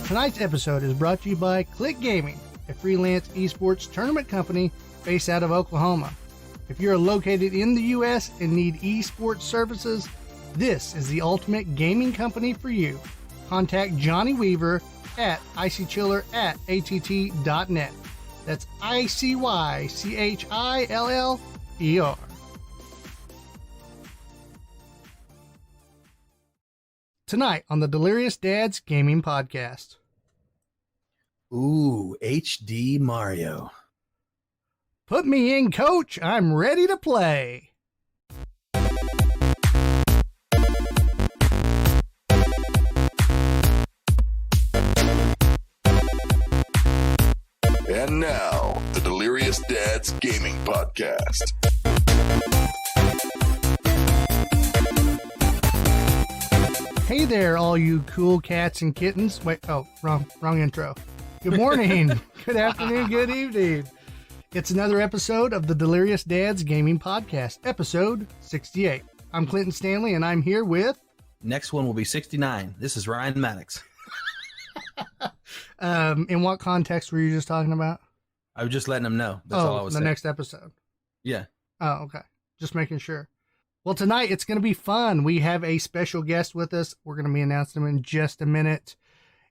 Tonight's episode is brought to you by Click Gaming, a freelance eSports tournament company based out of Oklahoma. If you're located in the U.S. and need eSports services, this is the ultimate gaming company for you. Contact Johnny Weaver at icychiller@att.net. That's ICYCHILLER. Tonight on the Delirious Dads Gaming Podcast. Ooh, HD Mario. Put me in, coach. I'm ready to play. And now, the Delirious Dads Gaming Podcast. Hey there, all you cool cats and kittens. Wait, wrong intro. Good morning, good afternoon, good evening. It's another episode of the Delirious Dads Gaming Podcast, episode 68. I'm Clinton Stanley, and I'm here with... Next one will be 69. This is Ryan Maddox. In what context were you just talking about? I was just letting them know. That's all I was saying. The next episode. Yeah. Oh, okay. Just making sure. Well, tonight it's going to be fun. We have a special guest with us. We're going to be announcing him in just a minute.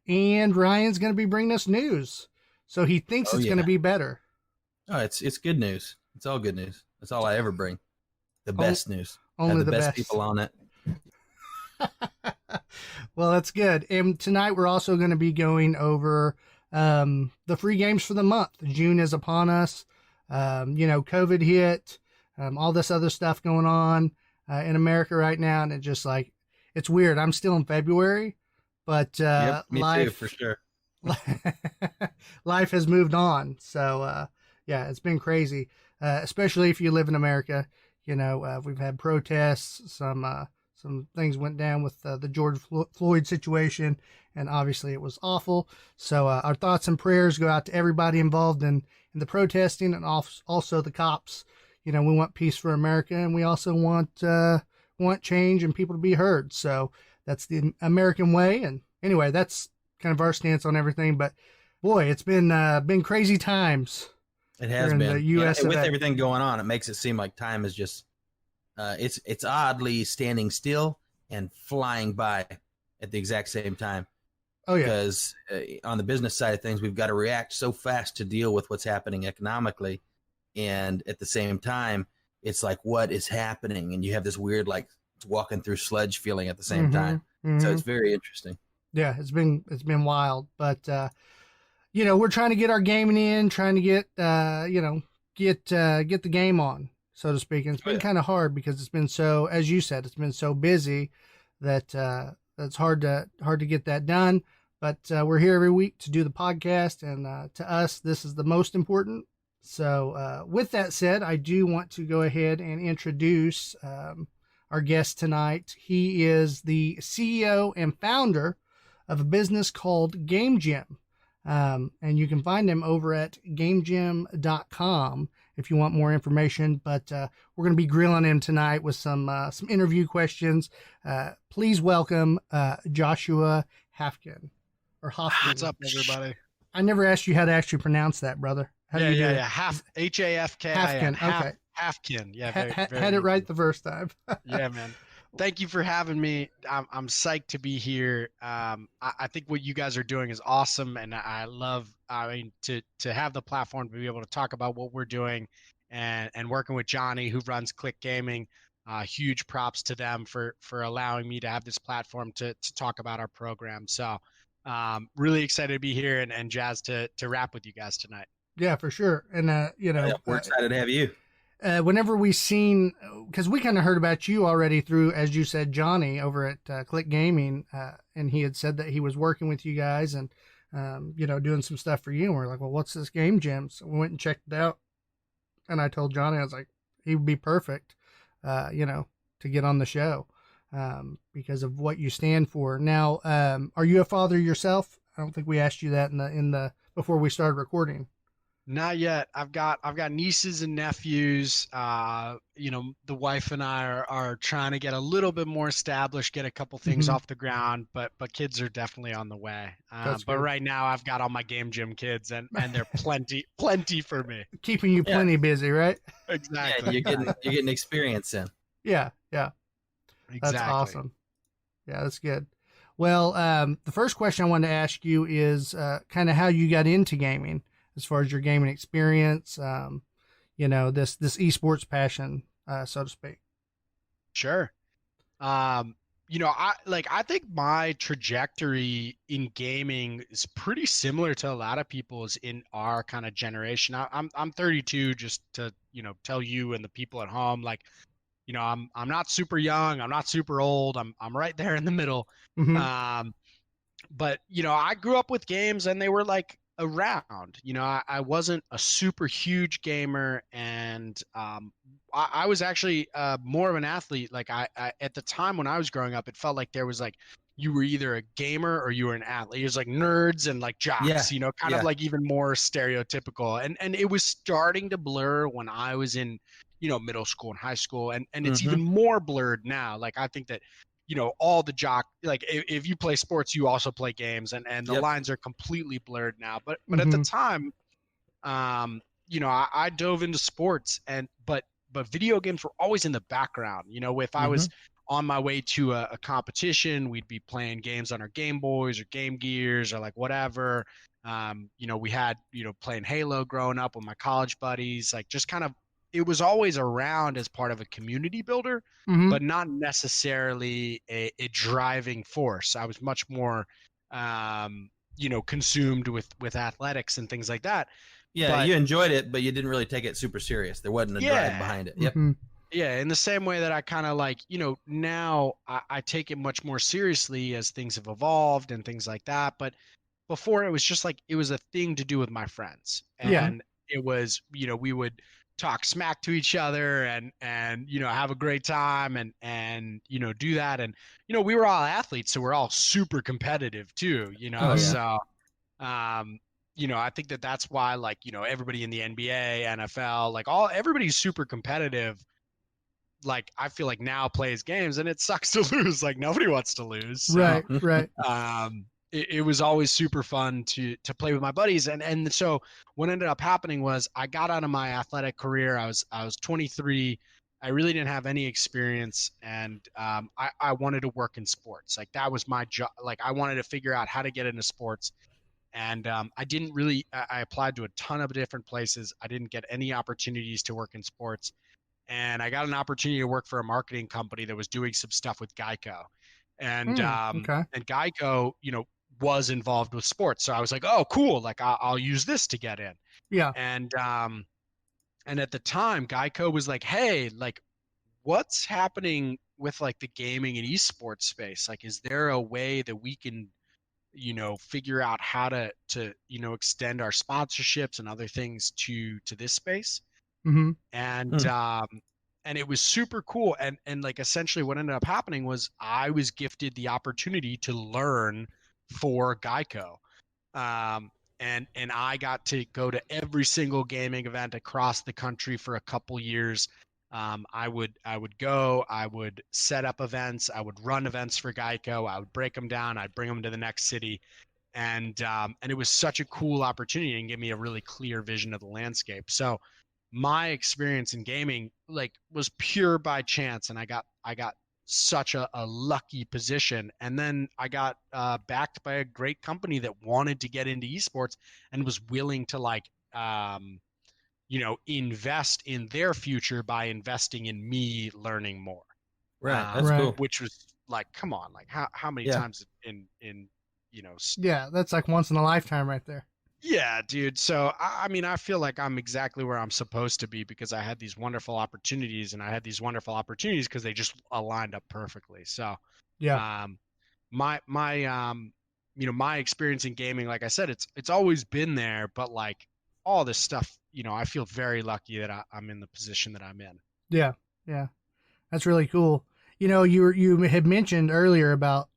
And Ryan's going to be bringing us news. So he thinks it's going to be better. Oh, it's good news. It's all good news. That's all I ever bring. The best news. Only the best people on it. Well, that's good. And tonight we're also going to be going over the free games for the month. June is upon us. COVID hit, all this other stuff going on in America right now. And it's weird. I'm still in February, but me life, too, for sure. life has moved on. So, it's been crazy, especially if you live in America. We've had protests, some things went down with the George Floyd situation, and obviously it was awful. So our thoughts and prayers go out to everybody involved in the protesting, and also the cops. We want peace for America, and we also want change and people to be heard. So that's the American way. And anyway, that's kind of our stance on everything. But boy, it's been crazy times. It has been. The US with everything going on, it makes it seem like time is just it's oddly standing still and flying by at the exact same time. Oh yeah. Because on the business side of things, we've got to react so fast to deal with what's happening economically, and at the same time, it's like, what is happening? And you have this weird walking through sludge feeling at the same time. Mm-hmm. So it's very interesting. Yeah, it's been wild, but we're trying to get our gaming in, trying to get the game on, so to speak. And it's been kind of hard because it's been so, as you said, it's been so busy that it's hard to get that done. But we're here every week to do the podcast, and to us, this is the most important. So with that said, I do want to go ahead and introduce our guest tonight. He is the CEO and founder of a business called Game Gym. And you can find him over at gamegym.com if you want more information. But we're going to be grilling him tonight with some interview questions. Please welcome Joshua Hafkin. Or Hafkin. What's up, everybody? I never asked you how to actually pronounce that, brother. Yeah. H-A-F-K. Hafkin. Okay. Hafkin. Yeah. Very had it right the first time. Yeah, man. Thank you for having me. I'm psyched to be here. I think what you guys are doing is awesome, and I love. To have the platform to be able to talk about what we're doing, and working with Johnny, who runs Click Gaming. Huge props to them for allowing me to have this platform to talk about our program. So, really excited to be here and jazzed to rap with you guys tonight. Yeah, for sure. And we're excited to have you. Whenever we seen, because we kind of heard about you already through, as you said, Johnny over at Click Gaming, and he had said that he was working with you guys and, doing some stuff for you. And we're like, well, what's this Game Gym? So we went and checked it out. And I told Johnny, I was like, he would be perfect, to get on the show because of what you stand for. Now, are you a father yourself? I don't think we asked you that in the before we started recording. Not yet. I've got nieces and nephews. The wife and I are trying to get a little bit more established, get a couple things Mhm. off the ground, but kids are definitely on the way. That's But good. right now I've got all my game gym kids, and they're plenty for me. Keeping you Yeah. plenty busy, right? Yeah, Exactly. you're getting experience in. Yeah, yeah. That's Exactly. awesome. Yeah, that's good. Well, the first question I wanted to ask you is kind of how you got into gaming, as far as your gaming experience. This esports passion, so to speak. Sure. I think my trajectory in gaming is pretty similar to a lot of people's in our kind of generation. I'm 32, just to tell you and the people at home, like, I'm not super young, I'm not super old, I'm right there in the middle. Mm-hmm. But I grew up with games and they were like around. I wasn't a super huge gamer, and I was actually more of an athlete. Like I at the time when I was growing up, it felt like there was like you were either a gamer or you were an athlete. It was like nerds and like jocks, Yeah, kind of like even more stereotypical. And it was starting to blur when I was in middle school and high school, and it's even more blurred now. Like I think that all the like if you play sports, you also play games, and the Yep. lines are completely blurred now. But at the Mm-hmm. time, I dove into sports, but video games were always in the background. If I was on my way to a competition, we'd be playing games on our Game Boys or Game Gears or like whatever. We had playing Halo growing up with my college buddies, like just kind of, it was always around as part of a community builder, Mm-hmm. but not necessarily a driving force. I was much more consumed with athletics and things like that. Yeah, But you enjoyed it, but you didn't really take it super serious. There wasn't a drive yeah, behind it. Yep. Mm-hmm. yeah, in the same way that I kind of like, now I take it much more seriously as things have evolved and things like that. But before, it was just like it was a thing to do with my friends, Yeah. and it was we would talk smack to each other and have a great time and do that. And we were all athletes, so we're all super competitive too. Oh, yeah. So I think that's why, like, everybody in the NBA, NFL, like everybody's super competitive. Like I feel like now plays games and it sucks to lose. Like nobody wants to lose. So, Right. Right. it was always super fun to play with my buddies. And so what ended up happening was I got out of my athletic career. I was 23. I really didn't have any experience, and I wanted to work in sports. Like that was my job. Like I wanted to figure out how to get into sports. And I didn't really, I applied to a ton of different places. I didn't get any opportunities to work in sports. And I got an opportunity to work for a marketing company that was doing some stuff with Geico. And Okay. and Geico, was involved with sports. So I was like, oh, cool. Like I'll use this to get in. Yeah. And at the time, Geico was like, hey, like, what's happening with like the gaming and esports space? Like, is there a way that we can figure out how to extend our sponsorships and other things to this space? Mm-hmm. And it was super cool. And like essentially what ended up happening was I was gifted the opportunity to learn for Geico. And I got to go to every single gaming event across the country for a couple years. I would go, I would set up events, I would run events for Geico, I would break them down, I'd bring them to the next city. And it was such a cool opportunity and gave me a really clear vision of the landscape. So my experience in gaming like was pure by chance, and I got such a lucky position. And then I got backed by a great company that wanted to get into esports and was willing to like invest in their future by investing in me learning more. Right. That's Right. cool. Which was like, come on, like how many Yeah. times in Yeah. That's like once in a lifetime right there. Yeah, dude. So I mean, I feel like I'm exactly where I'm supposed to be because I had these wonderful opportunities, and I had these wonderful opportunities because they just aligned up perfectly. So, Yeah. my my experience in gaming, like I said, it's always been there, but like all this stuff, I feel very lucky that I'm in the position that I'm in. Yeah. Yeah. That's really cool. You had mentioned earlier about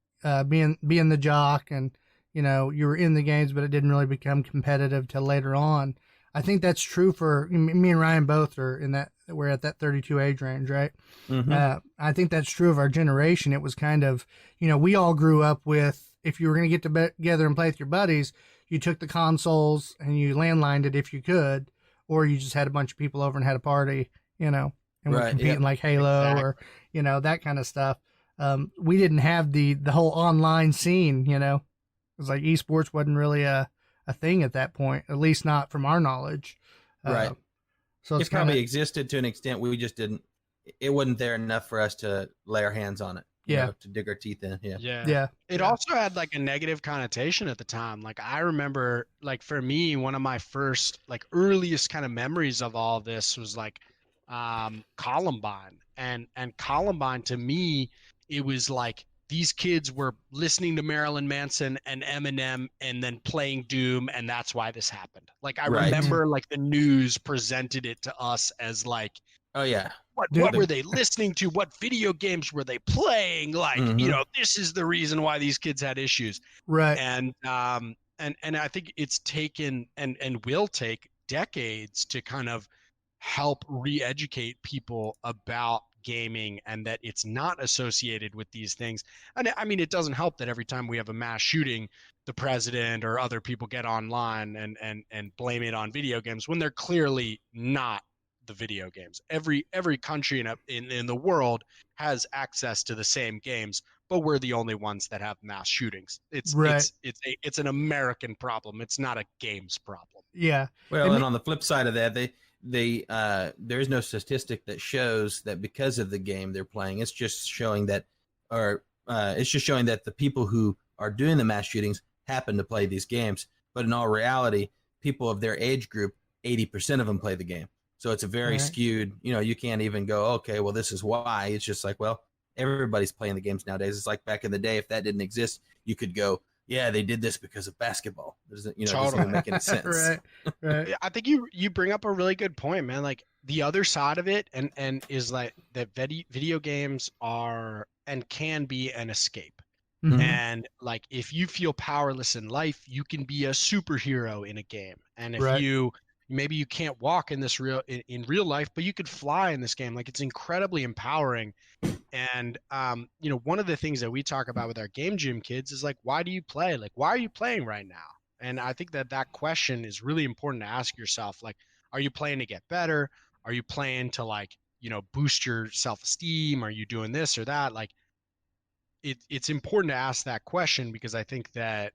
being the jock, and you were in the games, but it didn't really become competitive till later on. I think that's true for me and Ryan both are in that, we're at that 32 age range, right? I think that's true of our generation. It was kind of, we all grew up with, if you were going to get together and play with your buddies, you took the consoles and you landlined it if you could, or you just had a bunch of people over and had a party, and we're competing like Halo or, that kind of stuff. We didn't have the whole online scene, it was like eSports wasn't really a thing at that point, at least not from our knowledge. Right. So it probably existed to an extent. We just didn't, it wasn't there enough for us to lay our hands on it. To dig our teeth in. Yeah. It also had like a negative connotation at the time. Like I remember, like for me, one of my first, like earliest kind of memories of all of this was like Columbine. And Columbine, to me, it was like these kids were listening to Marilyn Manson and Eminem and then playing Doom, and that's why this happened. Like I remember like the news presented it to us as like, oh yeah, what were they listening to? What video games were they playing? Like, this is the reason why these kids had issues. Right. And I think it's taken and will take decades to kind of help re-educate people about gaming and that it's not associated with these things. And I mean, it doesn't help that every time we have a mass shooting, the president or other people get online and blame it on video games when they're clearly not the video games. Every country in the world has access to the same games, but we're the only ones that have mass shootings. It's an American problem. It's not a games problem. Yeah. Well, and on the flip side of that, there is no statistic that shows that because of the game they're playing. It's just showing that, the people who are doing the mass shootings happen to play these games. But in all reality, people of their age group, 80% of them play the game. So it's a very skewed, you can't even go, okay, well, this is why. It's just like, well, everybody's playing the games nowadays. It's like back in the day, if that didn't exist, you could go, yeah, they did this because of basketball. It doesn't make any sense. Right. I think you bring up a really good point, man. Like the other side of it and is like that video games are and can be an escape. Mm-hmm. And like if you feel powerless in life, you can be a superhero in a game. And if maybe you can't walk in in real life, but you could fly in this game. Like it's incredibly empowering. And one of the things that we talk about with our game gym kids is like, why do you play? Like, why are you playing right now? And I think that question is really important to ask yourself. Like, are you playing to get better? Are you playing to like, boost your self-esteem? Are you doing this or that? Like, it's important to ask that question because I think that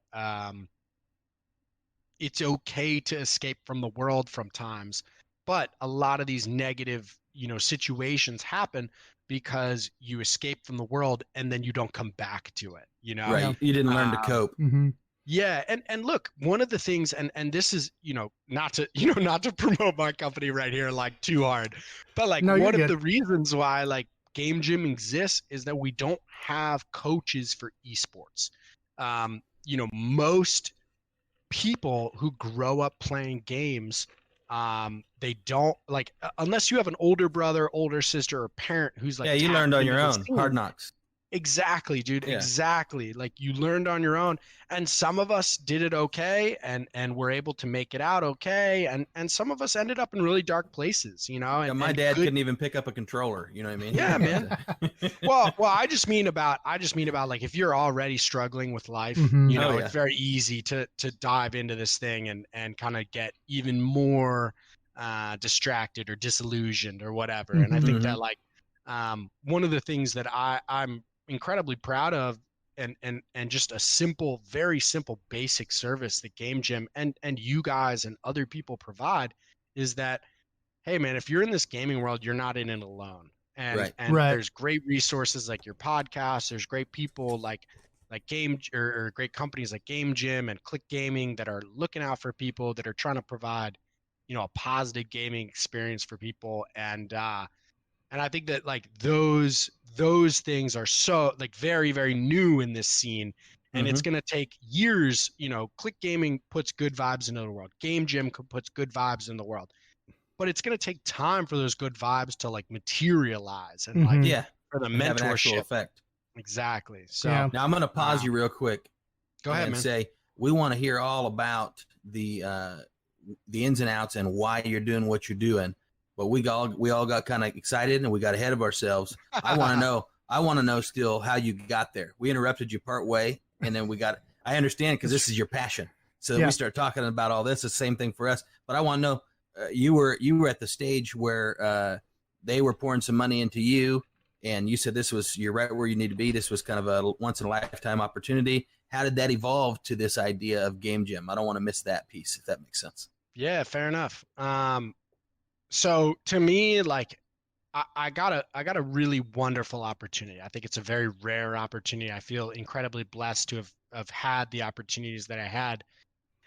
it's okay to escape from the world from times, but a lot of these negative, situations happen because you escape from the world and then you don't come back to it, Right. You didn't learn to cope. Mm-hmm. Yeah. And look, one of the things, and this is, not to promote my company right here, like too hard, but like one of the reasons why like Game Gym exists is that we don't have coaches for esports. Most people who grow up playing games, they don't like unless you have an older brother, older sister, or parent who's like, you learned on your own. Hard knocks. Exactly, dude. Yeah. Exactly. Like you learned on your own, and some of us did it okay, and were able to make it out okay, and some of us ended up in really dark places, And my dad couldn't even pick up a controller. You know what I mean? Yeah, man. well, I just mean about like if you're already struggling with life, it's very easy to dive into this thing and kind of get even more distracted or disillusioned or whatever. And I think that like one of the things that I'm incredibly proud of and just a simple, very simple, basic service that Game Gym and you guys and other people provide is that, hey man, if you're in this gaming world, you're not in it alone. And there's great resources like your podcast. There's great people like Game or great companies like Game Gym and Click Gaming that are looking out for people, that are trying to provide, a positive gaming experience for people. And I think that like those things are so like very, very new in this scene, and it's going to take years. Click Gaming puts good vibes into the world. Game Gym puts good vibes in the world, but it's going to take time for those good vibes to like materialize and for the mentorship have an actual effect. Exactly. So now I'm going to pause you real quick. Go ahead, and man. say we want to hear all about the the ins and outs and why you're doing what you're doing. But we all got kind of excited and we got ahead of ourselves. I want to know still how you got there. We interrupted you part way, and then I understand because this is your passion. So we start talking about all this. It's the same thing for us. But I want to know, you were at the stage where they were pouring some money into you, and you said you're right where you need to be. This was kind of a once in a lifetime opportunity. How did that evolve to this idea of Game Jam? I don't want to miss that piece, if that makes sense. Yeah, fair enough. So to me, like, I got a really wonderful opportunity. I think it's a very rare opportunity. I feel incredibly blessed to have had the opportunities that I had.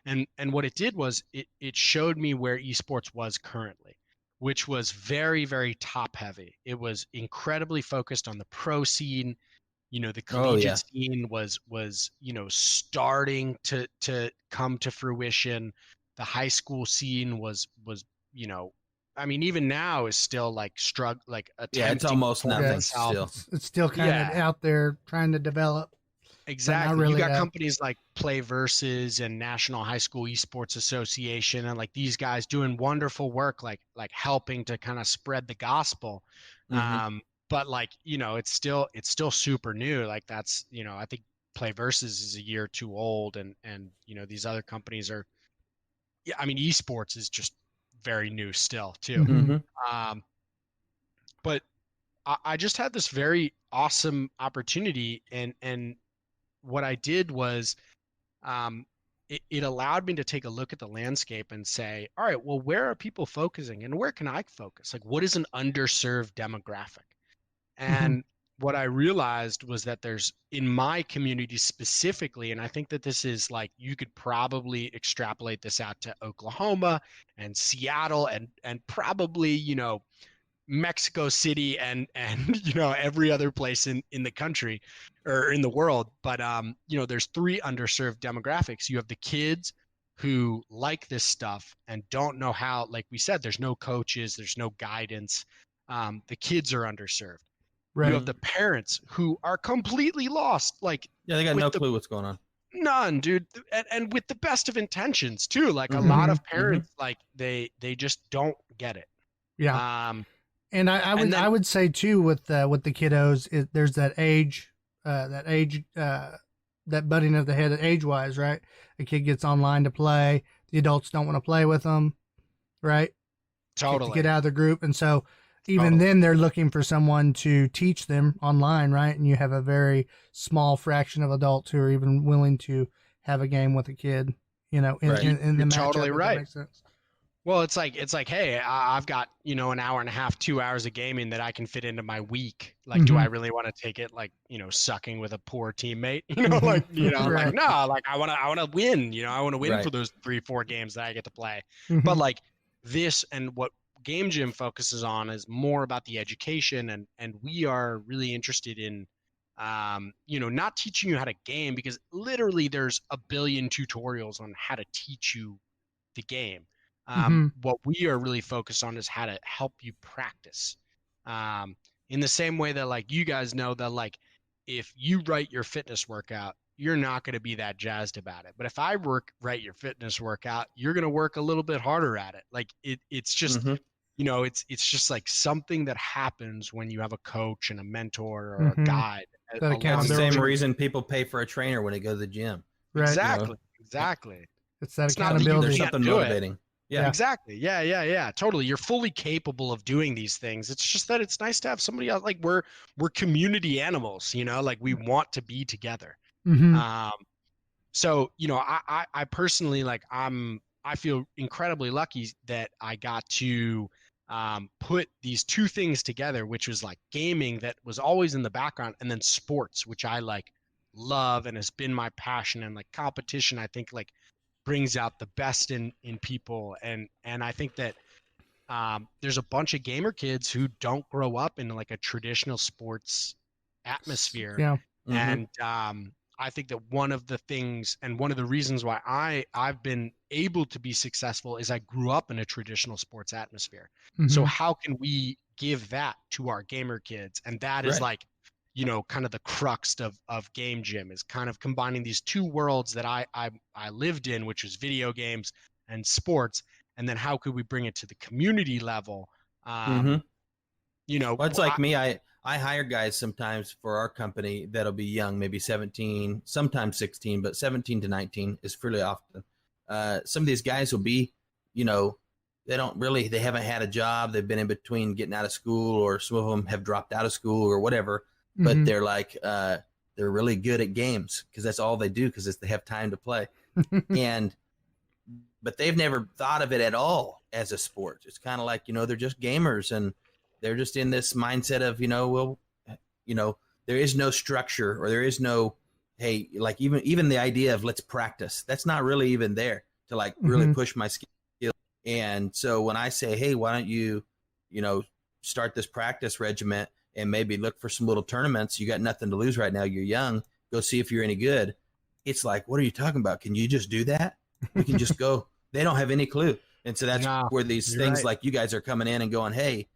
And what it did was it showed me where esports was currently, which was very, very top heavy. It was incredibly focused on the pro scene. The collegiate scene was starting to come to fruition. The high school scene was I mean, even now is still like attempting. It's almost nothing still. It's still kind of out there trying to develop. Exactly. Really, you got companies like Play Versus and National High School Esports Association, and like these guys doing wonderful work, like helping to kind of spread the gospel. But like, it's still super new. Like that's, I think Play Versus is a year or two old, and these other companies are, I mean, esports is just very new still too. But I just had this very awesome opportunity, and what I did was it allowed me to take a look at the landscape and say, all right, well, where are people focusing and where can I focus? Like, what is an underserved demographic? And what I realized was that there's, in my community specifically, and I think that this is like, you could probably extrapolate this out to Oklahoma and Seattle and probably, Mexico City and every other place in the country or in the world. But there's three underserved demographics. You have the kids who like this stuff and don't know how, like we said, there's no coaches, there's no guidance. The kids are underserved. Right. You have the parents who are completely lost. Like, they got no clue what's going on. None, dude. And with the best of intentions too. Like a lot of parents, like they just don't get it. Yeah. And I would say too with the kiddos, there's that age, that butting of the head age wise, right? A kid gets online to play, the adults don't want to play with them, right? Totally. To get out of the group, and so even then they're looking for someone to teach them online, right? And you have a very small fraction of adults who are even willing to have a game with a kid, in the matchup. Totally right. That makes sense. Well, it's like, hey, I've got, an hour and a half, 2 hours of gaming that I can fit into my week. Like, do I really want to take it like, sucking with a poor teammate? Like, Right. like, no, like I want to win, I want to win for those 3-4 games that I get to play. But like this, and what Game Jam focuses on is more about the education, and we are really interested in, not teaching you how to game, because literally there's a billion tutorials on how to teach you the game. What we are really focused on is how to help you practice. In the same way that, like, you guys know that, like, if you write your fitness workout, you're not going to be that jazzed about it. But if I write your fitness workout, you're going to work a little bit harder at it. Like it's just, it's just like something that happens when you have a coach and a mentor or a guide. That's the same reason people pay for a trainer when they go to the gym. Right. Exactly. It's that accountability. There's something motivating. Yeah, exactly. Yeah. Totally. You're fully capable of doing these things. It's just that it's nice to have somebody else. Like we're community animals, like we want to be together. So, I personally, like, I feel incredibly lucky that I got to put these two things together, which was like gaming that was always in the background, and then sports, which I like love and has been my passion, and like competition, I think like brings out the best in people. And I think that there's a bunch of gamer kids who don't grow up in like a traditional sports atmosphere. Yeah. And I think that one of the things and one of the reasons why I've been able to be successful is I grew up in a traditional sports atmosphere. So how can we give that to our gamer kids? And that is like, kind of the crux of Game Jam, is kind of combining these two worlds that I lived in, which was video games and sports, and then how could we bring it to the community level? Mhm. Well, it's like I, me. I hire guys sometimes for our company that'll be young, maybe 17, sometimes 16, but 17 to 19 is fairly often. Some of these guys will be, they haven't had a job. They've been in between getting out of school, or some of them have dropped out of school or whatever, but Mhm. they're like, they're really good at games because that's all they do because they have time to play. But they've never thought of it at all as a sport. It's kind of like, they're just gamers, and they're just in this mindset of, there is no structure, or there is no, hey, like even the idea of let's practice, that's not really even there to like really Mhm. push my skill. And so when I say, hey, why don't you, start this practice regiment and maybe look for some little tournaments, you got nothing to lose right now, you're young, go see if you're any good. It's like, what are you talking about? Can you just do that? We can just go. They don't have any clue. And so that's where these things like you guys are coming in and going, hey,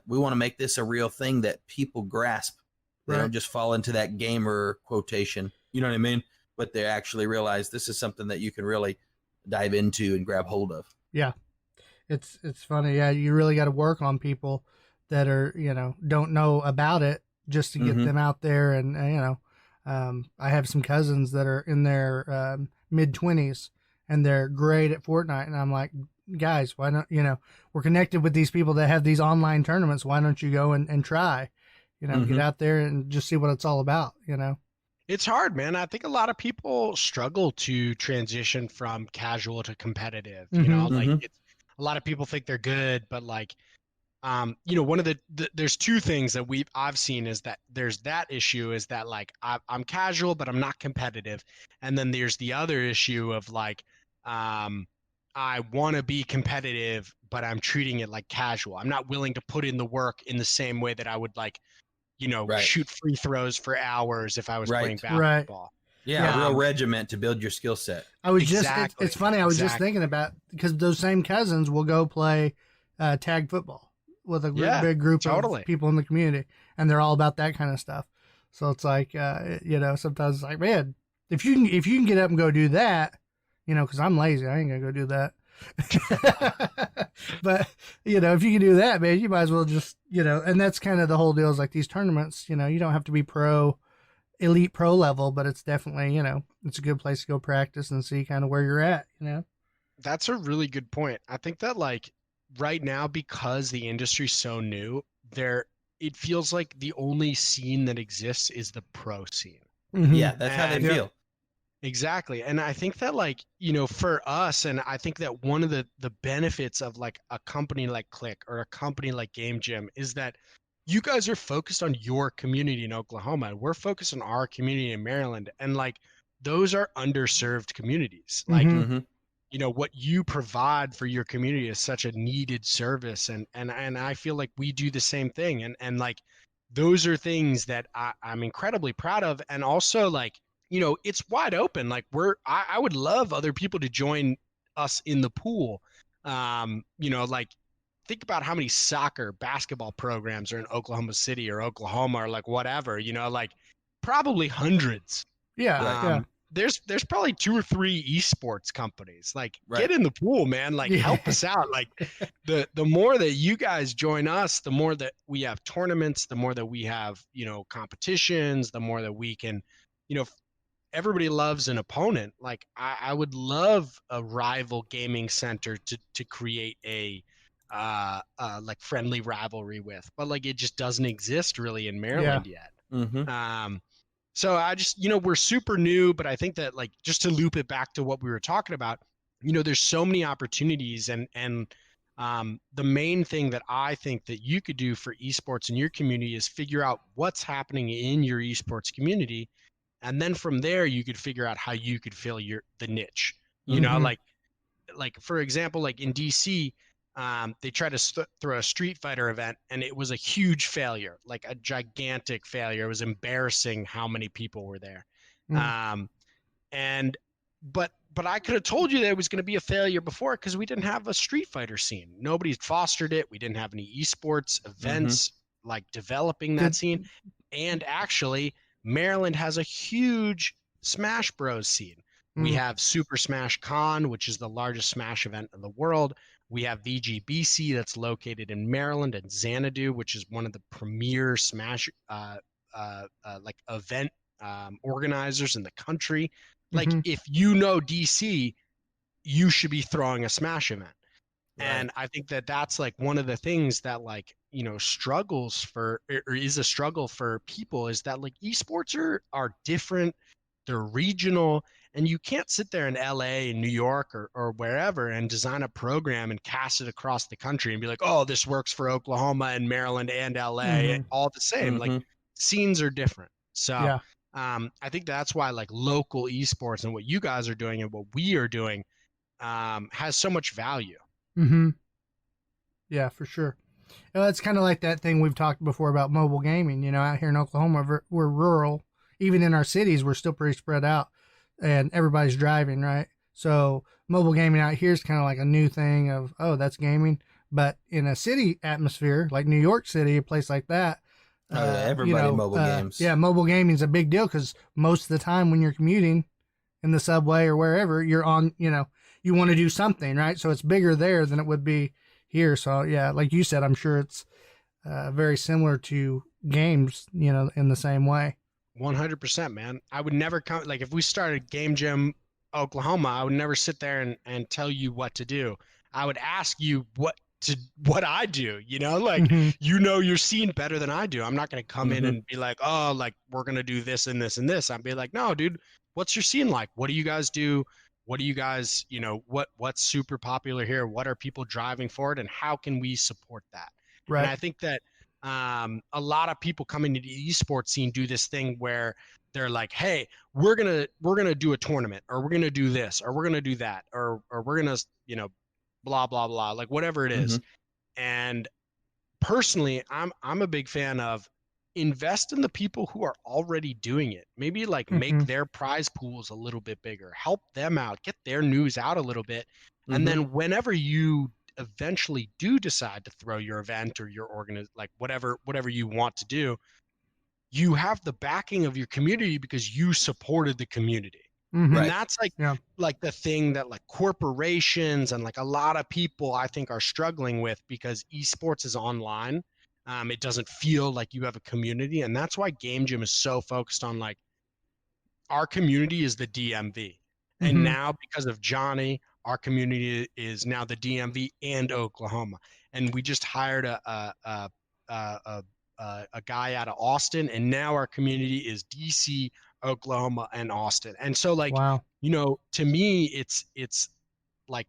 we want to make this a real thing that people grasp. They don't just fall into that gamer quotation. You know what I mean? But they actually realize this is something that you can really dive into and grab hold of. Yeah. It's funny. Yeah. You really got to work on people that are, don't know about it just to get them out there. And, I have some cousins that are in their mid-20s, and they're great at Fortnite. And I'm like, guys, why not, we're connected with these people that have these online tournaments. Why don't you go and try, get out there and just see what it's all about, It's hard, man. I think a lot of people struggle to transition from casual to competitive. It's a lot of people think they're good, but like, one of there's two things that I've seen is that there's that issue is that like I'm casual, but I'm not competitive, and then there's the other issue of like, I want to be competitive, but I'm treating it like casual. I'm not willing to put in the work in the same way that I would like, shoot free throws for hours if I was playing basketball. Yeah, a real regiment to build your skill set. I was it's funny. I was just thinking about, because those same cousins will go play tag football with a big group of people in the community, and they're all about that kind of stuff. So it's like, sometimes it's like, man, if you can get up and go do that, because I'm lazy, I ain't gonna go do that. But if you can do that, man, you might as well just, and that's kind of the whole deal is like these tournaments, you don't have to be elite pro level, but it's definitely, it's a good place to go practice and see kind of where you're at, That's a really good point. I think that like right now, because the industry's so new, it feels like the only scene that exists is the pro scene. Yeah, that's how they feel. Exactly. And I think that like, for us, and I think that one of the benefits of like a company like Click or a company like Game Jam is that you guys are focused on your community in Oklahoma. We're focused on our community in Maryland. And like, those are underserved communities. Like, what you provide for your community is such a needed service. And I feel like we do the same thing. And like, those are things that I'm incredibly proud of. And also like, it's wide open. Like I would love other people to join us in the pool. Like think about how many soccer, basketball programs are in Oklahoma City or Oklahoma or like whatever, like probably hundreds. Yeah. There's probably 2 or 3 eSports companies. Like get in the pool, man. Like help us out. Like the more that you guys join us, the more that we have tournaments, the more that we have, competitions, the more that we can, everybody loves an opponent. Like I would love a rival gaming center to create a like friendly rivalry with, but like it just doesn't exist really in Maryland yet. So I just, we're super new, but I think that like just to loop it back to what we were talking about, there's so many opportunities, and the main thing that I think that you could do for esports in your community is figure out what's happening in your esports community. And then from there, you could figure out how you could fill the niche, like for example, like in DC, they tried to throw a Street Fighter event, and it was a huge failure, like a gigantic failure. It was embarrassing how many people were there. But I could have told you that it was going to be a failure before, because we didn't have a Street Fighter scene. Nobody fostered it. We didn't have any esports events like developing that scene. And actually, Maryland has a huge Smash Bros scene. We have Super Smash Con, which is the largest Smash event in the world. We have VGBC that's located in Maryland, and Xanadu, which is one of the premier Smash like event organizers in the country. Like if you know DC, you should be throwing a Smash event. Right. And I think that that's like one of the things that like, you know, struggles for, or is a struggle for people, is that like esports are different, they're regional, and you can't sit there in LA and New York or wherever and design a program and cast it across the country and be like, oh, this works for Oklahoma and Maryland and LA, all the same. Like scenes are different. So Yeah. I think that's why like local esports and what you guys are doing and what we are doing has so much value. Yeah, for sure. It's kind of like that thing we've talked before about mobile gaming. You know, out here in Oklahoma, we're rural. Even in our cities, we're still pretty spread out, and everybody's driving, right? So mobile gaming out here is kind of like a new thing of, oh, that's gaming. But in a city atmosphere, like New York City, a place like that, everybody mobile games. Yeah, mobile gaming is a big deal because most of the time when you're commuting in the subway or wherever, you're on, you know, you want to do something, right? So it's bigger there than it would be here. So yeah, like you said, I'm sure it's very similar to games, you know, in the same way. 100%, man. I would never come, like if we started Game Jam Oklahoma, I would never sit there and tell you what to do. I would ask you what I do, you know, like, you know, your scene better than I do. I'm not going to come in and be like, oh, like we're going to do this and this and this. I'd be like, no, dude, what's your scene like? What do you guys do? What do you guys, you know, what's super popular here? What are people driving for it? And how can we support that? Right. And I think that a lot of people coming into the esports scene do this thing where they're like, hey, we're gonna do a tournament, or we're gonna do this, or we're gonna do that, or we're gonna, you know, blah blah blah, like whatever it is. And personally, I'm a big fan of invest in the people who are already doing it. Maybe like make their prize pools a little bit bigger, help them out, get their news out a little bit. And then whenever you eventually do decide to throw your event or your like whatever you want to do, you have the backing of your community because you supported the community. And that's like like the thing that like corporations and like a lot of people I think are struggling with, because esports is online. It doesn't feel like you have a community, and that's why Game Jam is so focused on like our community is the DMV. And now because of Johnny, our community is now the DMV and Oklahoma. And we just hired a guy out of Austin, and now our community is DC, Oklahoma, and Austin. And so like, you know, to me, it's like,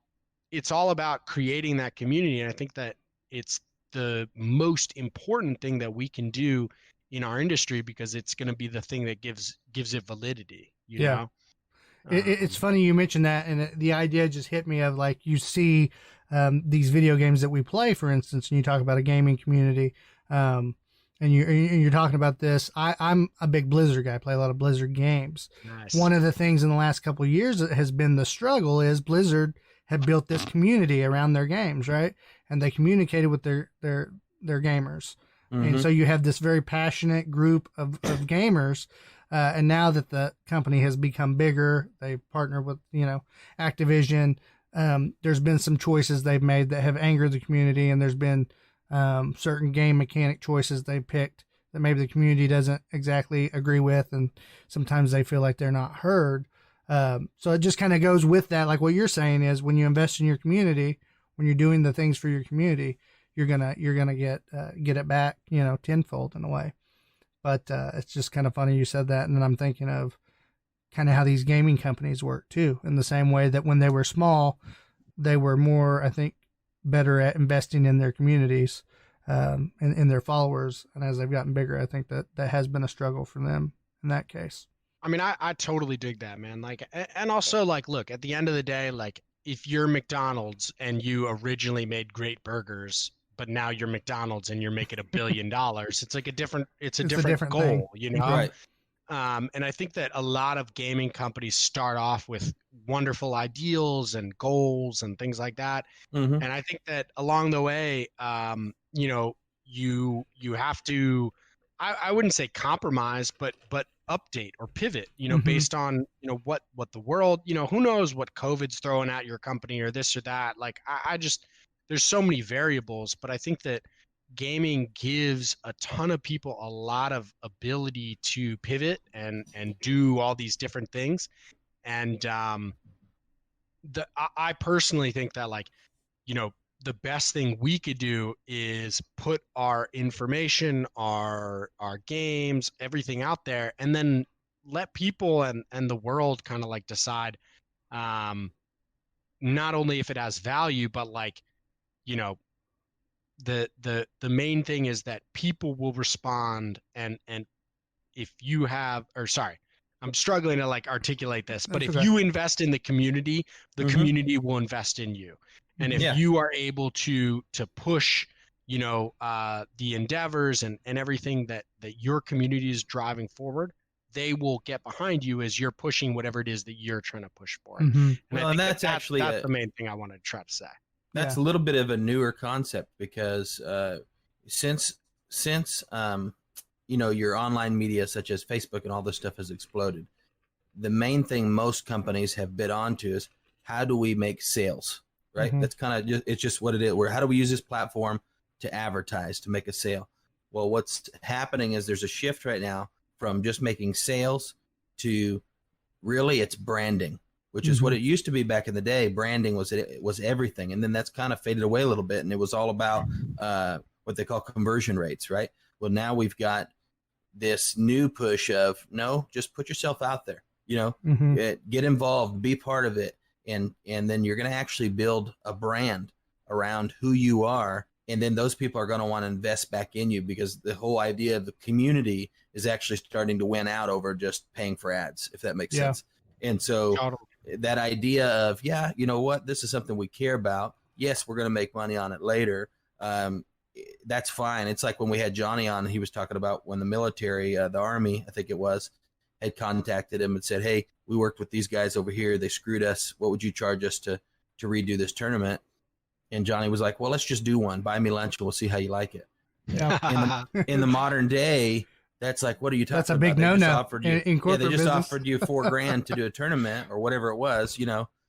it's all about creating that community. And I think that it's the most important thing that we can do in our industry, because it's going to be the thing that gives it validity, you know? It's funny you mentioned that, and the idea just hit me of like, you see these video games that we play, for instance, and you talk about a gaming community, and you're talking about this. I'm a big Blizzard guy. I play a lot of Blizzard games. Nice. One of the things in the last couple of years that has been the struggle is Blizzard had built this community around their games, right? And they communicated with their gamers. And so you have this very passionate group of gamers. And now that the company has become bigger, they partner with, you know, Activision. There's been some choices they've made that have angered the community, and there's been certain game mechanic choices they picked that maybe the community doesn't exactly agree with, and sometimes they feel like they're not heard. So it just kind of goes with that. Like what you're saying is, when you invest in your community, when you're doing the things for your community, you're gonna get it back, you know, tenfold in a way. But it's just kind of funny you said that, and then I'm thinking of kind of how these gaming companies work too, in the same way that when they were small, they were more, I think, better at investing in their communities and in their followers. And as they've gotten bigger, I think that has been a struggle for them in that case. I mean, I totally dig that, man. Like, and also like, look, at the end of the day, like if you're McDonald's and you originally made great burgers, but now you're McDonald's and you're making $1 billion, it's like it's a different goal, thing. you know? Right. And I think that a lot of gaming companies start off with wonderful ideals and goals and things like that. And I think that along the way, you know, you have to, I wouldn't say compromise, but update or pivot, based on, what the world, who knows what COVID's throwing at your company or this or that. Like, I just, there's so many variables, but I think that gaming gives a ton of people a lot of ability to pivot and do all these different things. And I personally think that, like, the best thing we could do is put our information, our games, everything out there, and then let people and the world kind of like decide, not only if it has value, but like, the main thing is that people will respond, and if you have, or sorry, I'm struggling to like articulate this, but if you invest in the community community will invest in you. And if you are able to push, the endeavors and everything that your community is driving forward, they will get behind you as you're pushing whatever it is that you're trying to push for. And that's that's the main thing I wanted to try to say. That's a little bit of a newer concept, because since your online media such as Facebook and all this stuff has exploded, the main thing most companies have bid onto is, how do we make sales? Right? That's kind of it's just what it is. How do we use this platform to advertise, to make a sale? Well, what's happening is there's a shift right now from just making sales to really it's branding, which is what it used to be back in the day. Branding was everything. And then that's kind of faded away a little bit. And it was all about what they call conversion rates, right? Well, now we've got this new push of, no, just put yourself out there, get involved, be part of it. And then you're going to actually build a brand around who you are. And then those people are going to want to invest back in you, because the whole idea of the community is actually starting to win out over just paying for ads, if that makes sense. And so that idea of, you know what, this is something we care about. Yes, we're going to make money on it later. That's fine. It's like when we had Johnny on, he was talking about when the military, the Army, I think it was, had contacted him and said, hey, we worked with these guys over here. They screwed us. What would you charge us to redo this tournament? And Johnny was like, well, let's just do one. Buy me lunch and we'll see how you like it. Yeah. In the modern day, that's like, what are you talking about? That's a big no-no in corporate they just offered you $4,000 to do a tournament or whatever it was,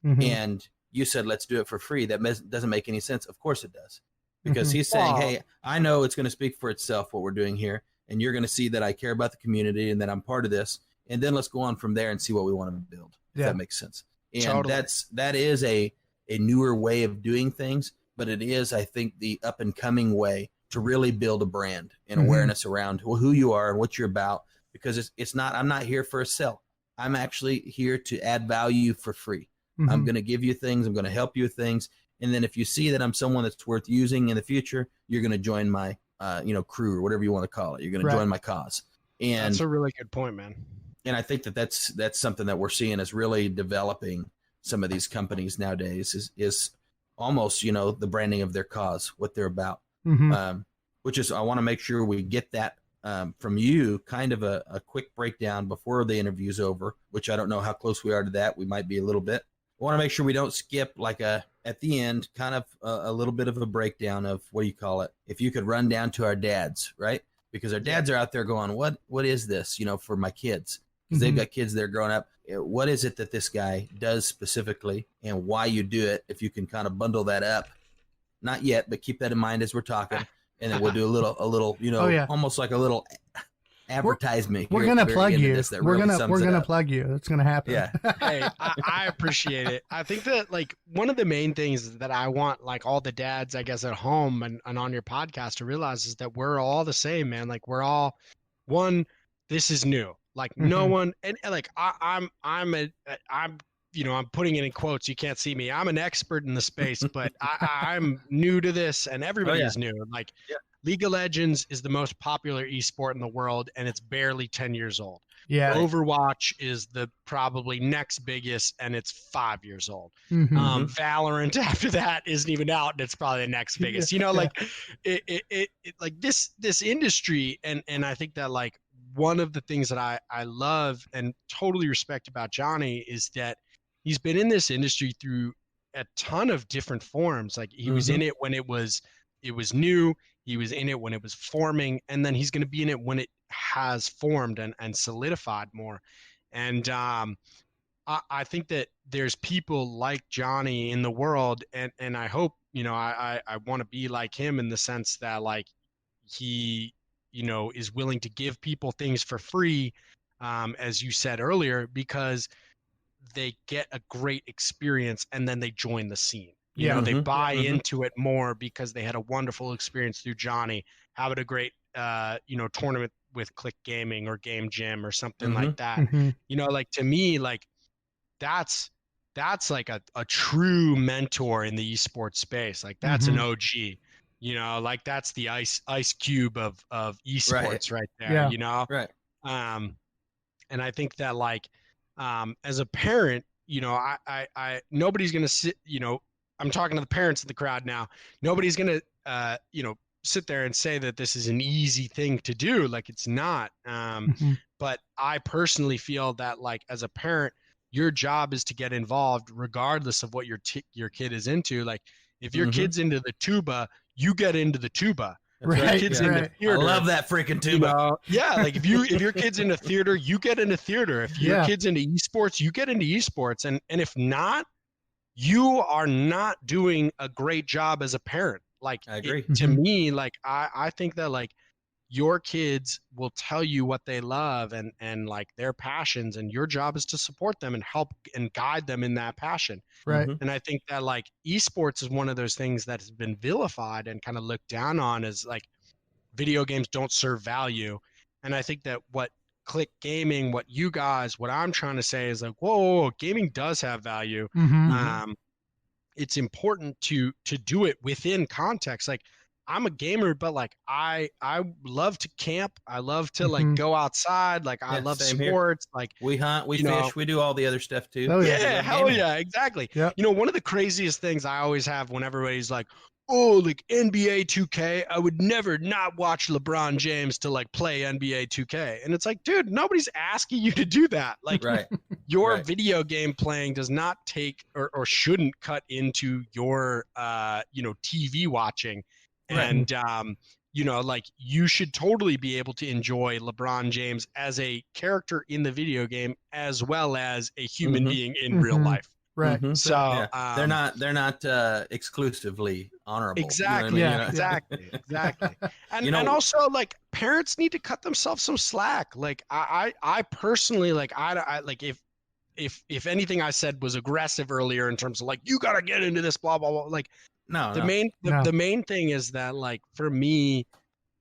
and you said, let's do it for free. That doesn't make any sense. Of course it does. Because he's saying, hey, I know it's going to speak for itself what we're doing here, and you're going to see that I care about the community and that I'm part of this. And then let's go on from there and see what we want to build, if that makes sense. And that is a newer way of doing things, but it is, I think, the up and coming way to really build a brand and awareness around who you are and what you're about. Because it's not, I'm not here for a sell. I'm actually here to add value for free. I'm going to give you things. I'm going to help you with things. And then if you see that I'm someone that's worth using in the future, you're going to join my, crew or whatever you want to call it. You're going to join my cause. And that's a really good point, man. And I think that's something that we're seeing is really developing some of these companies nowadays is almost, the branding of their cause, what they're about, which is, I want to make sure we get that from you, kind of a quick breakdown before the interview's over, which I don't know how close we are to that. We might be a little bit. I want to make sure we don't skip like at the end, kind of a little bit of a breakdown of, what do you call it? If you could run down to our dads, right? Because our dads are out there going, what is this, for my kids? Because they've got kids that are growing up. What is it that this guy does specifically and why you do it? If you can kind of bundle that up, not yet, but keep that in mind as we're talking. And then we'll do a little, almost like a little advertisement. We're going to plug you. We're going to plug you. It's going to happen. Yeah. Hey, I appreciate it. I think that like one of the main things that I want like all the dads, I guess, at home and on your podcast to realize is that we're all the same, man. Like we're all this is new. Like no one, and like I'm putting it in quotes. You can't see me. I'm an expert in the space, but I'm new to this, and everybody's new. Like League of Legends is the most popular esport in the world, and it's barely 10 years old. Yeah. Overwatch is the probably next biggest, and it's 5 years old. Valorant after that isn't even out, and it's probably the next biggest. Like it like this industry, and I think that like one of the things that I love and totally respect about Johnny is that he's been in this industry through a ton of different forms. Like he was in it when it was new. He was in it when it was forming, and then he's going to be in it when has formed and solidified more. And I think that there's people like Johnny in the world, and I hope, I want to be like him in the sense that like he, is willing to give people things for free, as you said earlier, because they get a great experience and then they join the scene. They buy into it more because they had a wonderful experience through Johnny, having a great, tournament with Click Gaming or Game Gym or something like that. Like to me, like that's like a true mentor in the esports space. Like that's an OG, like that's the ice cube of esports right there, Right. And I think that like, as a parent, I nobody's going to sit, I'm talking to the parents in the crowd now. Nobody's going to, sit there and say that this is an easy thing to do. Like it's not. But I personally feel that like as a parent, your job is to get involved regardless of what your kid is into. Like if your kid's into the tuba, you get into the tuba. Right, your kid's into theater, I love that freaking tuba. Like if your kid's into theater, you get into theater. If your kid's into esports, you get into esports. And if not, you are not doing a great job as a parent. Like I agree. To me, like I think that like your kids will tell you what they love and like their passions, and your job is to support them and help and guide them in that passion. Right. And I think that like esports is one of those things that has been vilified and kind of looked down on as like video games don't serve value. And I think that what Click Gaming, what I'm trying to say is like, whoa, gaming does have value. It's important to do it within context. Like I'm a gamer, but like I love to camp. I love to like go outside. Like I love sports. Here. Like we hunt, we fish, we do all the other stuff too. Oh, yeah, hell yeah, exactly. Yep. One of the craziest things I always have when everybody's like, oh, like NBA 2K, I would never not watch LeBron James to like play NBA 2K. And it's like, dude, nobody's asking you to do that. Like your video game playing does not take or shouldn't cut into your, TV watching. And, like you should totally be able to enjoy LeBron James as a character in the video game, as well as a human being in real life. Right. So they're not exclusively honorable. Exactly. You know what I mean? Exactly. And also like parents need to cut themselves some slack. Like I personally, like I like if anything I said was aggressive earlier in terms of like, you got to get into this, blah, blah, blah. Like the main thing is that like, for me,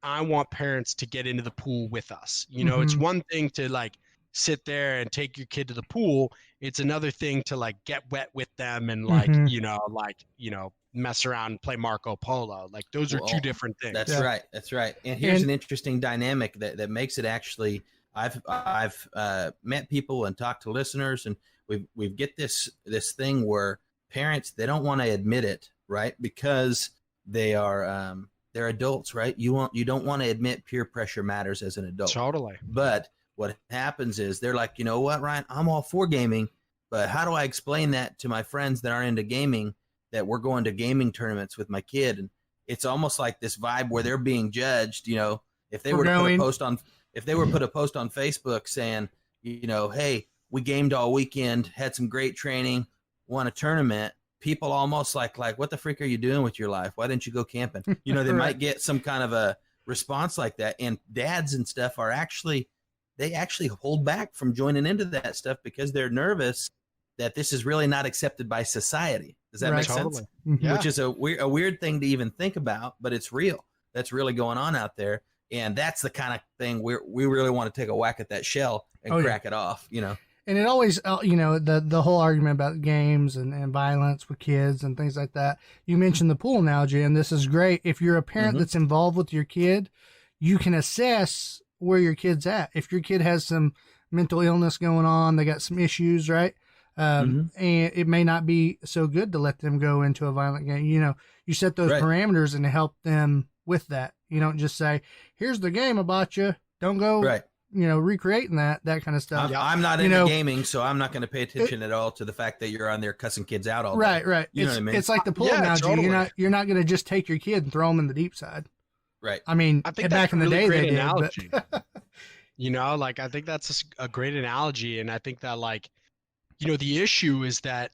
I want parents to get into the pool with us. It's one thing to like sit there and take your kid to the pool. It's another thing to like get wet with them and like, mess around and play Marco Polo. Like those are two different things. That's right. That's right. And here's an interesting dynamic that makes it actually, I've met people and talked to listeners, and we get this thing where parents, they don't want to admit it, right? Because they are, they're adults, right? You don't want to admit peer pressure matters as an adult. Totally. But what happens is they're like, you know what, Ryan, I'm all for gaming, but how do I explain that to my friends that aren't into gaming, that we're going to gaming tournaments with my kid? And it's almost like this vibe where they're being judged. If they were to put a post on Facebook saying, hey, we gamed all weekend, had some great training, won a tournament, people almost like, what the freak are you doing with your life? Why didn't you go camping? They might get some kind of a response like that. And dads and stuff they actually hold back from joining into that stuff because they're nervous that this is really not accepted by society. Does that make sense? Yeah. Which is a weird thing to even think about, but it's real. That's really going on out there. And that's the kind of thing we really want to take a whack at that shell and crack it off, And it always, the whole argument about games and violence with kids and things like that. You mentioned the pool analogy, and this is great. If you're a parent that's involved with your kid, you can assess where your kid's at. If your kid has some mental illness going on, they got some issues, right? And it may not be so good to let them go into a violent game. You set those parameters and help them with that. You don't just say, here's the game about you. Don't go, recreating that kind of stuff. I'm not into gaming, so I'm not going to pay attention at all to the fact that you're on there cussing kids out all day. Right. You know what I mean? It's like the pool analogy. Totally. You're not going to just take your kid and throw them in the deep side. Right. I mean, I think back in the day they did. Analogy. You know, like I think that's a great analogy, and I think that like, you know, the issue is that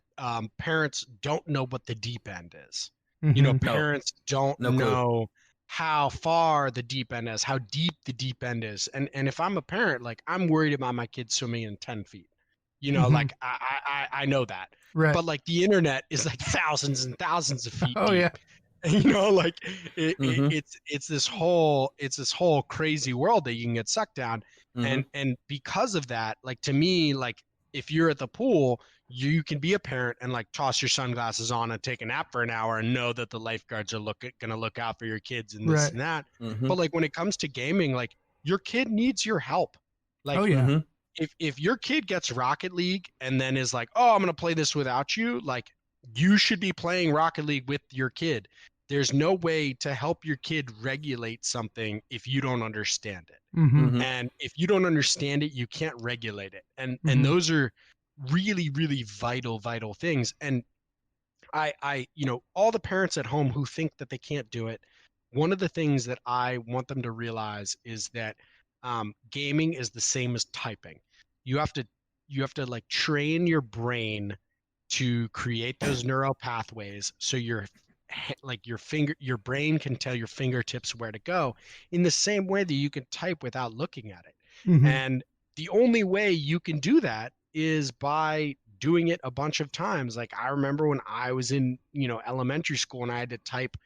parents don't know what the deep end is. You know, Mm-hmm. parents don't No clue. know how far the deep end is, how deep the deep end is. And if I'm a parent, like I'm worried about my kids swimming in 10 feet. You know, Mm-hmm. like I know that. Right. But like the internet is like thousands and thousands of feet Oh deep. yeah. You know, like Mhm. it's this whole crazy world that you can get sucked down. Mhm. And because of that, like to me, like if you're at the pool, you can be a parent and like toss your sunglasses on and take a nap for an hour and know that the lifeguards are gonna look out for your kids and this Right. and that. Mhm. But like when it comes to gaming, like your kid needs your help. Oh Like yeah. Mhm. if your kid gets Rocket League and then is like, "Oh, I'm going to play this without you," like you should be playing Rocket League with your kid. There's no way to help your kid regulate something if you don't understand it. Mm-hmm. Mhm. And if you don't understand it, you can't regulate it. And Mhm. those are really vital things. And you know, all the parents at home who think that they can't do it, one of the things that I want them to realize is that gaming is the same as typing. You have to like train your brain to create those neural pathways so your brain can tell your fingertips where to go in the same way that you can type without looking at it. Mm-hmm. And the only way you can do that is by doing it a bunch of times. Like I remember when I was in, you know, elementary school and I had to type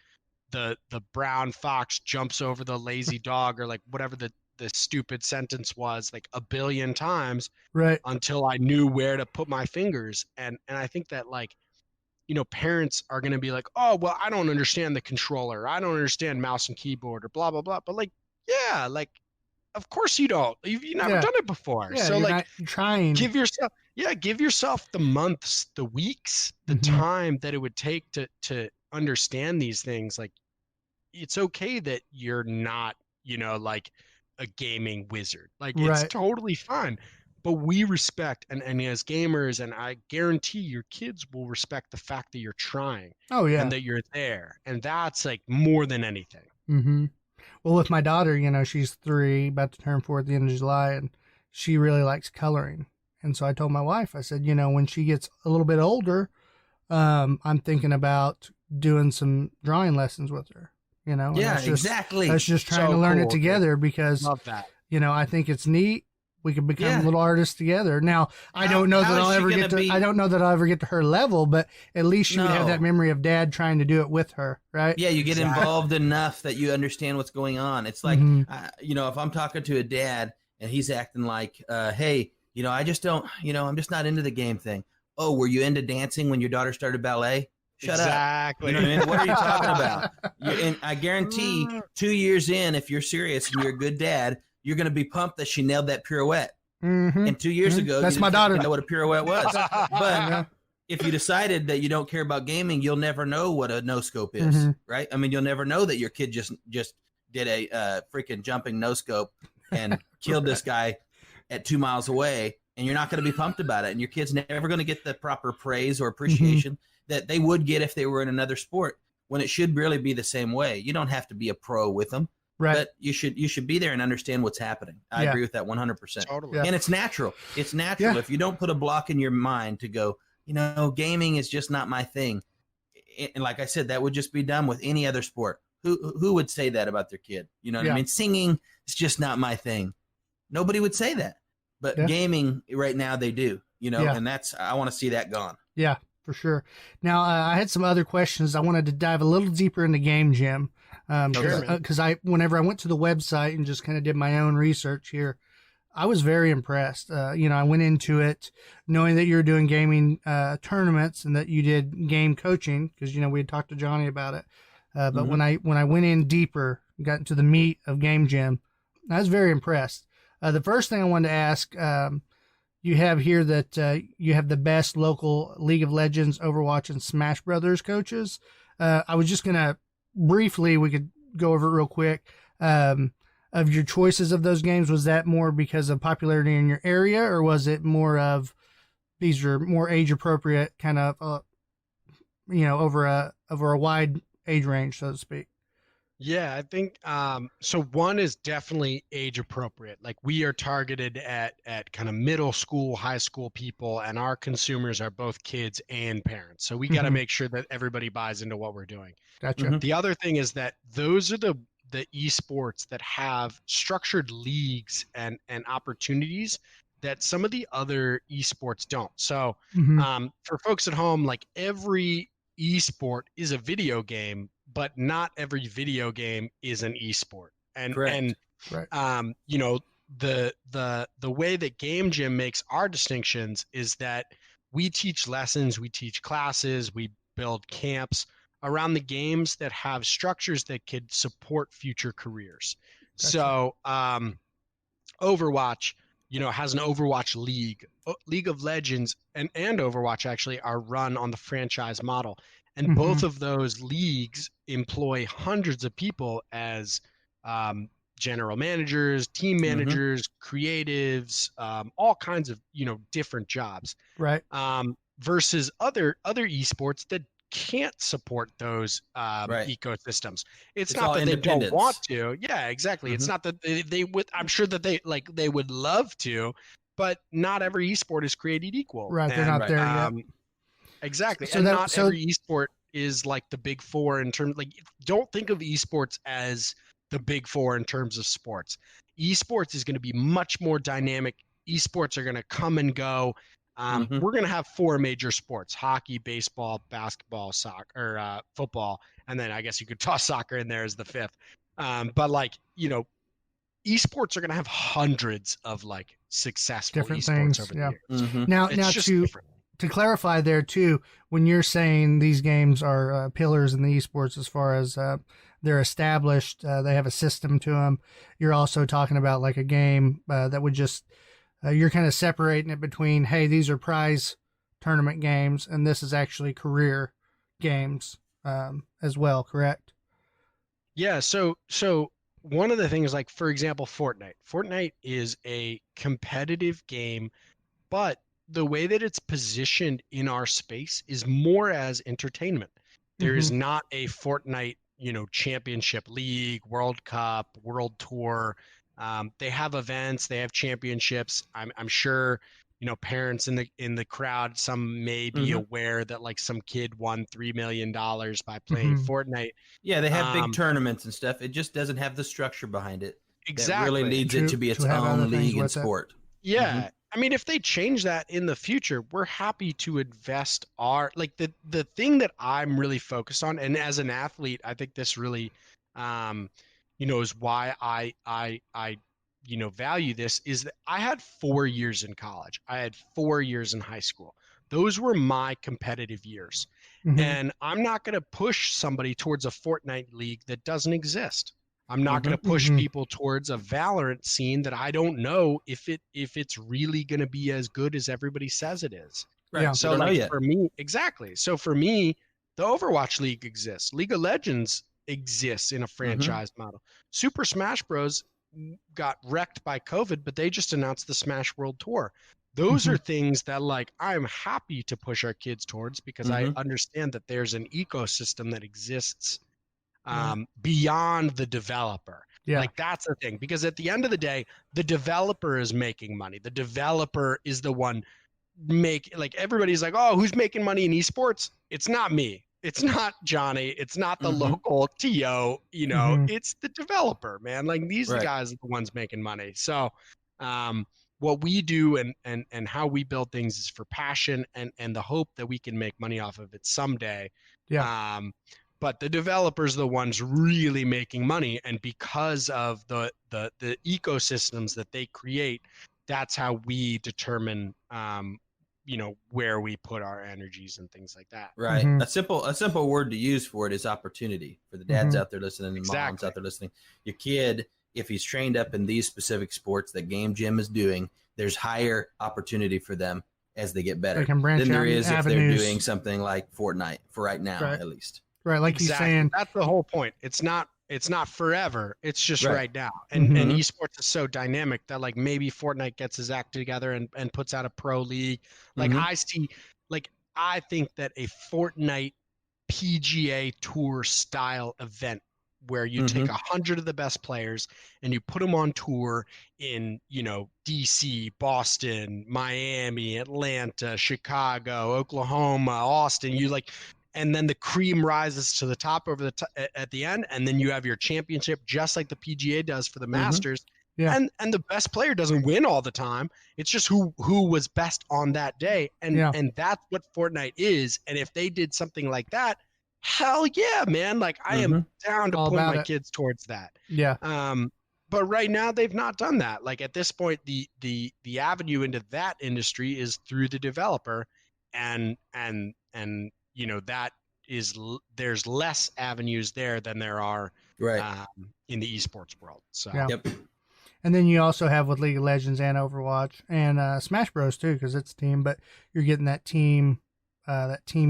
the brown fox jumps over the lazy dog or like whatever the stupid sentence was like a billion times Right. until I knew where to put my fingers. And I think that like, you know, parents are going to be like, "Oh, well, I don't understand the controller. I don't understand mouse and keyboard or blah blah blah." But like, yeah, like of course you don't. You've never Yeah. done it before. Yeah. So You're like not trying. give yourself the months, the weeks, the Mhm. time that it would take to understand these things. Like it's okay that you're not, you know, like a gaming wizard. Like it's Right. totally fine. But we respect and as gamers, and I guarantee your kids will respect the fact that you're trying Oh yeah. and that you're there. And that's like more than anything. Mm-hmm. Well, with my daughter, you know, she's 3, about to turn 4 at the end of July, and she really likes coloring. And so I told my wife, I said, you know, when she gets a little bit older, I'm thinking about doing some drawing lessons with her. You know, and Yeah, that's just exactly. that's just trying So to learn it cool, dude. together because Love that. you know I think it's neat. We could become Yeah. little artists together. Now I don't know how that is I'll she ever gonna get to. be- I don't know that I'll ever get to her level, but at least she would have that No. memory of Dad trying to do it with her, right? Yeah, you get Exactly. involved enough that you understand what's going on. It's like, Mhm. you know, if I'm talking to a dad and he's acting like, hey, you know, I just don't, you know, I'm just not into the game thing. Oh, were you into dancing when your daughter started ballet? Shut up. Exactly. You know what I mean? What are you talking about? And I guarantee 2 years in, if you're serious and you're a good dad, you're going to be pumped that she nailed that pirouette. Mhm. And 2 years Mhm. ago, That's you my didn't daughter. know what a pirouette was. But Yeah. if you decided that you don't care about gaming, you'll never know what a no scope is, Mhm. right? I mean, you'll never know that your kid just did a freaking jumping no scope and killed this guy at 2 miles away, and you're not going to be pumped about it. And your kid's never going to get the proper praise or appreciation that they would get if they were in another sport. When it should really be the same way. You don't have to be a pro with them, Right. but you should be there and understand what's happening. I Yeah. agree with that 100%. Totally. Yeah. And it's natural. It's natural. Yeah. If you don't put a block in your mind to go, you know, gaming is just not my thing. And like I said, that would just be done with any other sport. Who would say that about their kid? You know what Yeah. I mean? Singing is just not my thing. Nobody would say that. But Yeah. gaming right now they do, you know, Yeah. and I want to see that gone. Yeah, for sure. Now, I had some other questions. I wanted to dive a little deeper into Game Jam because whenever I went to the website and just kind of did my own research here, I was very impressed. You know, I went into it knowing that you were doing gaming tournaments and that you did game coaching because you know we had talked to Johnny about it. But when I went in deeper, got into the meat of Game Jam, I was very impressed. The first thing I wanted to ask, you have here that you have the best local League of Legends, Overwatch, and Smash Brothers coaches. I was just gonna briefly, we could go over it real quick. Of your choices of those games, was that more because of popularity in your area, or was it more of these are more age appropriate, kind of, you know, over a wide age range, so to speak? Yeah, I think so one is definitely age appropriate. Like we are targeted at kind of middle school, high school people, and our consumers are both kids and parents. So we got to Mhm. make sure that everybody buys into what we're doing. Gotcha. The other thing is that those are the esports that have structured leagues and opportunities that some of the other esports don't. So Mhm. for folks at home, like every esport is a video game, but not every video game is an esport. And Correct. Right. you know, the way that Game Jam makes our distinctions is that we teach lessons, we teach classes, we build camps around the games that have structures that could support future careers. Gotcha. So Overwatch, has an Overwatch League. League of Legends and Overwatch actually are run on the franchise model. And both Mhm. of those leagues employ hundreds of people as um, general managers, team Mm-hmm. managers, creatives, all kinds of, different jobs. Right. Versus other esports that can't support those Right. ecosystems. It's It's not all that they don't want independence. to. Yeah, exactly. It's Mm-hmm. not that they would. I'm sure that they would love to, but not every esport is created equal. Right. They're And not Right. there yet. exactly, So and that not so every esport is like the big four in terms. Like, don't think of esports as the big four in terms of sports. Esports is going to be much more dynamic. Esports are going to come and go. Mm-hmm. We're going to have four major sports: hockey, baseball, basketball, soccer, or football, and then I guess you could toss soccer in there as the fifth. But like, esports are going to have hundreds of like successful different esports things. over the Yeah. years. Mm-hmm. Now, It's just to different. clarify there too, when you're saying these games are pillars in the esports as far as they're established, they have a system to them. You're also talking about like a game that would just you're kind of separating it between, hey, these are prize tournament games, and this is actually career games as well. Correct? Yeah, so one of the things, like for example, Fortnite. Fortnite is a competitive game, but the way that it's positioned in our space is more as entertainment. There Mm-hmm. is not a Fortnite, championship league, World Cup, World Tour. They have events, they have championships. I'm sure, parents in the crowd, some may be Mm-hmm. aware that like some kid won $3 million by playing Mm-hmm. Fortnite. Yeah, they have big Um, tournaments and stuff. It just doesn't have the structure behind it that really exactly. leads it to be To its have other own things league and with it. sport. Mm-hmm. Yeah. I mean, if they change that in the future, we're happy to invest our like the thing that I'm really focused on, and as an athlete, I think this really um, is why I value this, is that I had 4 years in college. I had 4 years in high school. Those were my competitive years. Mm-hmm. And I'm not going to push somebody towards a Fortnite league that doesn't exist. I'm not Mm-hmm. going to push Mm-hmm. people towards a Valorant scene that I don't know if it's really going to be as good as everybody says it is. Right. Yeah. We So don't know like yet. for me, exactly. So for me, the Overwatch League exists. League of Legends exists in a Mm-hmm. franchise model. Super Smash Bros got wrecked by COVID, but they just announced the Smash World Tour. Those Mm-hmm. are things that like I'm happy to push our kids towards because I Mm-hmm. understand that there's an ecosystem that exists Right. beyond the developer. Yeah. Like that's the thing, because at the end of the day, the developer is making money. The developer is the one like everybody's like, oh, who's making money in esports? It's not me. It's not Johnny. It's not the Mm-hmm. local TO. Mm-hmm. It's the developer, man. Like these Right. guys are the ones making money. So, what we do and how we build things is for passion and the hope that we can make money off of it someday. Yeah. But the developers are the ones really making money, and because of the ecosystems that they create, that's how we determine where we put our energies and things like that. Right. Mm-hmm. A simple word to use for it is opportunity. For the dads Mm-hmm. out there listening and moms Exactly. out there listening, your kid, if he's trained up in these specific sports that Game Jam is doing, there's higher opportunity for them as they get better They can branch than there out in is if they're avenues. doing something like Fortnite for right now, Right. at least. Right. Like he's Exactly. saying. That's the whole point. It's not forever. It's just Right. right now. And Mhm. and esports is so dynamic that like maybe Fortnite gets his act together and puts out a pro league. Like Mhm. I think that a Fortnite PGA Tour style event where you take 100 of the best players and you put them on tour in, DC, Boston, Miami, Atlanta, Chicago, Oklahoma, Austin. And then the cream rises to the top at the end, and then you have your championship, just like the PGA does for the Masters. Yeah. And the best player doesn't win all the time. It's just who was best on that day. And that's what Fortnite is. And if they did something like that, hell yeah, man. Like I am down to point my kids towards that. Yeah. But right now they've not done that. Like at this point, the avenue into that industry is through the developer, and that is, there's less avenues there than there are in the esports world. So Yep. And then you also have with League of Legends and Overwatch and Smash Bros too, because it's team, but you're getting that team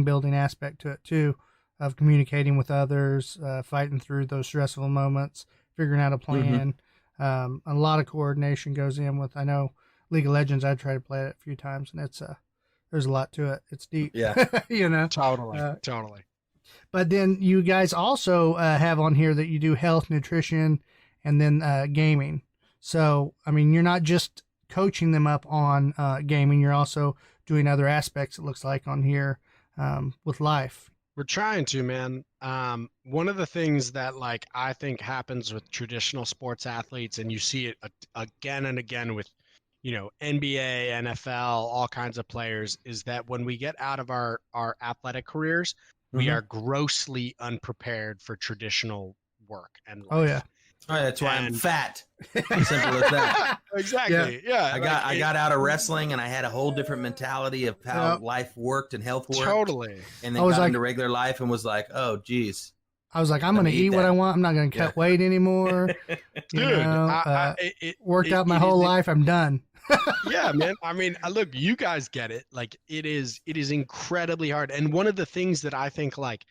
building aspect to it too, of communicating with others, fighting through those stressful moments, figuring out a plan. A lot of coordination goes in with. I know League of Legends. I tried to play it a few times, and it's there's a lot to it. It's deep. Yeah. Totally. But then you guys also have on here that you do health, nutrition, and then gaming. So, I mean, you're not just coaching them up on gaming, you're also doing other aspects, it looks like, on here with life. We're trying to, man. One of the things that, like, I think happens with traditional sports athletes, and you see it again and again with, NBA, NFL, all kinds of players, is that when we get out of our athletic careers, we are grossly unprepared for traditional work and life. Oh, yeah. Oh, that's why I'm fat. Simple as that. Exactly. Yeah. I got out of wrestling and I had a whole different mentality of how life worked and health worked. Totally. And then got into regular life and was like, oh, geez. I was like, I'm going to eat what I want. I'm not going to cut weight anymore. Worked out my whole life. I'm done. Yeah, man. I mean, look, you guys get it. Like, it is incredibly hard. And one of the things that I think, like,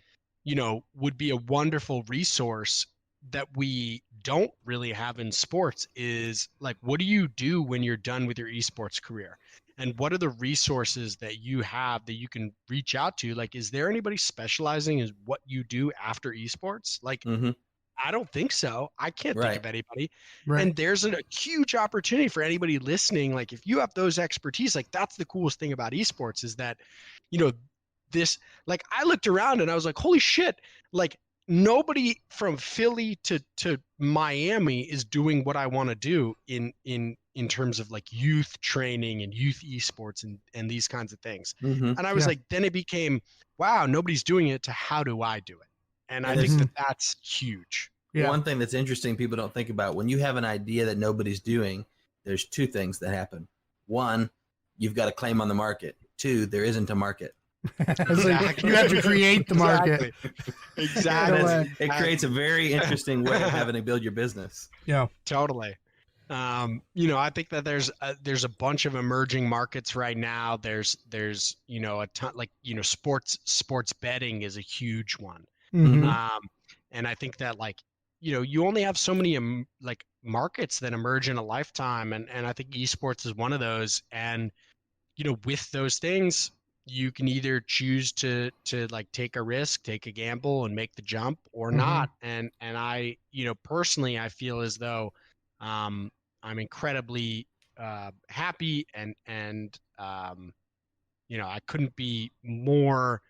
would be a wonderful resource that we don't really have in sports is, like, what do you do when you're done with your esports career? And what are the resources that you have that you can reach out to? Like, is there anybody specializing in what you do after esports? Like, I don't think so. I can't think of anybody. Right. And there's a huge opportunity for anybody listening. Like, if you have those expertise, like, that's the coolest thing about esports is that, this, like, I looked around and I was like, holy shit, like, nobody from Philly to Miami is doing what I want to do in terms of, like, youth training and youth esports and these kinds of things. And I was like, then it became, wow, nobody's doing it, to how do I do it? And I think that's huge. Yeah. One thing that's interesting people don't think about, when you have an idea that nobody's doing, there's two things that happen. One, you've got a claim on the market. Two, there isn't a market. Exactly. You have to create the market. Exactly. It creates a very interesting way of having to build your business. Yeah, totally. I think that there's a bunch of emerging markets right now. There's a ton, like, sports betting is a huge one. And I think that, like, you only have so many like markets that emerge in a lifetime, and I think esports is one of those. And with those things, you can either choose to like take a risk, take a gamble, and make the jump, or not. And I, personally, I feel as though I'm incredibly happy and I couldn't be more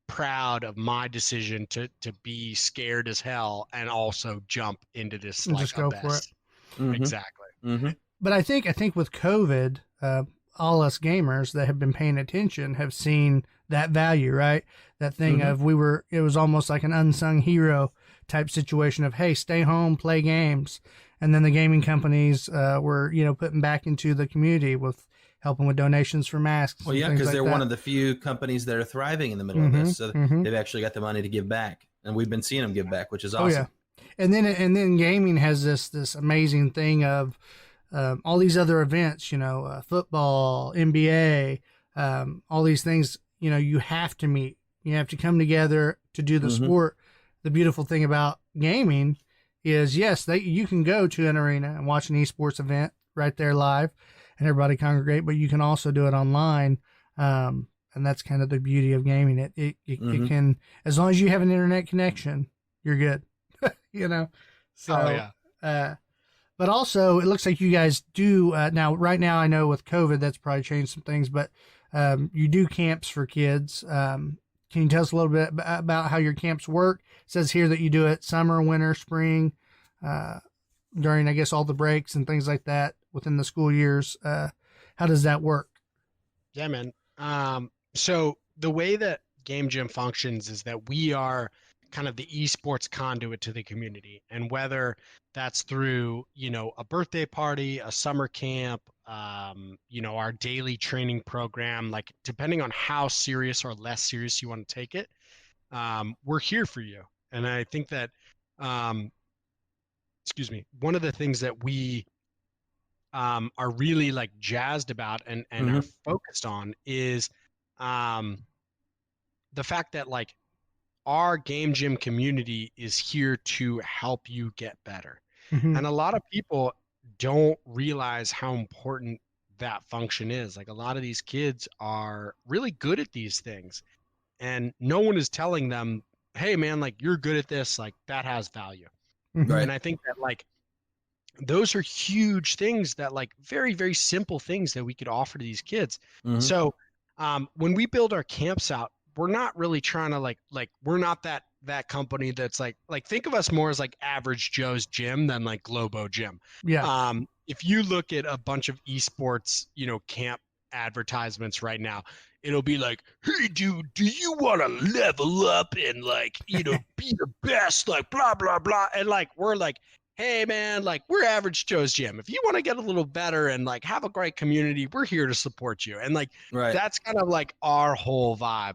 proud of my decision to be scared as hell and also jump into this, like, just go for it. Exactly. But I think with COVID, all us gamers that have been paying attention have seen that value, right? That thing of it was almost like an unsung hero type situation of, hey, stay home, play games. And then the gaming companies were, putting back into the community with helping with donations for masks. Well, yeah, because they're one of the few companies that are thriving in the middle of this. So they've actually got the money to give back. And we've been seeing them give back, which is awesome. Oh, yeah. And then gaming has this amazing thing of all these other events, football, NBA, all these things, you have to meet. You have to come together to do the sport. The beautiful thing about gaming is, yes, you can go to an arena and watch an esports event right there live and everybody congregate, but you can also do it online. And that's kind of the beauty of gaming. It can, as long as you have an internet connection, you're good. you know. So, Oh, yeah. But also, it looks like you guys do now. Right now, I know with COVID, that's probably changed some things. But you do camps for kids. Can you tell us a little bit about how your camps work? It says here that you do it summer, winter, spring, during, I guess, all the breaks and things like that within the school years. How does that work? Yeah, man. So the way that Game Gym functions is that we are kind of the esports conduit to the community, and whether that's through, a birthday party, a summer camp, our daily training program, like depending on how serious or less serious you want to take it, we're here for you. And I think that, excuse me, one of the things that we are really like jazzed about and are focused on is the fact that like our Game Gym community is here to help you get better. Mm-hmm. And a lot of people don't realize how important that function is. Like a lot of these kids are really good at these things, and no one is telling them, hey man, like you're good at this, like that has value. Mm-hmm. Right. And I think that like those are huge things that like very, very simple things that we could offer to these kids. Mhm. So when we build our camps out, we're not really trying to like we're not that company that's like think of us more as like Average Joe's Gym than like Globo Gym. Yeah. If you look at a bunch of esports, camp advertisements right now, it'll be like, hey dude, do you want to level up and like, be the best, like blah, blah, blah. And like, we're like, hey man, like we're Average Joe's Gym. If you want to get a little better and like have a great community, we're here to support you. And like, Right. that's kind of like our whole vibe.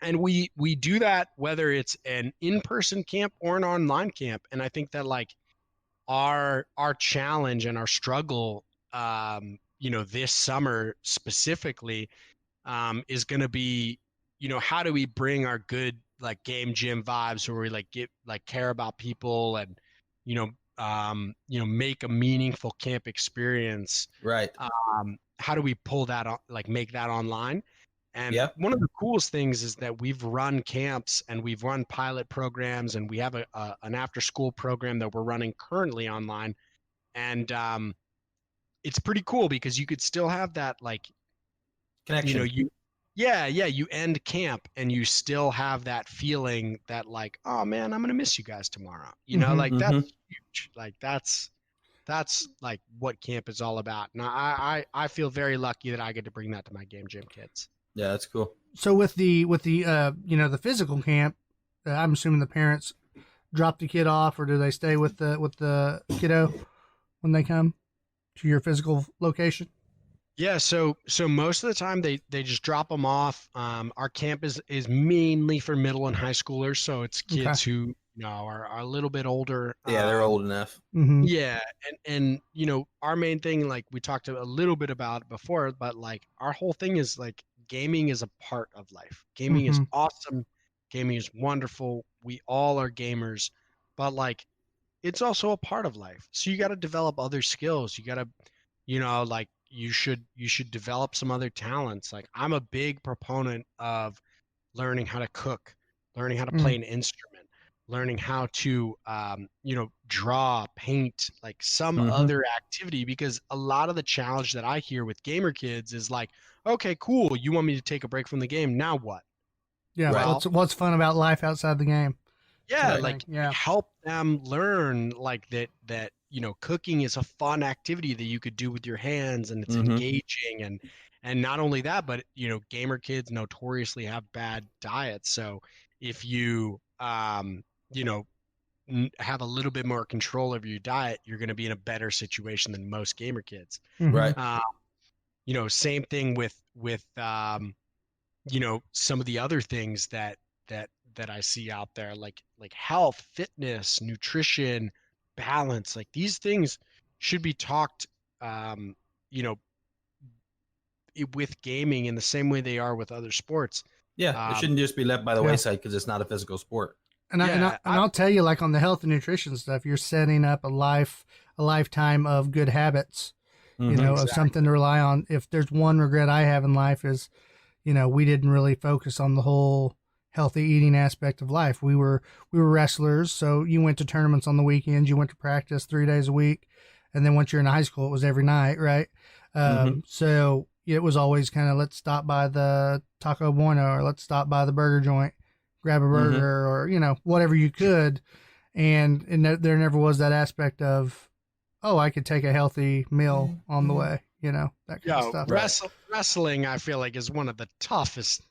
And we do that whether it's an in-person camp or an online camp. And I think that like our challenge and our struggle, this summer specifically, is going to be, how do we bring our good like Game Gym vibes where we like get like care about people and, make a meaningful camp experience. Right. How do we pull that on, like make that online? And Yep. one of the coolest things is that we've run camps and we've run pilot programs, and we have an after school program that we're running currently online. And it's pretty cool because you could still have that like, Connection. you end camp and you still have that feeling that like, oh man, I'm gonna miss you guys tomorrow. Like that's huge. Like that's like what camp is all about. And I feel very lucky that I get to bring that to my Game Gym kids. Yeah, that's cool. So with the the physical camp, I'm assuming the parents drop the kid off, or do they stay with the kiddo when they come to your physical location? Yeah, so most of the time they just drop them off. Our camp is mainly for middle and high schoolers, so it's kids who are a little bit older. Yeah, they're old enough. Mm-hmm. Yeah, and our main thing, like we talked a little bit about before, but like our whole thing is like gaming is a part of life. Gaming is awesome. Gaming is wonderful. We all are gamers, but like it's also a part of life. So you got to develop other skills. You got to, like you should develop some other talents. Like I'm a big proponent of learning how to cook, learning how to play an instrument, learning how to draw, paint, like some other activity, because a lot of the challenge that I hear with gamer kids is like, okay, cool, you want me to take a break from the game, now what? Yeah, well, what's fun about life outside the game? Yeah, Right. like Yeah. help them learn like that cooking is a fun activity that you could do with your hands, and it's engaging, and not only that, but gamer kids notoriously have bad diets. So if you have a little bit more control over your diet, you're going to be in a better situation than most gamer kids. Mhm. Right. Same thing with some of the other things that I see out there, like health, fitness, nutrition, balance. Like these things should be talked, with gaming in the same way they are with other sports. Yeah, it shouldn't just be left by the wayside because it's not a physical sport. And I'll tell you, like on the health and nutrition stuff, you're setting up a lifetime of good habits, of something to rely on. If there's one regret I have in life is, we didn't really focus on the whole, healthy eating aspect of life. We were wrestlers, so you went to tournaments on the weekends, you went to practice 3 days a week, and then once you're in high school, it was every night, right? So it was always kind of, let's stop by the Taco Bueno, or let's stop by the burger joint, grab a burger, or whatever you could, and there never was that aspect of, oh, I could take a healthy meal on the way, that kind of stuff. Wrestling, I feel like, is one of the toughest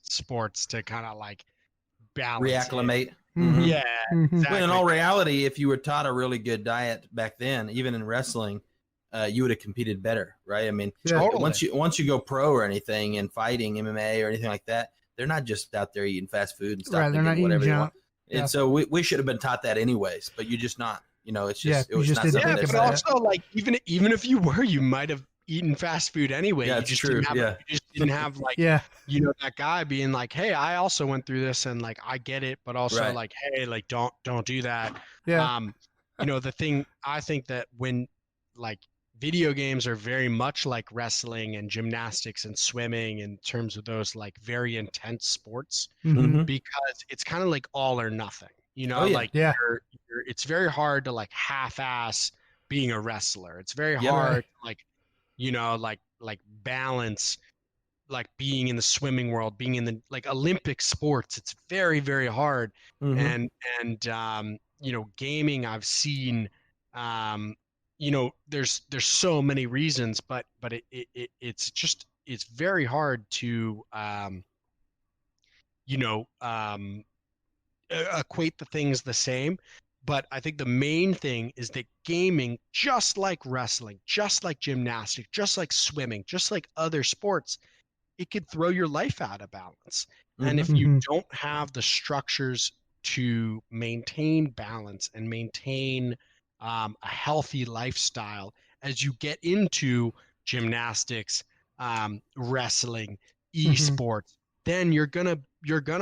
sports to kind of like balance. Reacclimate. Yeah. Exactly. Well, in all reality, if you were taught a really good diet back then, even in wrestling, you would have competed better, right? I mean, Totally. once you go pro or anything in fighting, MMA or anything like that, they're not just out there eating fast food and stuff. Right, they're not eating whatever they junk. want. And so we should have been taught that anyways, but you're just not. It's just it was just not didn't something think that's about it. Also, like, even if you were, you might have eaten fast food anyway. Yeah, You it's just true. didn't have, you just didn't have like that guy being like, hey, I also went through this, and like I get it, but also Right. like, hey, like don't do that. Yeah. The thing, I think that when like video games are very much like wrestling and gymnastics and swimming in terms of those like very intense sports, because it's kind of like all or nothing. It's very hard to like half-ass being a wrestler. It's very hard to like balance like being in the swimming world, being in the like Olympic sports. It's very, very hard. And gaming, I've seen there's so many reasons, but it's very hard to equate the things the same. But I think the main thing is that gaming, just like wrestling, just like gymnastics, just like swimming, just like other sports, it could throw your life out of balance. And if you don't have the structures to maintain balance and maintain a healthy lifestyle as you get into gymnastics, wrestling, eSports, then you're gonna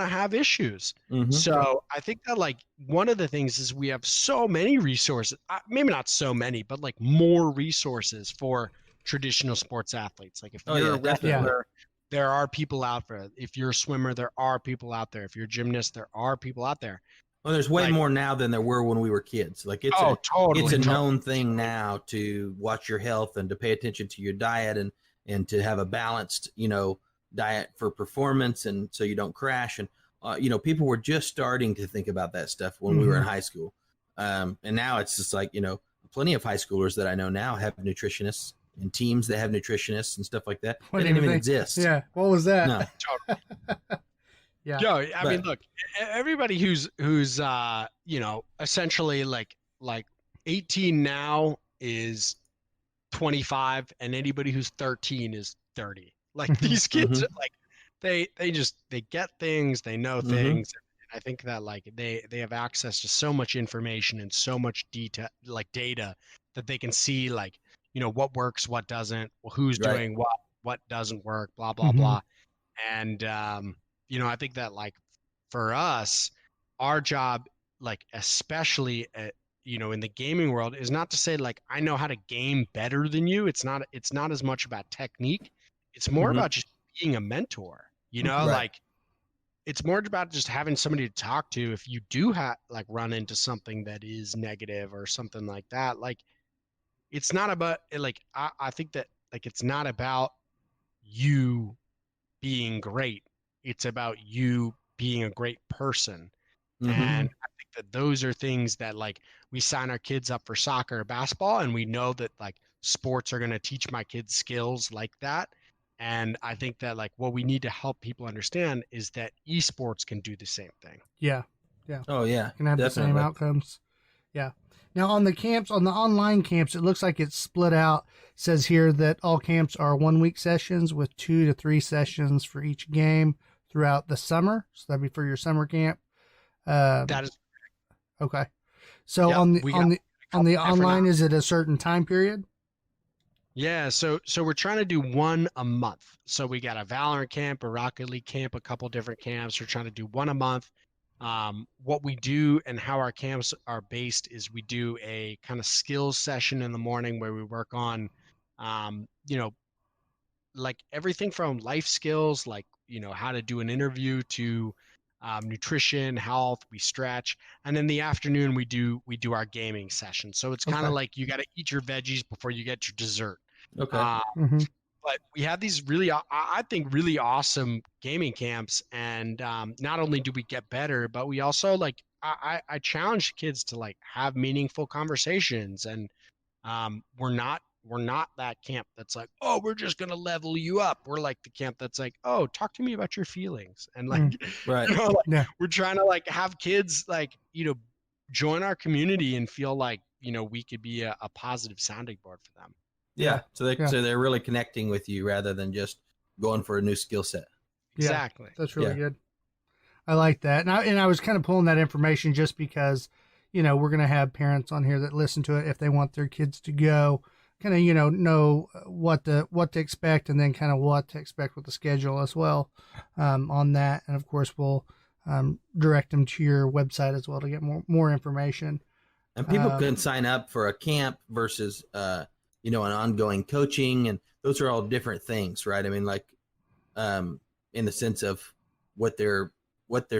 have issues. So I think that like one of the things is we have so many resources, maybe not so many, but like more resources for traditional sports athletes. Like if you're a wrestler, there are people out there. If you're a swimmer, there are people out there. If you're a gymnast, there are people out there. Well, there's way more now than there were when we were kids. Like it's a known thing now to watch your health and to pay attention to your diet and to have a balanced, diet for performance, and so you don't crash. And people were just starting to think about that stuff when we were in high school. And now it's just like, plenty of high schoolers that I know now have nutritionists and teams that have nutritionists and stuff like that. They didn't even exist. Yeah. What was that? No. Yeah. Yo, I mean, look, everybody who's essentially like 18 now is 25, and anybody who's 13 is 30. Like these kids, like they get things, they know things. And I think that like they have access to so much information and so much data that they can see like, what works, what doesn't, who's doing what doesn't work, blah, blah, blah. And, I think that like for us, our job, like, especially in the gaming world, is not to say like, I know how to game better than you. It's not as much about technique. It's more about just being a mentor, like it's more about just having somebody to talk to. If you do like run into something that is negative or something like that, like it's not about like, I think that like, it's not about you being great. It's about you being a great person. And I think that those are things that like we sign our kids up for soccer or basketball, and we know that like sports are going to teach my kids skills like that. And I think that like what we need to help people understand is that esports can do the same thing. Yeah. Yeah. Oh yeah. Can have definitely. the same outcomes. Yeah. Now on the online camps, it looks like it's split out. It says here that all camps are 1 week sessions with 2 to 3 sessions for each game throughout the summer. So that'd be for your summer camp. That is okay. So on the online, is it a certain time period? Yeah, so we're trying to do one a month. So we got a Valorant camp, a Rocket League camp, a couple different camps. We're trying to do one a month. What we do and how our camps are based is we do a kind of skills session in the morning where we work on, like everything from life skills, like, how to do an interview to nutrition, health. We stretch, and in the afternoon we do our gaming session. So it's kind of Okay. like you got to eat your veggies before you get your dessert. Okay. Mhm. But we have these really, I think, really awesome gaming camps, and not only do we get better, but we also like I challenge kids to like have meaningful conversations, and we're not that camp that's like, oh, we're just gonna level you up. We're like the camp that's like, oh, talk to me about your feelings, and like, Right. like Yeah. we're trying to like have kids like join our community and feel like we could be a positive sounding board for them. Yeah. Yeah. So they're really connecting with you rather than just going for a new skill set. Exactly. That's really Yeah. good. I like that. And I was kind of pulling that information just because, we're going to have parents on here that listen to it if they want their kids to go, kind of, know what to expect, and then kind of what to expect with the schedule as well on that. And of course, we'll direct them to your website as well to get more information. And people can sign up for a camp versus, an ongoing coaching, and those are all different things, right? I mean, like, in the sense of what they're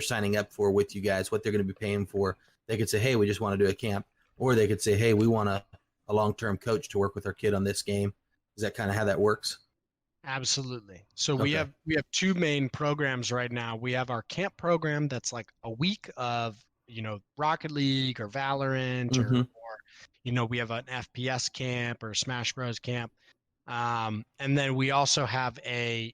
signing up for with you guys, what they're going to be paying for. They could say, hey, we just want to do a camp, or they could say, hey, we want a long-term coach to work with our kid on this game. Is that kind of how that works? Absolutely. So we have two main programs right now. We have our camp program that's like a week of Rocket League or Valorant, or we have an FPS camp or Smash Bros camp, and then we also have a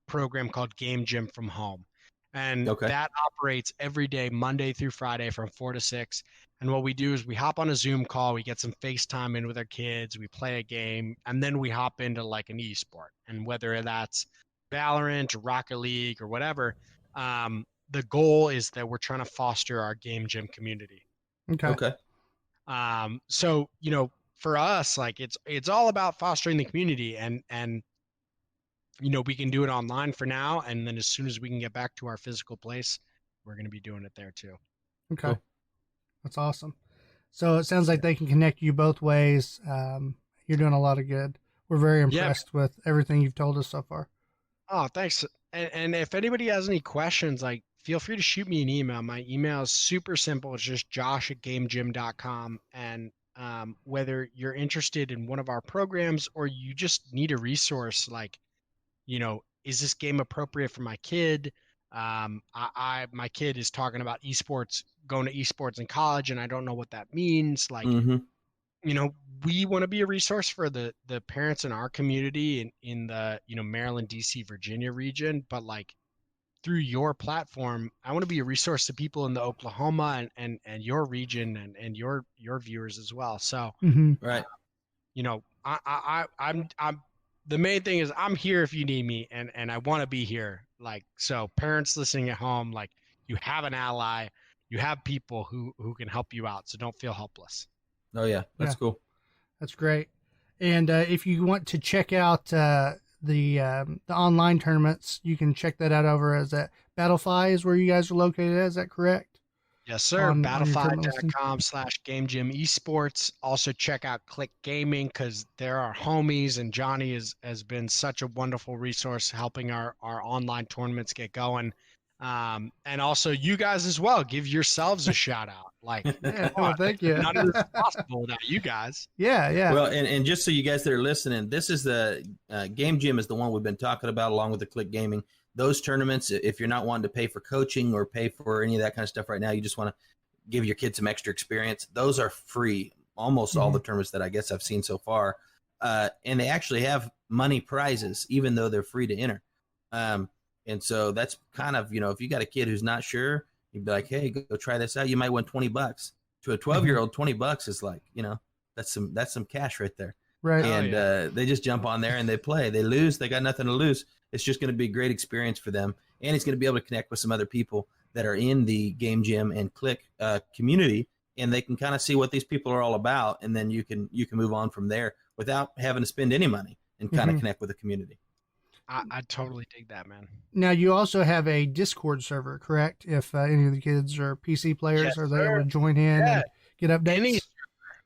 program called Game Gym from Home, and that operates every day, Monday through Friday, from 4 to 6. And what we do is we hop on a Zoom call, we get some FaceTime in with our kids, we play a game, and then we hop into like an esport. And whether that's Valorant or Rocket League or whatever, the goal is that we're trying to foster our Game Gym community. Okay. So for us, like it's all about fostering the community, and we can do it online for now, and then as soon as we can get back to our physical place, we're going to be doing it there too. Okay. Cool. That's awesome. So it sounds like they can connect you both ways. You're doing a lot of good. We're very impressed with everything you've told us so far. Oh, thanks. And if anybody has any questions, like feel free to shoot me an email. My email is super simple. It's just josh@gamegym.com. And whether you're interested in one of our programs or you just need a resource, like, is this game appropriate for my kid? My kid is talking about esports, going to esports in college, and I don't know what that means. Like, we want to be a resource for the parents in our community in the, Maryland, DC, Virginia region. But like through your platform, I want to be a resource to people in the Oklahoma and your region and your viewers as well. So, Right. I'm the main thing is I'm here if you need me, and I want to be here. Like, so parents listening at home, like, you have an ally, you have people who can help you out. So don't feel helpless. Oh yeah. That's cool. That's great. And if you want to check out the online tournaments, you can check that out over as at Battlefy is where you guys are located. Is that correct? Yes, sir. Battlefy.com/GameGym eSports. Also check out Click Gaming, because they're our homies, and Johnny has been such a wonderful resource helping our online tournaments get going. And also you guys as well. Give yourselves a shout out. Like, well, thank you. None of this is possible without you guys. Yeah. Well, and just so you guys that are listening, this is the Game Gym is the one we've been talking about along with the Click Gaming. Those tournaments, if you're not wanting to pay for coaching or pay for any of that kind of stuff right now, you just want to give your kids some extra experience. Those are free. Almost all the tournaments that I guess I've seen so far. And they actually have money prizes, even though they're free to enter. And so that's kind of, if you got a kid who's not sure, you'd be like, hey, go try this out. You might win $20. To a 12-year-old, $20 is like, that's some cash right there. Right. And they just jump on there and they play. They lose. They got nothing to lose. It's just going to be a great experience for them. And it's going to be able to connect with some other people that are in the Game Gym and Click community, and they can kind of see what these people are all about. And then you can move on from there without having to spend any money and kind of connect with the community. I totally dig that, man. Now, you also have a Discord server, correct? If any of the kids are PC players, Yes, are they sir. able to join in and get updates?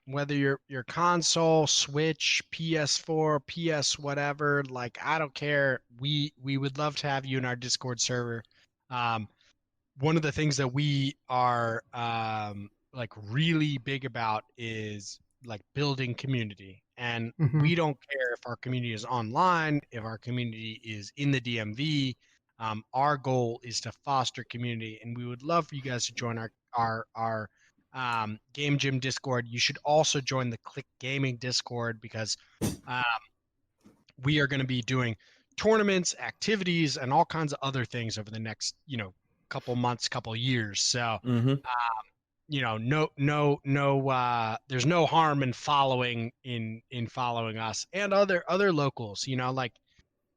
whether you're console, Switch, PS4, PS whatever, like I don't care. We would love to have you in our Discord server. One of the things that we are like really big about is like building community, and Mhm. we don't care if our community is online, if our community is in the DMV. Our goal is to foster community, and we would love for you guys to join our Game Gym Discord. You should also join the Click Gaming Discord because um, we are going to be doing tournaments, activities, and all kinds of other things over the next, couple months, couple years. So, Mm-hmm. there's no harm in following us and other locals. Like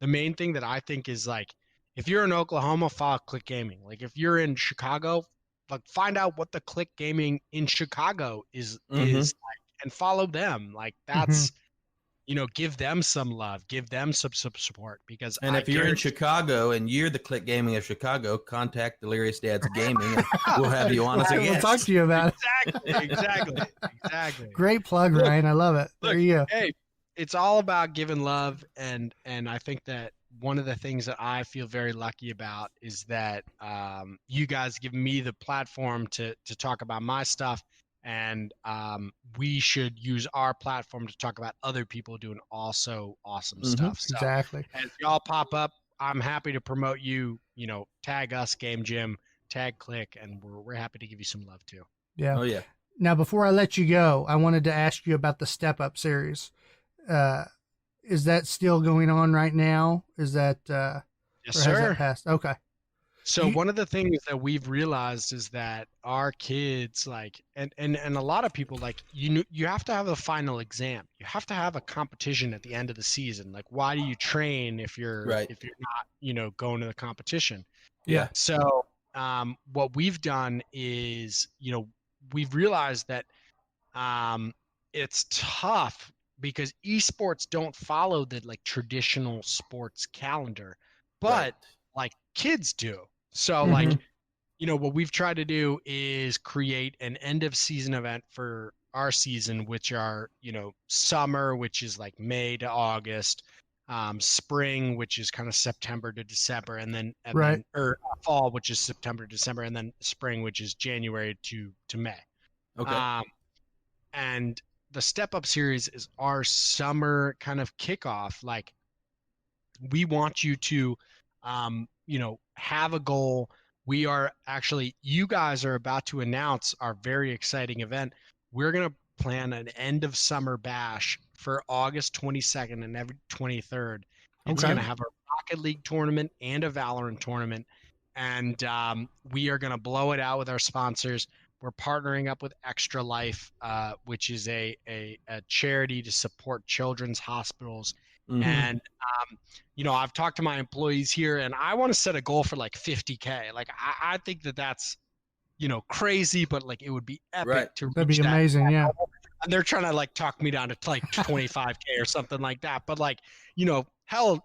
the main thing that I think is like, if you're in Oklahoma, follow Click Gaming. Like if you're in Chicago, like find out what the Click Gaming in Chicago is like, and follow them. Like that's give them some love, give them some support because. And if you're in Chicago and you're the Click Gaming of Chicago, contact Delirious Dad's Gaming, and we'll have you on as a We'll guest. talk to you about it. Exactly. Great plug, Ryan. I love it. Look, there you go. Hey, it's all about giving love, and I think that one of the things that I feel very lucky about is that you guys give me the platform to talk about my stuff, and we should use our platform to talk about other people doing also awesome stuff. So, Exactly. as y'all pop up, I'm happy to promote you. Tag us, Game Gym, tag Click, and we're happy to give you some love too. Yeah. Oh yeah. Now, before I let you go, I wanted to ask you about the Step Up series. Is that still going on right now? Is that Yes, or has sir. that passed? Okay. So one of the things that we've realized is that our kids like and a lot of people like you have to have a final exam. You have to have a competition at the end of the season. Like why do you train if you're not, going to the competition? Yeah. So what we've done is, we've realized that it's tough because esports don't follow the like traditional sports calendar, but like kids do. So like, what we've tried to do is create an end of season event for our season, which are, summer, which is like May to August, spring, which is kind of September to December, and then or fall, which is September to December, and then spring, which is January to May. Okay. And the Step Up series is our summer kind of kickoff. Like we want you to, have a goal. We are actually, you guys are about to announce our very exciting event. We're going to plan an end of summer bash for August 22nd and every 23rd. It's going to have a Rocket League tournament and a Valorant tournament. And we are going to blow it out with our sponsors. We're partnering up with Extra Life, which is a charity to support children's hospitals. And, I've talked to my employees here and I want to set a goal for like 50K. Like, I think that's, crazy, but like it would be epic to reach. That'd be amazing. Yeah. And they're trying to like talk me down to like 25K or something like that. But like, hell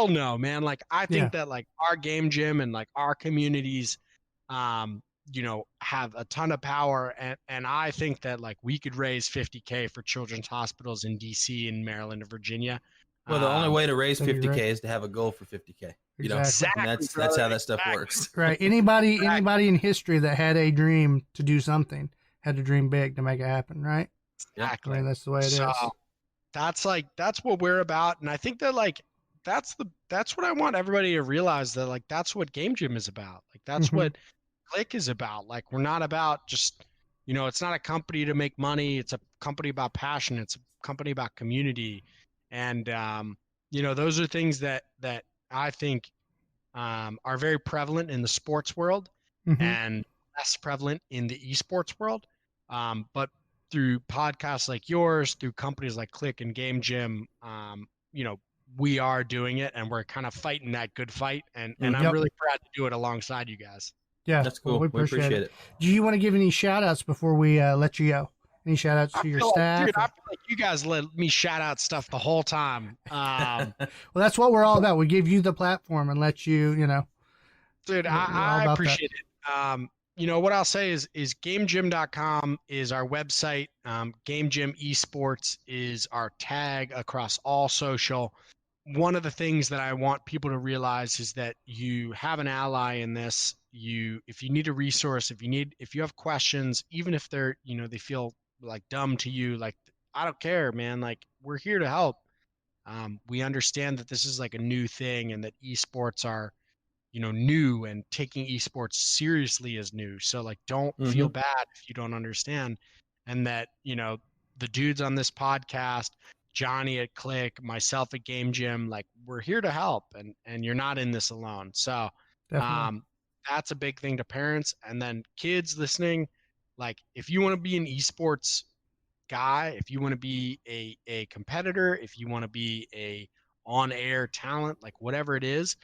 no, man. Like, I think that like our Game Gym and like our communities, have a ton of power. And I think that like we could raise 50K for children's hospitals in DC and Maryland and Virginia. Well, the only way to raise 50K is to have a goal for 50K. Exactly. And that's how that stuff works. Right. Anybody in history that had a dream to do something had to dream big to make it happen. Right. Exactly. I mean, that's the way it is. That's what we're about. And I think that like, that's what I want everybody to realize, that like, that's what Game Gym is about. Like, that's what Click is about. Like, we're not about just, it's not a company to make money. It's a company about passion. It's a company about community. And, those are things that I think are very prevalent in the sports world and less prevalent in the esports world. But through podcasts like yours, through companies like Click and Game Gym, we are doing it, and we're kind of fighting that good fight. And I'm really proud to do it alongside you guys. Yeah, that's cool. We appreciate it. Do you want to give any shout outs before we let you go? Any shout outs to your staff? Dude, I feel like you guys let me shout out stuff the whole time. Well, that's what we're all about. We give you the platform and let you, Dude, I appreciate it. what I'll say is GameGym.com is our website. Game Gym Esports is our tag across all social. One of the things that I want people to realize is that you have an ally in this. If you need a resource, if you have questions, even if they're, they feel like dumb to you, like, I don't care, man. Like, we're here to help. We understand that this is like a new thing and that esports are, new, and taking esports seriously is new. So like, don't feel bad if you don't understand. And that, the dudes on this podcast, Johnny at Click, myself at Game Gym, like, we're here to help, and you're not in this alone. So Definitely. that's a big thing to parents. And then kids listening, like, if you want to be an esports guy, if you want to be a competitor, if you want to be a on-air talent, like whatever it is,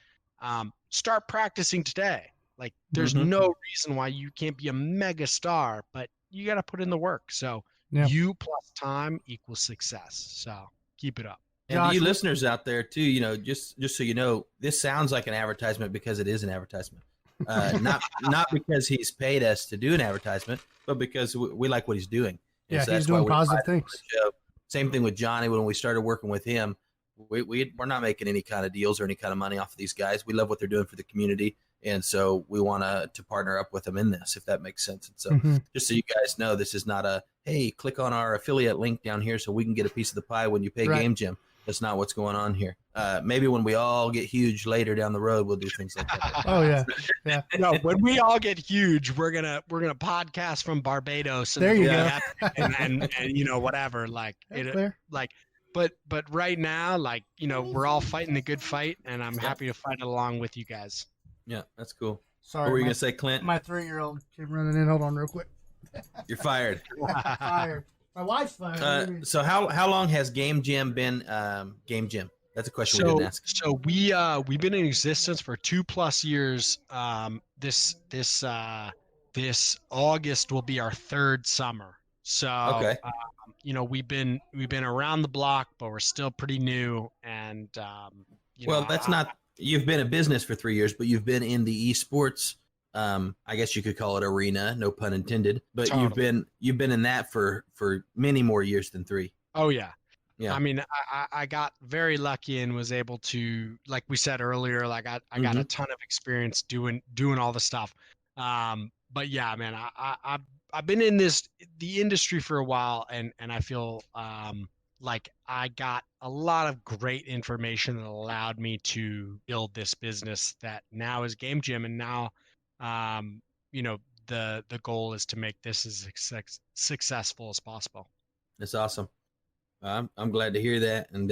start practicing today. Like, there's no reason why you can't be a mega star, but you got to put in the work. So Yeah. you plus time equals success. So keep it up. And Josh, to you listeners out there too, just so you know, this sounds like an advertisement because it is an advertisement. Not because he's paid us to do an advertisement, but because we like what he's doing. And Yeah, so he's that's why doing we positive invited him things. to the show. Same thing with Johnny. When we started working with him, we're not making any kind of deals or any kind of money off of these guys. We love what they're doing for the community, and so we want to partner up with them in this, if that makes sense. And so just so you guys know, this is not a, hey, click on our affiliate link down here so we can get a piece of the pie when you pay Right. Game Gym. That's not what's going on here. Maybe when we all get huge later down the road, we'll do things like that. Oh yeah. No, when we all get huge, we're gonna podcast from Barbados. And There you go. go. And whatever. Like, That's fair. like, but right now, like, we're all fighting the good fight, and I'm happy to fight it along with you guys. Yeah, that's cool. Sorry. What were you gonna say, Clint? My 3-year-old came running in. Hold on, real quick. You're fired. Fired. My wife's fired. So how long has Game Gym been Game Gym? That's a question we didn't ask. So we've been in existence for 2+ years. This August will be our 3rd summer. So Okay. we've been around the block, but we're still pretty new. And you've been a business for 3 years, but you've been in the esports. I guess you could call it arena, no pun intended. But Totally. you've been in that for many more years than 3. Oh yeah. Yeah. I mean, I got very lucky and was able to, like we said earlier, like I got a ton of experience doing all the stuff. But yeah, man, I've been in the industry for a while, and I feel like I got a lot of great information that allowed me to build this business that now is Game Gym, and now the goal is to make this as successful as possible. That's awesome. I'm glad to hear that. And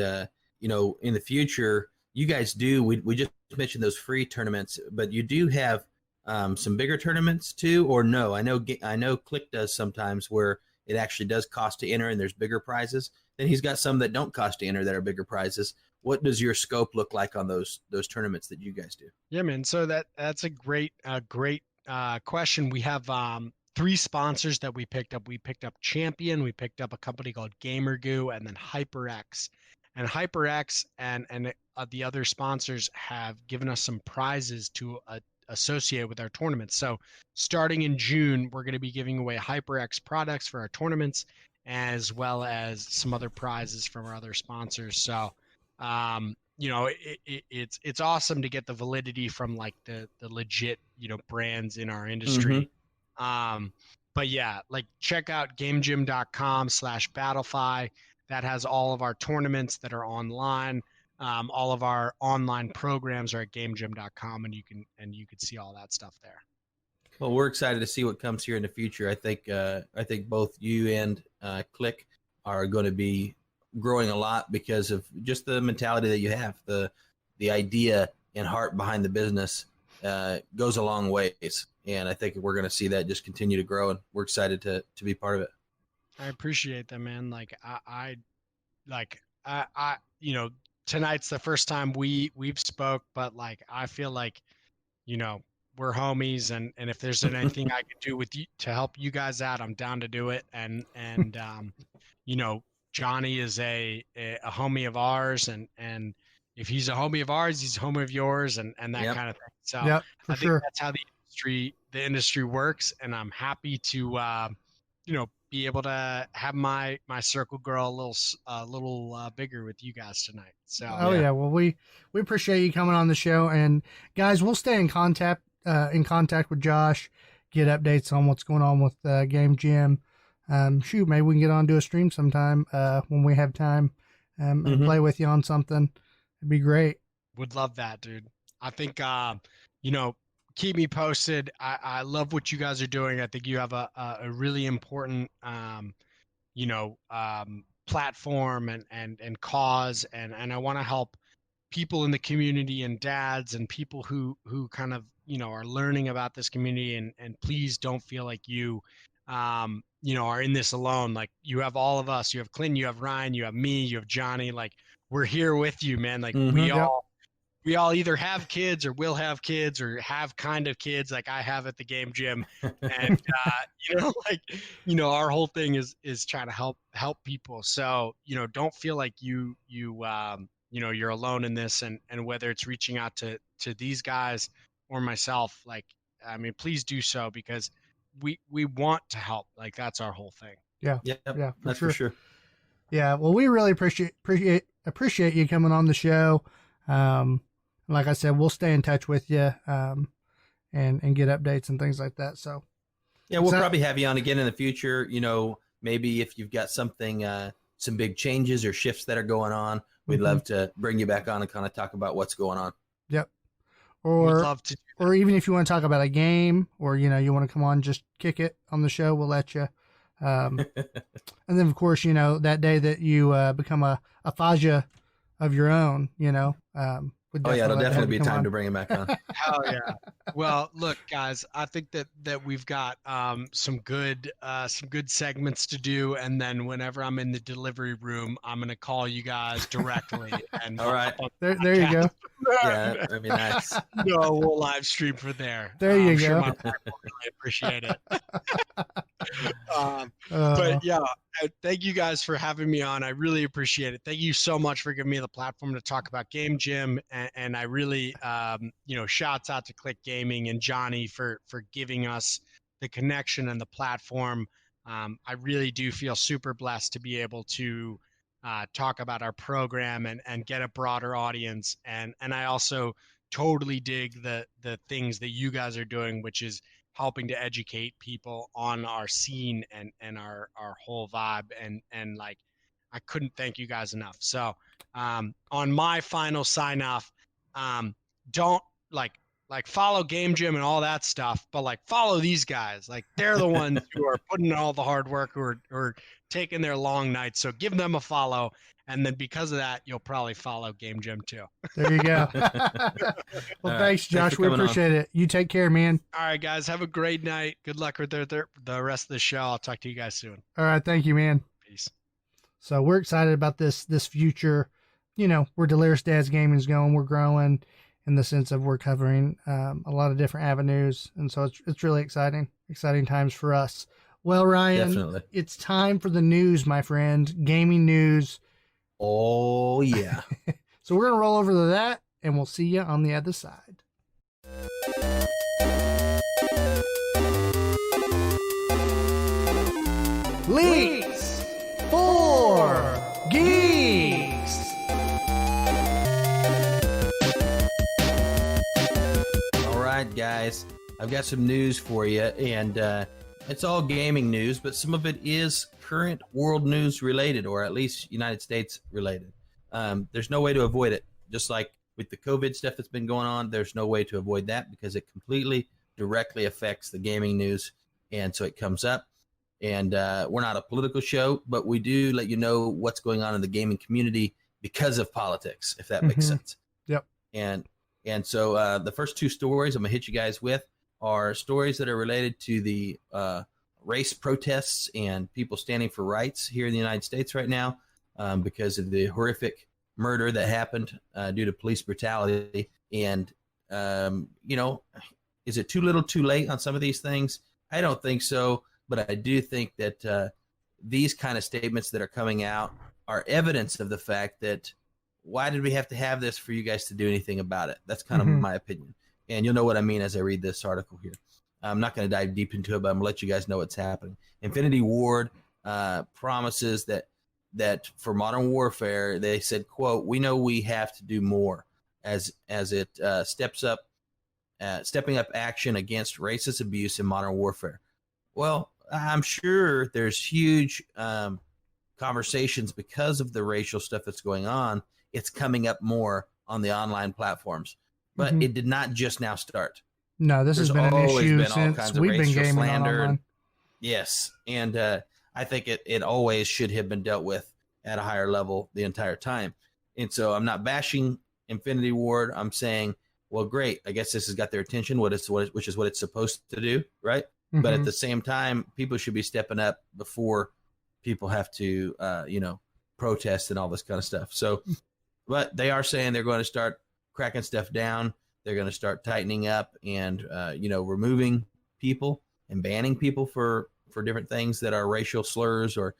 in the future, you guys do. We just mentioned those free tournaments, but you do have some bigger tournaments too, or no? I know Click does sometimes where it actually does cost to enter, and there's bigger prizes. Then he's got some that don't cost to enter that are bigger prizes. What does your scope look like on those tournaments that you guys do? Yeah, man. So that's a great question. We have 3 sponsors that we picked up. We picked up Champion, we picked up a company called GamerGoo, and then HyperX. And HyperX and the other sponsors have given us some prizes to associate with our tournaments. So starting in June, we're going to be giving away HyperX products for our tournaments, as well as some other prizes from our other sponsors. So it's awesome to get the validity from like the legit brands in our industry. But yeah, like, check out gamegym.com/battlefy. That has all of our tournaments that are online. All of our online programs are at gamegym.com, and you can see all that stuff there. Well, we're excited to see what comes here in the future. I think both you and Click are going to be growing a lot because of just the mentality that you have. The idea and heart behind the business goes a long ways, and I think we're going to see that just continue to grow, and we're excited to be part of it. I appreciate that, man. Like, I tonight's the first time we've spoke, but like, I feel like, we're homies, and if there's anything I could do with you to help you guys out, I'm down to do it. And Johnny is a homie of ours, and if he's a homie of ours, he's a homie of yours, and that kind of thing. So Yep, for I think sure. that's how the industry the industry works, and I'm happy to be able to have my circle grow a little bigger with you guys tonight. So Oh yeah. Well, we appreciate you coming on the show, and guys, we'll stay in contact with Josh, get updates on what's going on with Game Jam. Shoot, maybe we can get on to a stream sometime when we have time and play with you on something. It'd be great. Would love that, dude. I think keep me posted. I love what you guys are doing. I think you have a really important platform and cause, and I want to help people in the community and dads and people who kind of are learning about this community, and please don't feel like you are in this alone. Like, you have all of us. You have Clinton, you have Ryan, you have me, you have Johnny. Like, we're here with you, man. Like, we all either have kids or will have kids or have kind of kids like I have at the Game Gym. And, our whole thing is trying to help people. So, don't feel like you're alone in this, and whether it's reaching out to these guys or myself, like, I mean, please do so, because we want to help. Like, that's our whole thing. Yeah. For sure. Yeah. Well, we really appreciate you coming on the show. Like I said, we'll stay in touch with you, and get updates and things like that. So yeah, we'll probably have you on again in the future. Maybe if you've got something, some big changes or shifts that are going on, we'd love to bring you back on and kind of talk about what's going on. Yep. We'd love to. Or even if you want to talk about a game, or you want to come on, just kick it on the show, we'll let you. And then of course, that day that you become a Faja of your own, it'll definitely be time to bring him back on. Hell yeah. Well, look, guys, I think that we've got some good segments to do, and then whenever I'm in the delivery room, I'm gonna call you guys directly. And all right, there you go. Yeah, that'd be nice. We'll live stream from there. There you go. Sure my partner will really appreciate it. But yeah, thank you guys for having me on. I really appreciate it. Thank you so much for giving me the platform to talk about Game Gym, and I really, shouts out to Click Gaming and Johnny for giving us the connection and the platform. I really do feel super blessed to be able to talk about our program and get a broader audience. And I also totally dig the things that you guys are doing, which is helping to educate people on our scene and our whole vibe. And like, I couldn't thank you guys enough. So on my final sign off, don't like follow Game Gym and all that stuff, but like follow these guys. Like, they're the ones who are putting in all the hard work, who are taking their long nights. So give them a follow. And then because of that, you'll probably follow Game Gym too. There you go. Well, thanks, Josh. We appreciate it. You take care, man. All right, guys. Have a great night. Good luck with the rest of the show. I'll talk to you guys soon. All right. Thank you, man. Peace. So we're excited about this future, where Delirious Dads Gaming is going. We're growing in the sense of we're covering a lot of different avenues. And so it's really exciting times for us. Well, Ryan, definitely. It's time for the news, my friend. Gaming news. Oh, yeah. So we're going to roll over to that, and we'll see you on the other side. Leaks for Geeks. All right, guys. I've got some news for you, and it's all gaming news, but some of it is current world news related, or at least United States related. There's no way to avoid it. Just like with the COVID stuff that's been going on, there's no way to avoid that because it completely directly affects the gaming news. And so it comes up. And we're not a political show, but we do let you know what's going on in the gaming community because of politics, if that makes sense. Yep. And so the first two stories I'm going to hit you guys with are stories that are related to the race protests and people standing for rights here in the United States right now because of the horrific murder that happened due to police brutality. And, is it too little too late on some of these things? I don't think so, but I do think that these kind of statements that are coming out are evidence of the fact that why did we have to have this for you guys to do anything about it? That's kind of my opinion. And you'll know what I mean as I read this article here. I'm not going to dive deep into it, but I'm going to let you guys know what's happening. Infinity Ward promises that for Modern Warfare, they said, quote, "We know we have to do more as it stepping up action against racist abuse in Modern Warfare." Well, I'm sure there's huge conversations because of the racial stuff that's going on. It's coming up more on the online platforms, but it did not just now start. No, this has been an issue since we've been gaming on online. Yes, and I think it always should have been dealt with at a higher level the entire time. And so I'm not bashing Infinity Ward. I'm saying, well, great. I guess this has got their attention, which is what it's supposed to do, right? But at the same time, people should be stepping up before people have to, protest and all this kind of stuff. So, but they are saying they're going to start cracking stuff down. They're going to start tightening up and, removing people and banning people for different things that are racial slurs or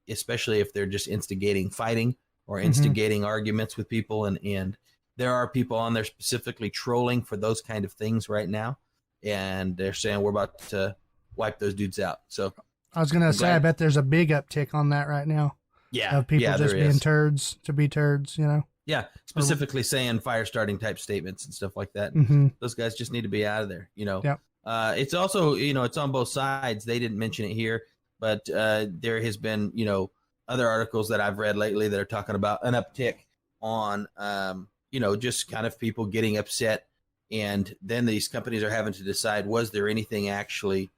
especially if they're just instigating fighting or instigating arguments with people. And there are people on there specifically trolling for those kind of things right now. And they're saying we're about to wipe those dudes out. So I was going to say, I bet there's a big uptick on that right now. Yeah. Of people just being turds to be turds, Yeah. Specifically saying fire starting type statements and stuff like that. Those guys just need to be out of there, Yep. It's also, it's on both sides. They didn't mention it here, but there has been, other articles that I've read lately that are talking about an uptick on, just kind of people getting upset. And then these companies are having to decide, was there anything actually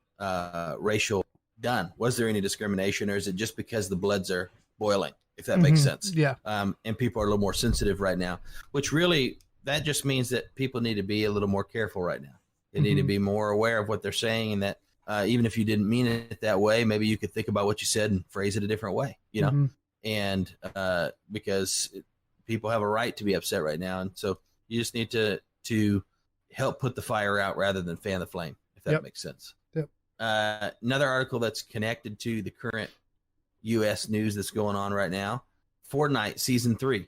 racial done? Was there any discrimination, or is it just because the bloods are boiling, if that makes sense? Yeah. And people are a little more sensitive right now, which really, that just means that people need to be a little more careful right now. They need to be more aware of what they're saying, and that even if you didn't mean it that way, maybe you could think about what you said and phrase it a different way, and because people have a right to be upset right now. And so you just need to help put the fire out rather than fan the flame, if that makes sense. Yep. Another article that's connected to the current U.S. news that's going on right now, Fortnite Season 3.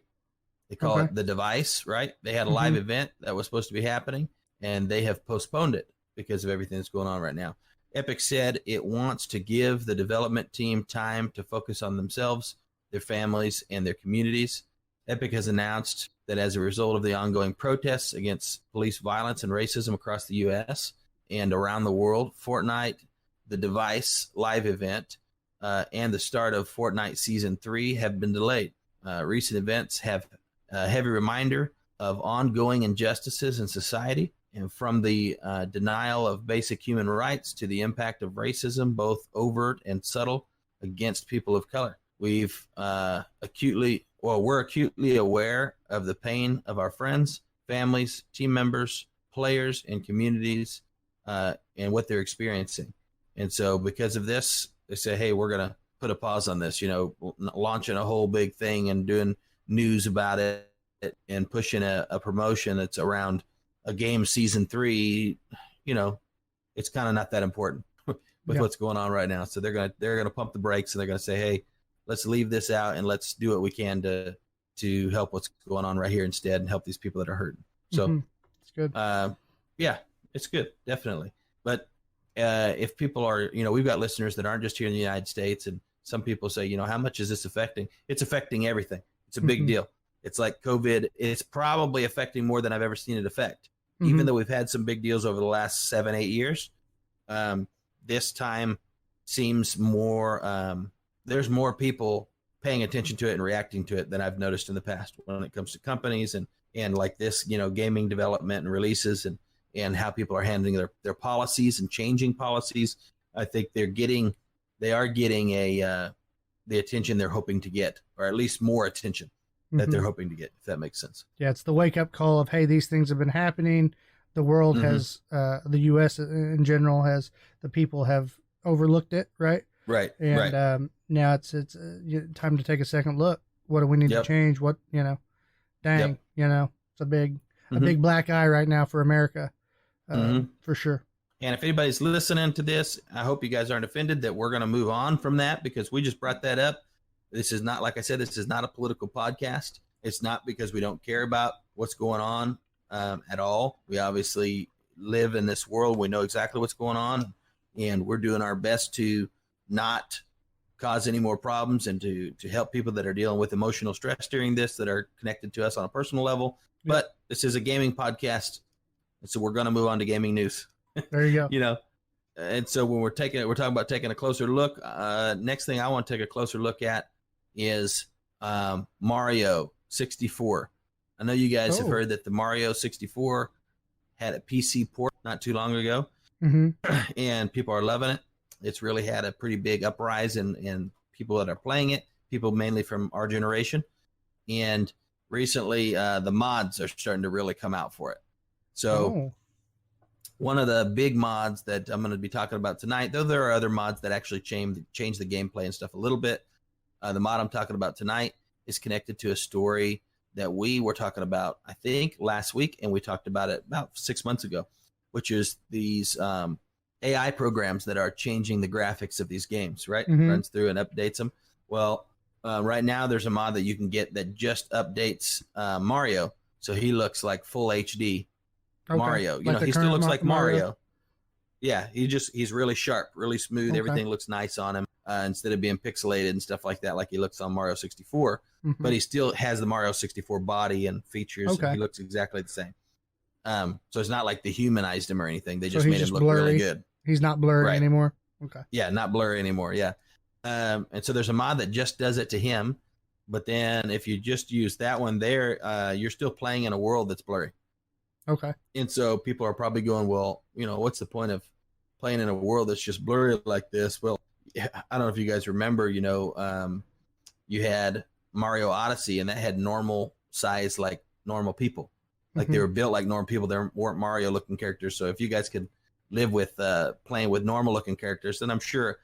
They call it The Device, right? They had a live event that was supposed to be happening, and they have postponed it because of everything that's going on right now. Epic said it wants to give the development team time to focus on themselves, their families, and their communities. Epic has announced that as a result of the ongoing protests against police violence and racism across the U.S. and around the world, Fortnite, The Device live event, and the start of Fortnite Season 3 have been delayed. Recent events have a heavy reminder of ongoing injustices in society, and from the denial of basic human rights to the impact of racism, both overt and subtle, against people of color. We're acutely aware of the pain of our friends, families, team members, players, and communities, and what they're experiencing. And so because of this, they say, hey, we're going to put a pause on this, launching a whole big thing and doing news about it and pushing a promotion that's around a game Season 3, it's kind of not that important with what's going on right now. So they're gonna pump the brakes, and they're gonna say, hey, let's leave this out and let's do what we can to help what's going on right here instead and help these people that are hurting. So it's good. It's good, definitely. But if people are, we've got listeners that aren't just here in the United States, and some people say, how much is this affecting? It's affecting everything. It's a big deal. It's like COVID. It's probably affecting more than I've ever seen it affect. Even though we've had some big deals over the last 7-8 years, this time seems more, there's more people paying attention to it and reacting to it than I've noticed in the past when it comes to companies and like this, gaming development and releases and how people are handling their policies and changing policies. I think they are getting the attention they're hoping to get, or at least more attention that they're hoping to get, if that makes sense. Yeah, it's the wake-up call of, hey, these things have been happening. The world has, the U.S. in general has, the people have overlooked it, right? Right, and now it's time to take a second look. What do we need to change? What, it's a big black eye right now for America, for sure. And if anybody's listening to this, I hope you guys aren't offended that we're going to move on from that, because we just brought that up. This is not, like I said, this is not a political podcast. It's not because we don't care about what's going on at all. We obviously live in this world. We know exactly what's going on, and we're doing our best to not cause any more problems and to help people that are dealing with emotional stress during this, that are connected to us on a personal level. Yeah. But this is a gaming podcast, and so we're going to move on to gaming news. There you go. You know, and so when we're talking about taking a closer look. Next thing I want to take a closer look at is Mario 64. I know you guys have heard that the Mario 64 had a PC port not too long ago, and people are loving it. It's really had a pretty big uprise in people that are playing it, people mainly from our generation. And recently, the mods are starting to really come out for it. So one of the big mods that I'm going to be talking about tonight, though there are other mods that actually change the gameplay and stuff a little bit, the mod I'm talking about tonight is connected to a story that we were talking about, I think, last week, and we talked about it about 6 months ago, which is these AI programs that are changing the graphics of these games, right? Runs through and updates them. Well, right now there's a mod that you can get that just updates Mario, so he looks like full HD Mario. You know, he still looks like Mario. Yeah, he's really sharp, really smooth. Everything looks nice on him instead of being pixelated and stuff like that, like he looks on Mario 64. But he still has the Mario 64 body and features. And he looks exactly the same. So it's not like they humanized him or anything. They just made him look really good. He's not blurry anymore. Okay. Yeah, not blurry anymore. Yeah. And so there's a mod that just does it to him. But then if you just use that one there, you're still playing in a world that's blurry. Okay. And so people are probably going, well, you know, what's the point of playing in a world that's just blurry like this? Well, I don't know if you guys remember, you know, you had Mario Odyssey, and that had normal size, like normal people. Like they were built like normal people. They weren't Mario looking characters. So if you guys could live with playing with normal looking characters, then I'm sure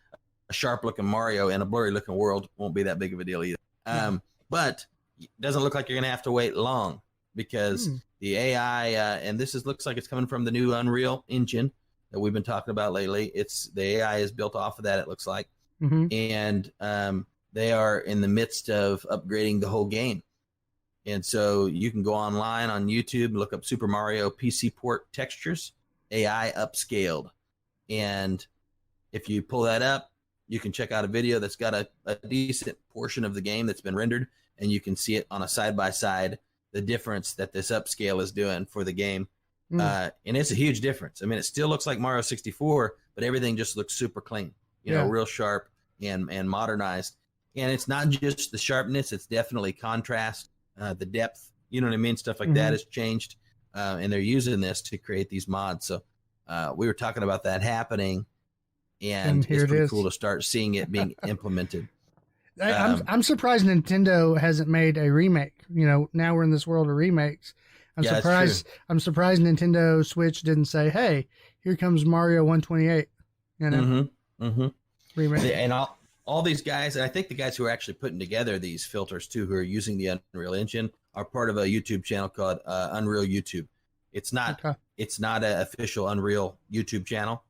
a sharp looking Mario in a blurry looking world won't be that big of a deal either. But it doesn't look like you're going to have to wait long, because the AI, and looks like it's coming from the new Unreal Engine that we've been talking about lately. The AI is built off of that, it looks like. And they are in the midst of upgrading the whole game. And so you can go online on YouTube and look up Super Mario PC port textures, AI upscaled. And if you pull that up, you can check out a video that's got a decent portion of the game that's been rendered, and you can see it on a side-by-side, the difference that this upscale is doing for the game. And it's a huge difference. I mean, it still looks like Mario 64, but everything just looks super clean, you know, real sharp and modernized. And it's not just the sharpness, it's definitely contrast, the depth, you know what I mean? Stuff like that has changed. And they're using this to create these mods. So we were talking about that happening, and it's pretty cool to start seeing it being implemented. I'm surprised Nintendo hasn't made a remake. You know, now we're in this world of remakes. I'm surprised Nintendo Switch didn't say, "Hey, here comes Mario 128." You know, remake. And all these guys, and I think the guys who are actually putting together these filters too, who are using the Unreal Engine, are part of a YouTube channel called Unreal YouTube. It's not an official Unreal YouTube channel.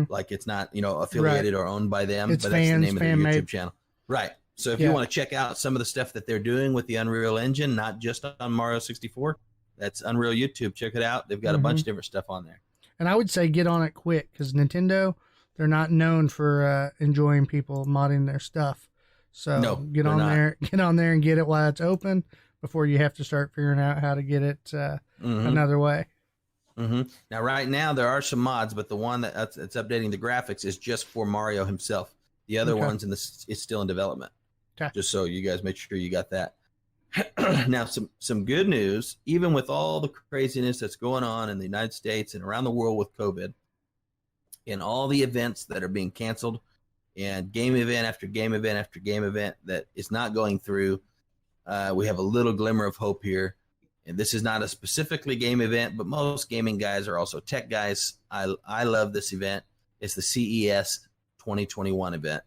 Like it's not, you know, affiliated or owned by them, but that's the name of their YouTube channel. Right. So if you want to check out some of the stuff that they're doing with the Unreal Engine, not just on Mario 64, that's Unreal YouTube. Check it out. They've got a bunch of different stuff on there. And I would say get on it quick, because Nintendo, they're not known for enjoying people modding their stuff. So get on there and get it while it's open, before you have to start figuring out how to get it another way. Now, right now, there are some mods, but the one that's updating the graphics is just for Mario himself. The other ones is still in development. Just so you guys make sure you got that. Now, some good news, even with all the craziness that's going on in the United States and around the world with COVID, and all the events that are being canceled, and game event after game event after game event that is not going through, we have a little glimmer of hope here. And this is not a specifically game event, but most gaming guys are also tech guys. I love this event. It's the CES 2021 event.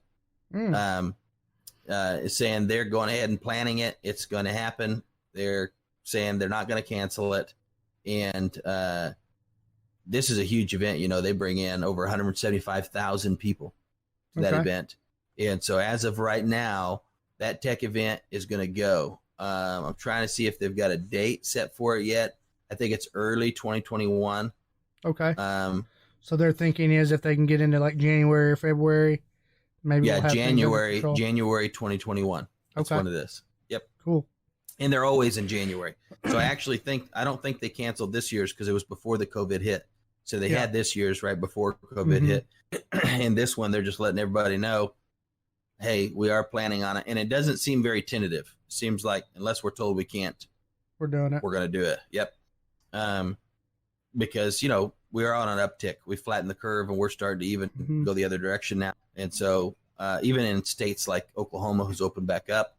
It's saying they're going ahead and planning it. It's going to happen. They're saying they're not going to cancel it. And this is a huge event. You know, they bring in over 175,000 people to that event. And so as of right now, that tech event is going to go. I'm trying to see if they've got a date set for it yet. I think it's early 2021. Okay. Um, So their thinking is if they can get into like January or February, maybe we'll have things under control. January 2021. That's Okay. when it is. Yep. Cool. And they're always in January. So I don't think they canceled this year's because it was before the COVID hit. So they had this year's right before COVID hit. And this one, they're just letting everybody know, hey, we are planning on it. And it doesn't seem very tentative. It seems like unless we're told we can't, we're doing it. We're going to do it. Yep. Because, we are on an uptick. We flattened the curve and we're starting to even go the other direction now. And so even in states like Oklahoma, who's opened back up,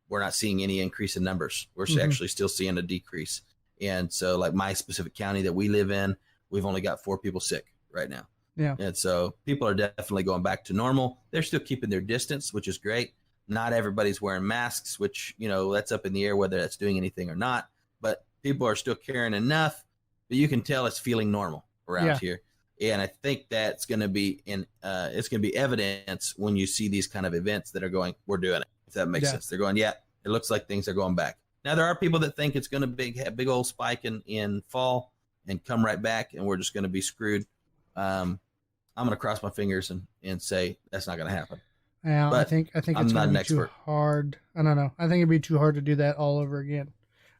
we're not seeing any increase in numbers. We're actually still seeing a decrease. And so like my specific county that we live in, we've only got 4 people sick right now. Yeah. And so people are definitely going back to normal. They're still keeping their distance, which is great. Not everybody's wearing masks, which, that's up in the air, whether that's doing anything or not. But people are still caring enough, but you can tell it's feeling normal around here. And I think that's going to be it's going to be evidence when you see these kind of events that are going, we're doing it. If that makes sense. They're going, it looks like things are going back. Now, there are people that think it's going to have a big old spike in fall and come right back, and we're just going to be screwed. I'm going to cross my fingers and say that's not going to happen. Yeah, I think it's going to be too hard. I don't know. I think it'd be too hard to do that all over again.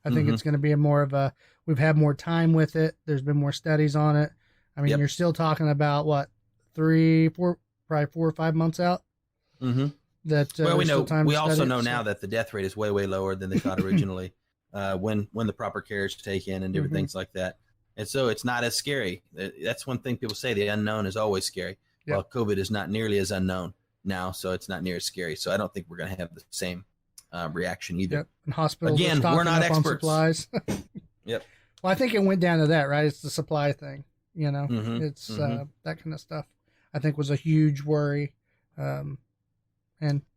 I think it's going to be more of a, we've had more time with it. There's been more studies on it. I mean, you're still talking about what, 3, 4, probably 4 or 5 months out. That we also know now that the death rate is way, way lower than they thought originally. When the proper care is taken and different things like that. And so it's not as scary. That's one thing people say, the unknown is always scary. Well, COVID is not nearly as unknown now, so it's not near as scary. So I don't think we're going to have the same reaction either. Yep. And hospitals again, we're not experts. Supplies. Yep. Well, I think it went down to that, right? It's the supply thing. It's that kind of stuff. I think was a huge worry, and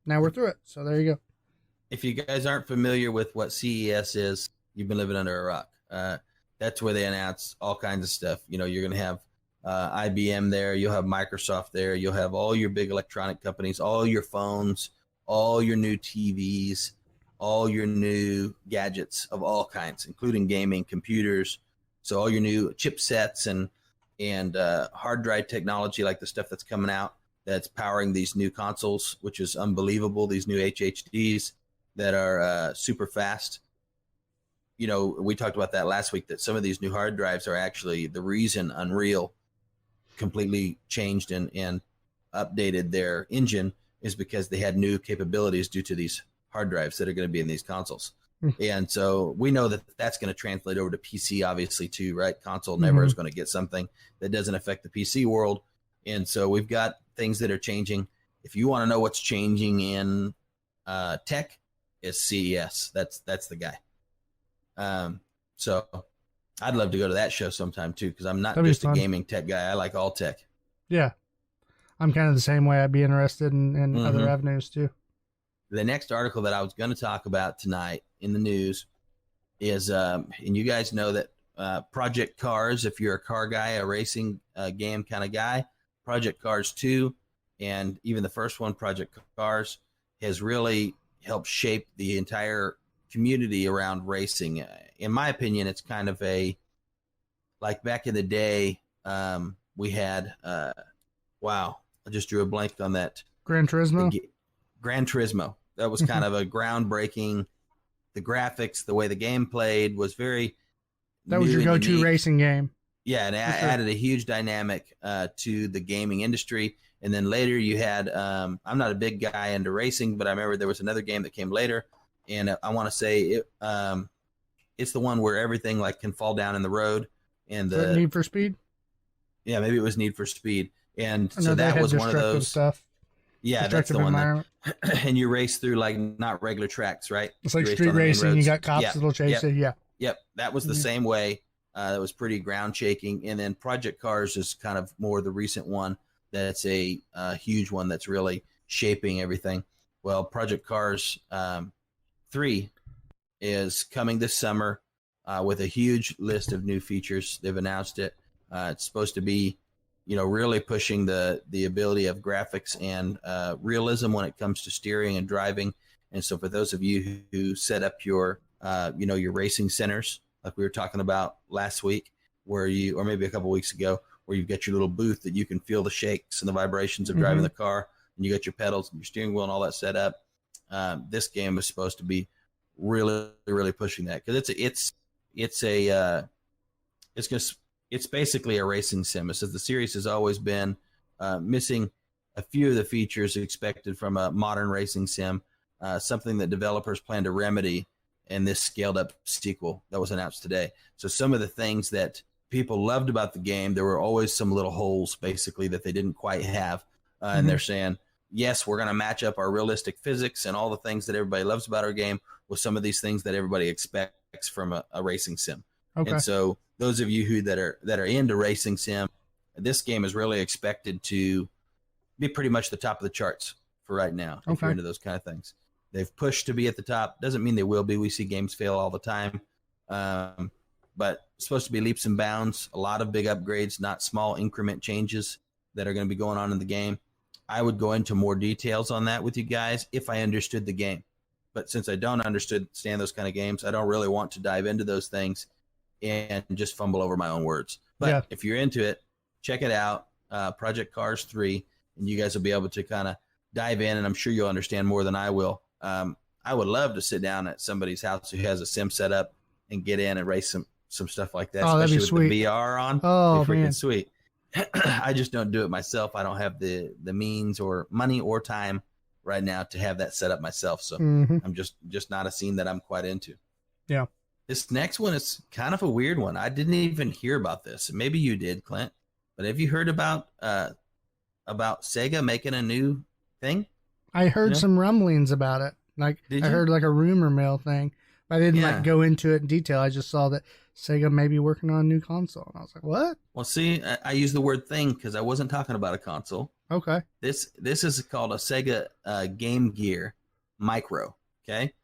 now we're through it. So there you go. If you guys aren't familiar with what CES is, you've been living under a rock. That's where they announce all kinds of stuff. You're going to have IBM there. You'll have Microsoft there. You'll have all your big electronic companies, all your phones, all your new TVs, all your new gadgets of all kinds, including gaming, computers. So all your new chipsets and hard drive technology, like the stuff that's coming out that's powering these new consoles, which is unbelievable. These new HHDs that are super fast. We talked about that last week, that some of these new hard drives are actually the reason Unreal completely changed and updated their engine is because they had new capabilities due to these hard drives that are going to be in these consoles. And so we know that that's going to translate over to PC, obviously, too, right? Console never is going to get something that doesn't affect the PC world. And so we've got things that are changing. If you want to know what's changing in tech, it's CES. That's the guy. So I'd love to go to that show sometime, too, because I'm not just a gaming tech guy. I like all tech. Yeah. I'm kind of the same way. I'd be interested in other avenues, too. The next article that I was going to talk about tonight in the news is, and you guys know that Project Cars, if you're a car guy, a racing game kind of guy, Project Cars 2, and even the first one, Project Cars, has really helped shape the entire community around racing. In my opinion, it's kind of like back in the day, we had, I just drew a blank on that. Gran Turismo? Gran Turismo. That was kind of a groundbreaking. The graphics, the way the game played was very. That was your go-to unique racing game. Yeah, and it added a huge dynamic to the gaming industry. And then later you had, I'm not a big guy into racing, but I remember there was another game that came later, and I want to say it's the one where everything like can fall down in the road. And the Need for Speed. Yeah, maybe it was Need for Speed, and so that was one of those stuff. Yeah, that's the one. And you race through like not regular tracks, right? It's like street racing. You got cops that'll chase you. Yeah. Yep, that was the same way. That was pretty ground shaking. And then Project Cars is kind of more the recent one. That's a huge one that's really shaping everything. Well, Project Cars 3 is coming this summer with a huge list of new features. They've announced it. It's supposed to be, really pushing the ability of graphics and realism when it comes to steering and driving. And so for those of you who set up your racing centers, like we were talking about last week, or maybe a couple weeks ago, where you've got your little booth that you can feel the shakes and the vibrations of driving the car, and you got your pedals and your steering wheel and all that set up. This game is supposed to be really, really pushing that, because it's basically a racing sim. It says the series has always been missing a few of the features expected from a modern racing sim, something that developers plan to remedy in this scaled up sequel that was announced today. So some of the things that people loved about the game, there were always some little holes basically that they didn't quite have. And they're saying, yes, we're going to match up our realistic physics and all the things that everybody loves about our game with some of these things that everybody expects from a racing sim. Okay. And so those of you that are into racing sim, this game is really expected to be pretty much the top of the charts for right now. If you're into those kind of things, they've pushed to be at the top. Doesn't mean they will be. We see games fail all the time. But it's supposed to be leaps and bounds, a lot of big upgrades, not small increment changes that are going to be going on in the game. I would go into more details on that with you guys if I understood the game. But since I don't understand those kind of games, I don't really want to dive into those things and just fumble over my own words. But if you're into it, check it out, Project Cars 3, and you guys will be able to kind of dive in, and I'm sure you'll understand more than I will. I would love to sit down at somebody's house who has a sim set up and get in and race some stuff like that, especially with sweet. The VR on. Oh, freaking man. Sweet. I just don't do it myself. I don't have the means or money or time right now to have that set up myself. So I'm just not a scene that I'm quite into. Yeah. This next one is kind of a weird one. I didn't even hear about this. Maybe you did, Clint. But have you heard about Sega making a new thing? I heard some rumblings about it. Like I heard like a rumor mill thing. But I didn't like go into it in detail. I just saw that Sega may be working on a new console. And I was like, what? Well, see, I use the word thing because I wasn't talking about a console. Okay. This is called a Sega Game Gear Micro. Okay.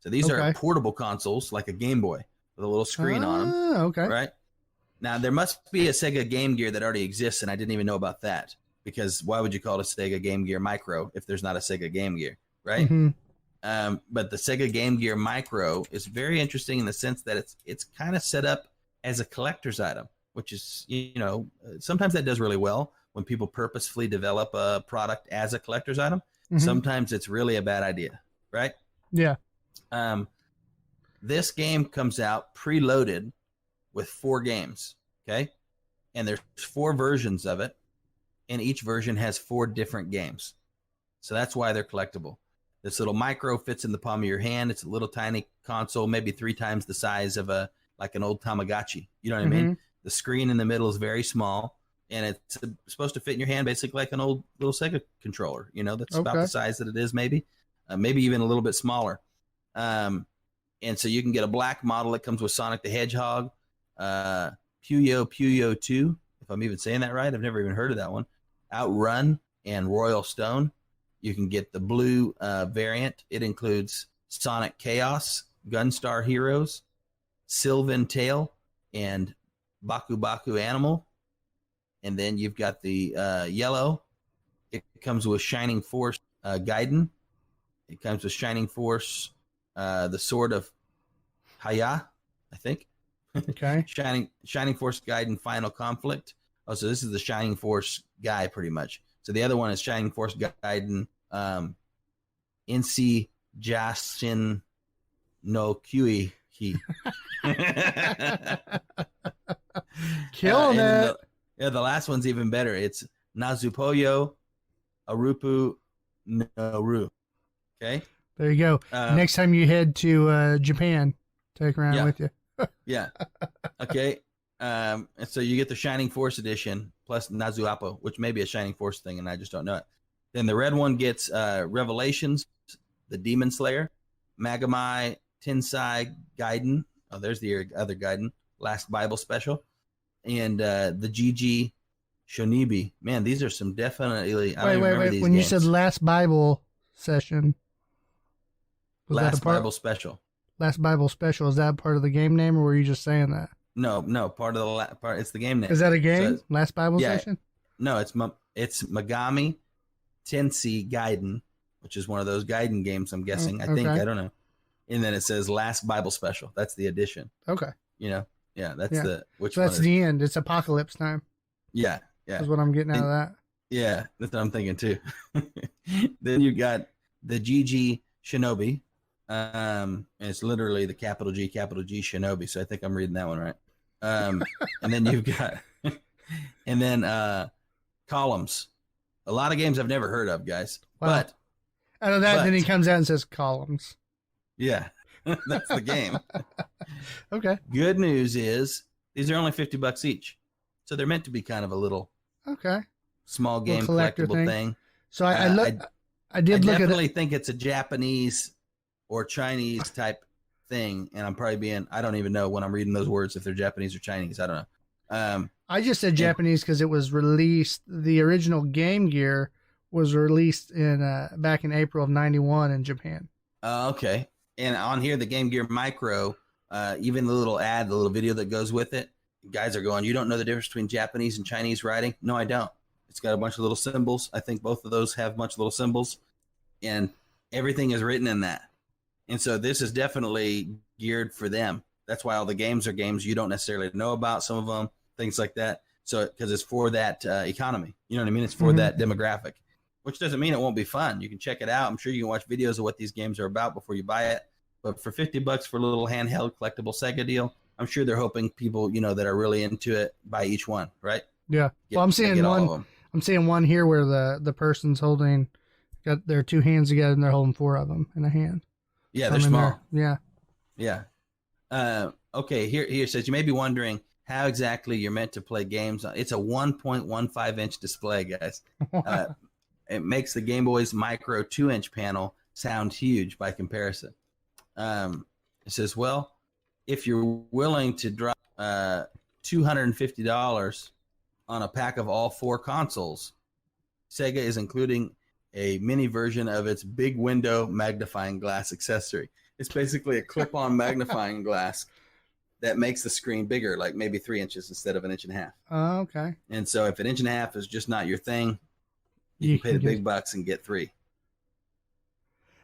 So these are portable consoles like a Game Boy with a little screen on them. Okay. Right. Now, there must be a Sega Game Gear that already exists, and I didn't even know about that, because why would you call it a Sega Game Gear Micro if there's not a Sega Game Gear, right? But the Sega Game Gear Micro is very interesting in the sense that it's kind of set up as a collector's item, which is, sometimes that does really well when people purposefully develop a product as a collector's item. Sometimes it's really a bad idea, right? Yeah. This game comes out preloaded with 4 games, okay? And there's 4 versions of it, and each version has 4 different games. So that's why they're collectible. This little Micro fits in the palm of your hand. It's a little tiny console, maybe 3 times the size of an old Tamagotchi. You know what I mean? The screen in the middle is very small, and it's supposed to fit in your hand basically like an old little Sega controller. That's about the size that it is, maybe even a little bit smaller. And so you can get a black model that comes with Sonic the Hedgehog, Puyo 2, if I'm even saying that right. I've never even heard of that one. Outrun and Royal Stone. You can get the blue variant. It includes Sonic Chaos, Gunstar Heroes, Sylvan Tale, and Baku Baku Animal. And then you've got the yellow. It comes with Shining Force Gaiden. It comes with Shining Force, the Sword of Haya, I think. Okay. Shining Force Gaiden Final Conflict. Oh, so this is the Shining Force guy pretty much. So the other one is Shining Force Gaiden NC Jasin no Kui. Killing it. The last one's even better. It's Nazupoyo Arupu Noru. Okay. There you go. Next time you head to Japan, take around with you. Yeah. Okay. And so you get the Shining Force edition plus Nazuapo, which may be a Shining Force thing, and I just don't know it. Then the red one gets Revelations, the Demon Slayer, Magamai Tensai Gaiden. Oh, there's the other Gaiden. Last Bible Special. And the GG Shonibi. Man, these are some definitely... Wait. When games. You said Last Bible Session... Last Bible Special. Last Bible Special. Is that part of the game name, or were you just saying that? No, part of the part. It's the game name. Is that a game? So Last Bible Session? No, it's Megami Tensei Gaiden, which is one of those Gaiden games. I'm guessing. I think, I don't know. And then it says Last Bible Special. That's the edition. Okay. Yeah, that's Yeah. which So one that's is? the end. It's apocalypse time. Yeah, yeah. Is what I'm getting out of And- that. Yeah, that's what I'm thinking too. Then you got the GG Shinobi. And it's literally the capital G Shinobi. So I think I'm reading that one right. And then you've got, and then Columns. A lot of games I've never heard of, guys. Wow. But Out of that, then he but- comes out and says columns. yeah, that's the game. Okay. Good news is these are only $50 each, so they're meant to be kind of a little Okay. small Little game collector collectible thing. So I Uh, look. I I did look at definitely it. think it's a Japanese or Chinese type thing, and I'm probably being, I don't even know when I'm reading those words if they're Japanese or Chinese. I don't know. I just said Japanese because it was released. The original Game Gear was released in back in April of '91 in Japan. Okay. And on here, the Game Gear Micro, even the little ad, the little video that goes with it, guys are going, you don't know the difference between Japanese and Chinese writing? No, I don't. It's got a bunch of little symbols. I think both of those have a bunch of little symbols, and everything is written in that. And so this is definitely geared for them. That's why all the games are games you don't necessarily know about, some of them, things like that. So, because it's for that economy. You know what I mean? It's for that demographic, which doesn't mean it won't be fun. You can check it out. I'm sure you can watch videos of what these games are about before you buy it. But for $50 for a little handheld collectible Sega deal, I'm sure they're hoping people, that are really into it buy each one, right? Yeah. Get- Well, I'm get seeing all of one. them. I'm seeing one here where the person's got their two hands together and they're holding four of them in a hand. Yeah, they're Some in small. there. Yeah. Okay, here it says you may be wondering how exactly you're meant to play games. It's a 1.15 inch display, guys. It makes the Game Boy's Micro 2-inch panel sound huge by comparison. It says, well, if you're willing to drop $250 on a pack of all four consoles, Sega is including a mini version of its big window magnifying glass accessory. It's basically a clip-on magnifying glass that makes the screen bigger, like maybe 3 inches instead of 1.5 inches. Oh, okay. And so if 1.5 inches is just not your thing, you You can pay the can big bucks and get 3.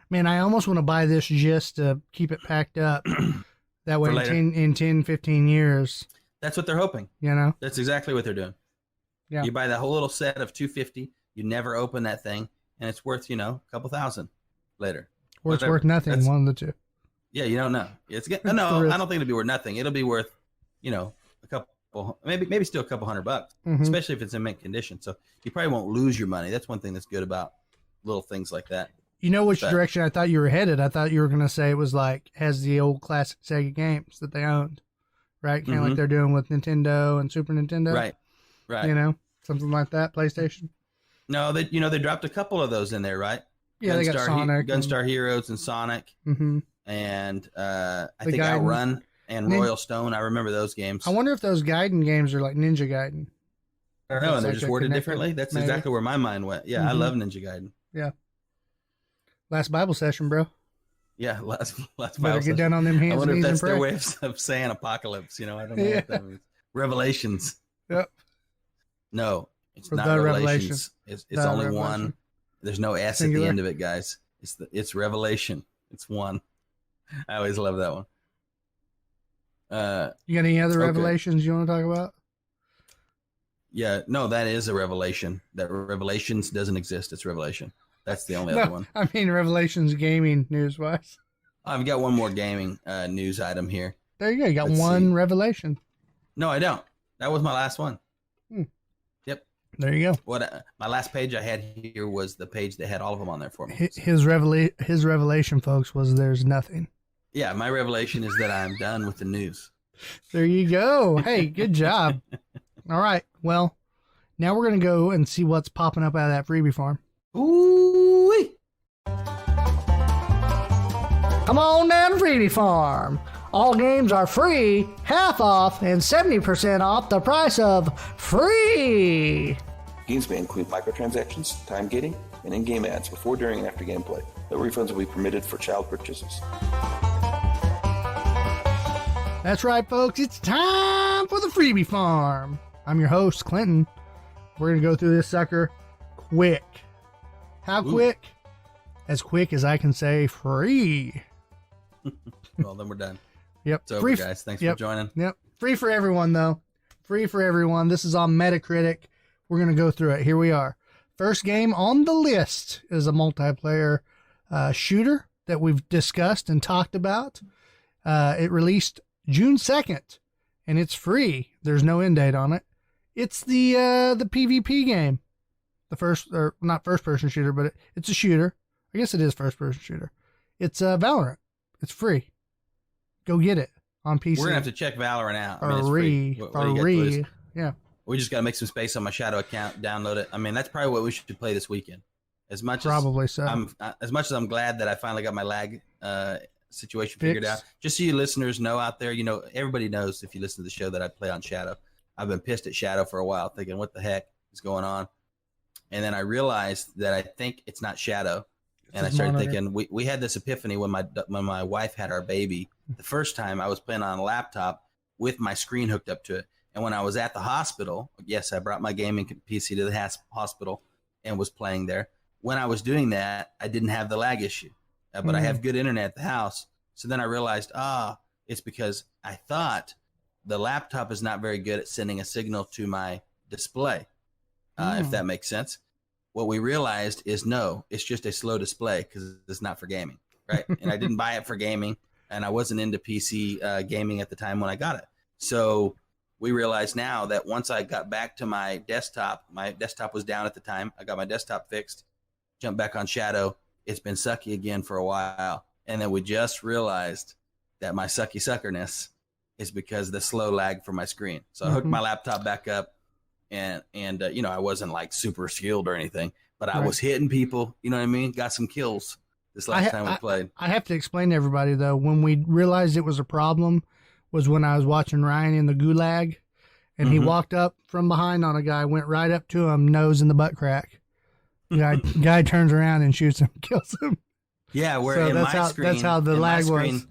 Man, I almost want to buy this just to keep it packed up. That way For later. in 10, 15 years, That's what they're hoping. That's exactly what they're doing. Yeah. You buy that whole little set of $250, you never open that thing, and it's worth, a couple thousand later. or it's Whatever. worth nothing, That's- one of the two. Yeah, you don't know. It's The no, risk. I don't think it'll be worth nothing. It'll be worth, a couple, maybe still a couple $100, Mhm. especially if it's in mint condition. So you probably won't lose your money. That's one thing that's good about little things like that. You know which But- direction I thought you were headed? I thought you were going to say it was like, has the old classic Sega games that they owned, right? Kind of like Mhm. they're doing with Nintendo and Super Nintendo. Right. Something like that, PlayStation. No, they dropped a couple of those in there, right? Yeah, they got Sonic. Gunstar Heroes and Sonic, Mm-hmm. and I The think Gaiden. Outrun and Nin- Royal Stone. I remember those games. I wonder if those Gaiden games are like Ninja Gaiden. I don't know, and they're It's just like worded connected, differently. That's maybe. exactly where my mind went. Yeah, I Mhm. love Ninja Gaiden. Last Bible session, bro. Yeah, last Better Bible get session. down on them I hands wonder and if knees that's and their pray. way of saying apocalypse. I don't know Yeah. what that means. Revelations. Yep. No, it's For not the Revelations. It's The only Revelation. one. There's no S at Singular. the end of it, guys. It's Revelation. It's one. I always love that one. You got any other Okay. revelations you want to talk about? Yeah, no, that is a revelation. That Revelations doesn't exist. It's Revelation. That's the only No, other one. I mean Revelations gaming news wise. I've got one more gaming news item here. There you go. You got Let's one see. revelation. No, I don't. That was my last one. There you go. My last page I had here was the page that had all of them on there for me. His revelation, folks, was there's nothing. Yeah, my revelation is that I'm done with the news. There you go. Hey, good job. All right. Well, now we're gonna go and see what's popping up out of that freebie farm. Ooh-wee. Come on down to Freebie Farm. All games are free, half off, and 70% off the price of free. Games may include microtransactions, time gating, and in-game ads before, during, and after gameplay. No refunds will be permitted for child purchases. That's right, folks. It's time for the Freebie Farm. I'm your host, Clinton. We're going to go through this sucker quick. How quick? As quick as I can say free. Well, then we're done. Yep. It's over, Free- guys. Thanks yep. for joining. Yep. Free for everyone, though. Free for everyone. This is on Metacritic. We're going to go through it. Here we are. First game on the list is a multiplayer shooter that we've discussed and talked about. It released June 2nd, and it's free. There's no end date on it. It's the PvP game. The first, or not first-person shooter, but it's a shooter. I guess it is first-person shooter. It's Valorant. It's free. Go get it on PC. We're gonna have to check Valorant out. I mean, it's free. free. What do you got to lose? Yeah. We just gotta make some space on my Shadow account, download it. I mean, that's probably what we should play this weekend. As much as I'm glad that I finally got my lag situation figured out. Just so you listeners know out there, everybody knows if you listen to the show that I play on Shadow. I've been pissed at Shadow for a while, thinking, what the heck is going on? And then I realized that I think it's not Shadow. And I started thinking, we had this epiphany when my wife had our baby. The first time I was playing on a laptop with my screen hooked up to it. And when I was at the hospital, yes, I brought my gaming PC to the hospital and was playing there. When I was doing that, I didn't have the lag issue, but I have good internet at the house. So then I realized, it's because I thought the laptop is not very good at sending a signal to my display, if that makes sense. What we realized is no, it's just a slow display because it's not for gaming, right? And I didn't buy it for gaming, and I wasn't into PC gaming at the time when I got it. So we realize now that once I got back to my desktop was down at the time. I got my desktop fixed, jumped back on Shadow. It's been sucky again for a while. And then we just realized that my sucky suckerness is because of the slow lag from my screen. So I hooked my laptop back up. And I wasn't like super skilled or anything, but I was hitting people, you know what I mean? Got some kills this last time we played. I have to explain to everybody, though, when we realized it was a problem was when I was watching Ryan in the Gulag, and he walked up from behind on a guy, went right up to him, nose in the butt crack. Guy turns around and shoots him, kills him. Yeah, where so in my screen, that's how the lag was.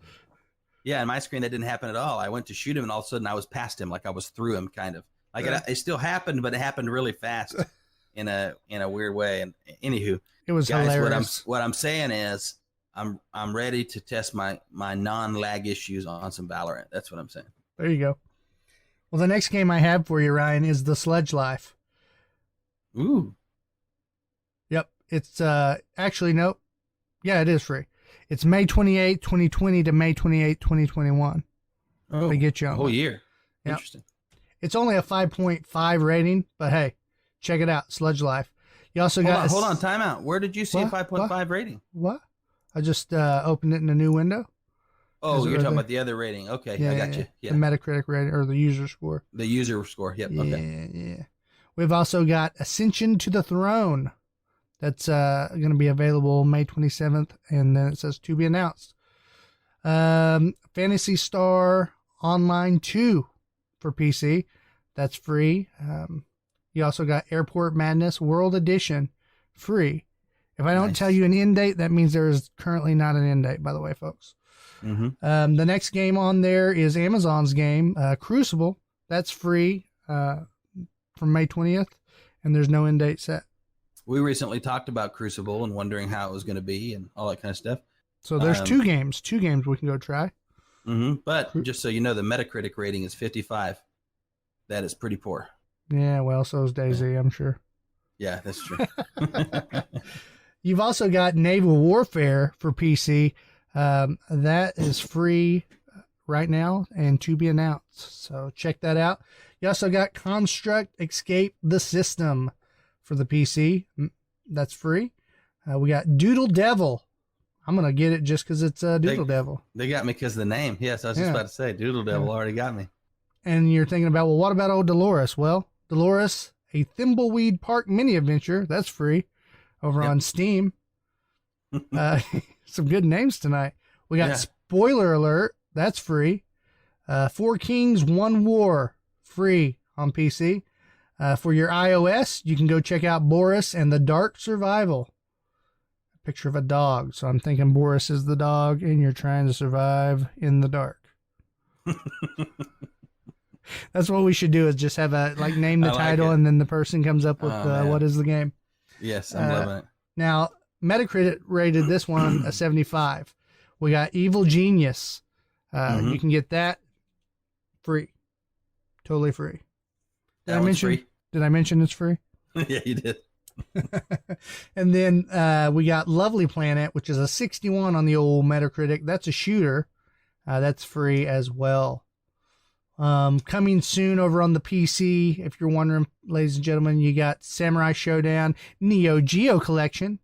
Yeah, in my screen, that didn't happen at all. I went to shoot him, and all of a sudden I was past him, like I was through him, kind of. Like it still happened, but it happened really fast in a weird way. And anywho, it was guys, hilarious. What I'm saying is I'm ready to test my non-lag issues on some Valorant. That's what I'm saying. There you go. Well, the next game I have for you, Ryan, is the Sledge Life. Ooh. Yep. It's actually nope. Yeah, it is free. It's May 28, 2020 to May 28, 2021. Oh, they get you on a whole that. year. Yep. Interesting. It's only a 5.5 rating, but hey, check it out, Sludge Life. You also got... Hold on, time out. Where did you see a 5.5 rating? What? I just opened it in a new window. Oh, you're talking about the other rating. Okay, yeah, I got you. Yeah. The Metacritic rating, or the user score. The user score, yep. Yeah, okay. Yeah. We've also got Ascension to the Throne. That's going to be available May 27th, and then it says to be announced. Phantasy Star Online 2 for PC. That's free. You also got Airport Madness World Edition free. If I don't tell you an end date, that means there is currently not an end date, by the way, folks. Mm-hmm. The next game on there is Amazon's game, Crucible. That's free from May 20th, and there's no end date set. We recently talked about Crucible and wondering how it was going to be and all that kind of stuff. So there's two games we can go try. But just so you know, the Metacritic rating is 55. That is pretty poor. Yeah, well, so is DayZ, I'm sure. Yeah, that's true. You've also got Naval Warfare for PC. That is free right now and to be announced. So check that out. You also got Construct Escape the System for the PC. That's free. We got Doodle Devil. I'm going to get it just because it's Doodle Devil. They got me because of the name. Yes, I was just about to say, Doodle Devil already got me. And you're thinking about, well, what about old Dolores? Well, Dolores, a Thimbleweed Park mini adventure. That's free over on Steam. Some good names tonight. We got Spoiler Alert. That's free. 4 Kings, 1 War. Free on PC. For your iOS, you can go check out Boris and the Dark Survival. A picture of a dog. So I'm thinking Boris is the dog and you're trying to survive in the dark. That's what we should do, is just have name the title and then the person comes up with what is the game. Yes, I'm loving it. Now, Metacritic rated this one a 75. We got Evil Genius. You can get that free. Totally free. That one's free. Did I mention it's free? Yeah, you did. And then we got Lovely Planet, which is a 61 on the old Metacritic. That's a shooter. That's free as well. Coming soon over on the PC, if you're wondering, ladies and gentlemen, you got Samurai Showdown Neo Geo Collection.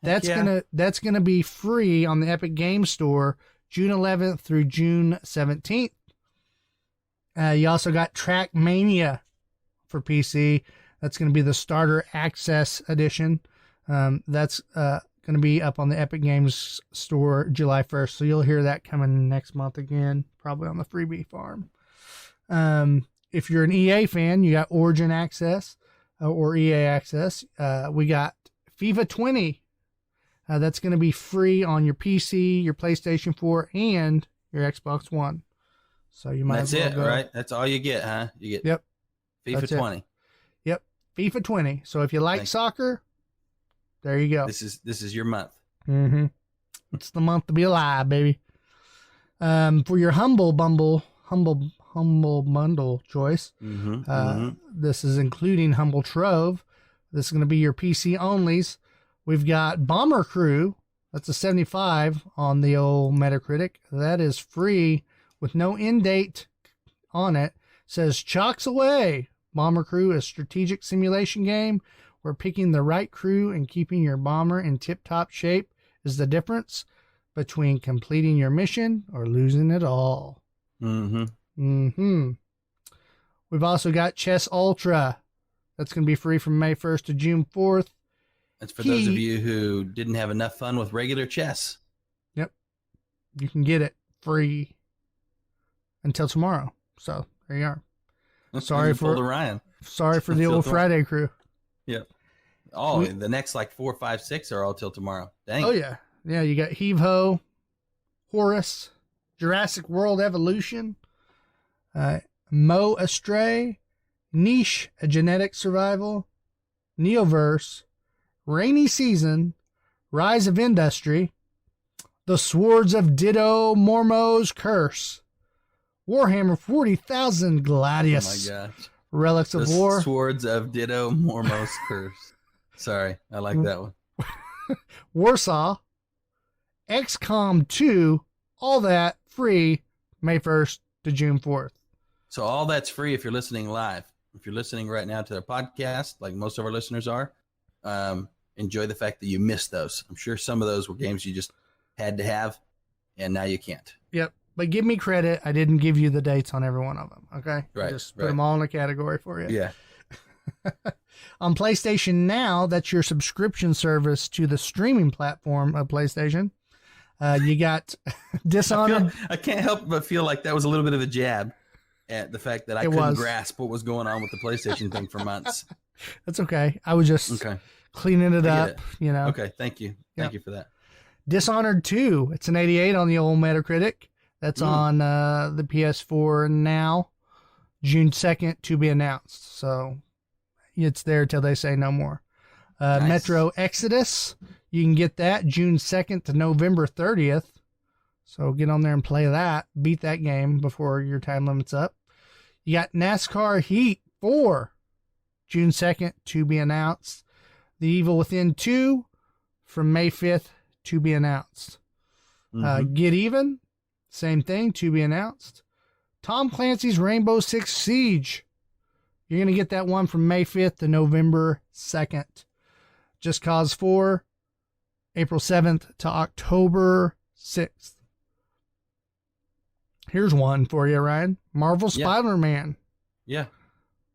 That's gonna be free on the Epic Game Store June 11th through June 17th. You also got Trackmania for PC. That's going to be the Starter Access Edition. That's going to be up on the Epic Games Store July 1st. So you'll hear that coming next month again, probably on the Freebie Farm. If you're an EA fan, you got Origin Access or EA Access. We got FIFA 20. That's going to be free on your PC, your PlayStation 4, and your Xbox One. So you might That's as well it, go. right? That's all you get, huh? You get Yep. FIFA 20. Yep. FIFA 20. So if you like soccer, there you go. This is your month. Mm-hmm. It's the month to be alive, baby. For your humble bundle choice, this is including Humble Trove. This is going to be your PC onlys. We've got Bomber Crew. That's a 75 on the old Metacritic. That is free with no end date on it. Says chocks away. Bomber Crew is a strategic simulation game where picking the right crew and keeping your bomber in tip-top shape is the difference between completing your mission or losing it all. We've also got Chess Ultra. That's going to be free from May 1st to June 4th. That's for those of you who didn't have enough fun with regular chess. Yep. You can get it free until tomorrow. So there you are. Sorry for Ryan. Sorry for the old Friday crew. Yep. Oh, the next like 4, 5, 6 are all till tomorrow. Dang. Oh yeah. Yeah, you got Heave Ho, Horus, Jurassic World Evolution, Mo Astray, Niche, A Genetic Survival, Neoverse, Rainy Season, Rise of Industry, The Swords of Ditto Mormo's Curse, Warhammer 40,000 Gladius, Oh my gosh. Relics of War, Swords of Ditto Mormos Curse. Sorry, I like that one. Warsaw, XCOM 2, all that free May 1st to June 4th. So all that's free if you're listening live. If you're listening right now to the podcast, like most of our listeners are, enjoy the fact that you missed those. I'm sure some of those were games you just had to have, and now you can't. Yep. But give me credit. I didn't give you the dates on every one of them. Okay. Right. Just put them all in a category for you. Yeah. On PlayStation Now, that's your subscription service to the streaming platform of PlayStation. You got Dishonored. I can't help but feel like that was a little bit of a jab at the fact that I couldn't grasp what was going on with the PlayStation thing for months. That's okay. I was just cleaning it up, you know. Okay. Thank you. Thank you for that. Dishonored 2. It's an 88 on the old Metacritic. That's on the PS4 now, June 2nd to be announced. So it's there till they say no more. Nice. Metro Exodus, you can get that June 2nd to November 30th. So get on there and play that. Beat that game before your time limit's up. You got NASCAR Heat 4, June 2nd to be announced. The Evil Within 2 from May 5th to be announced. Get Even, same thing, to be announced. Tom Clancy's Rainbow Six Siege. You're going to get that one from May 5th to November 2nd. Just Cause 4, April 7th to October 6th. Here's one for you, Ryan. Marvel Spider-Man. Yeah.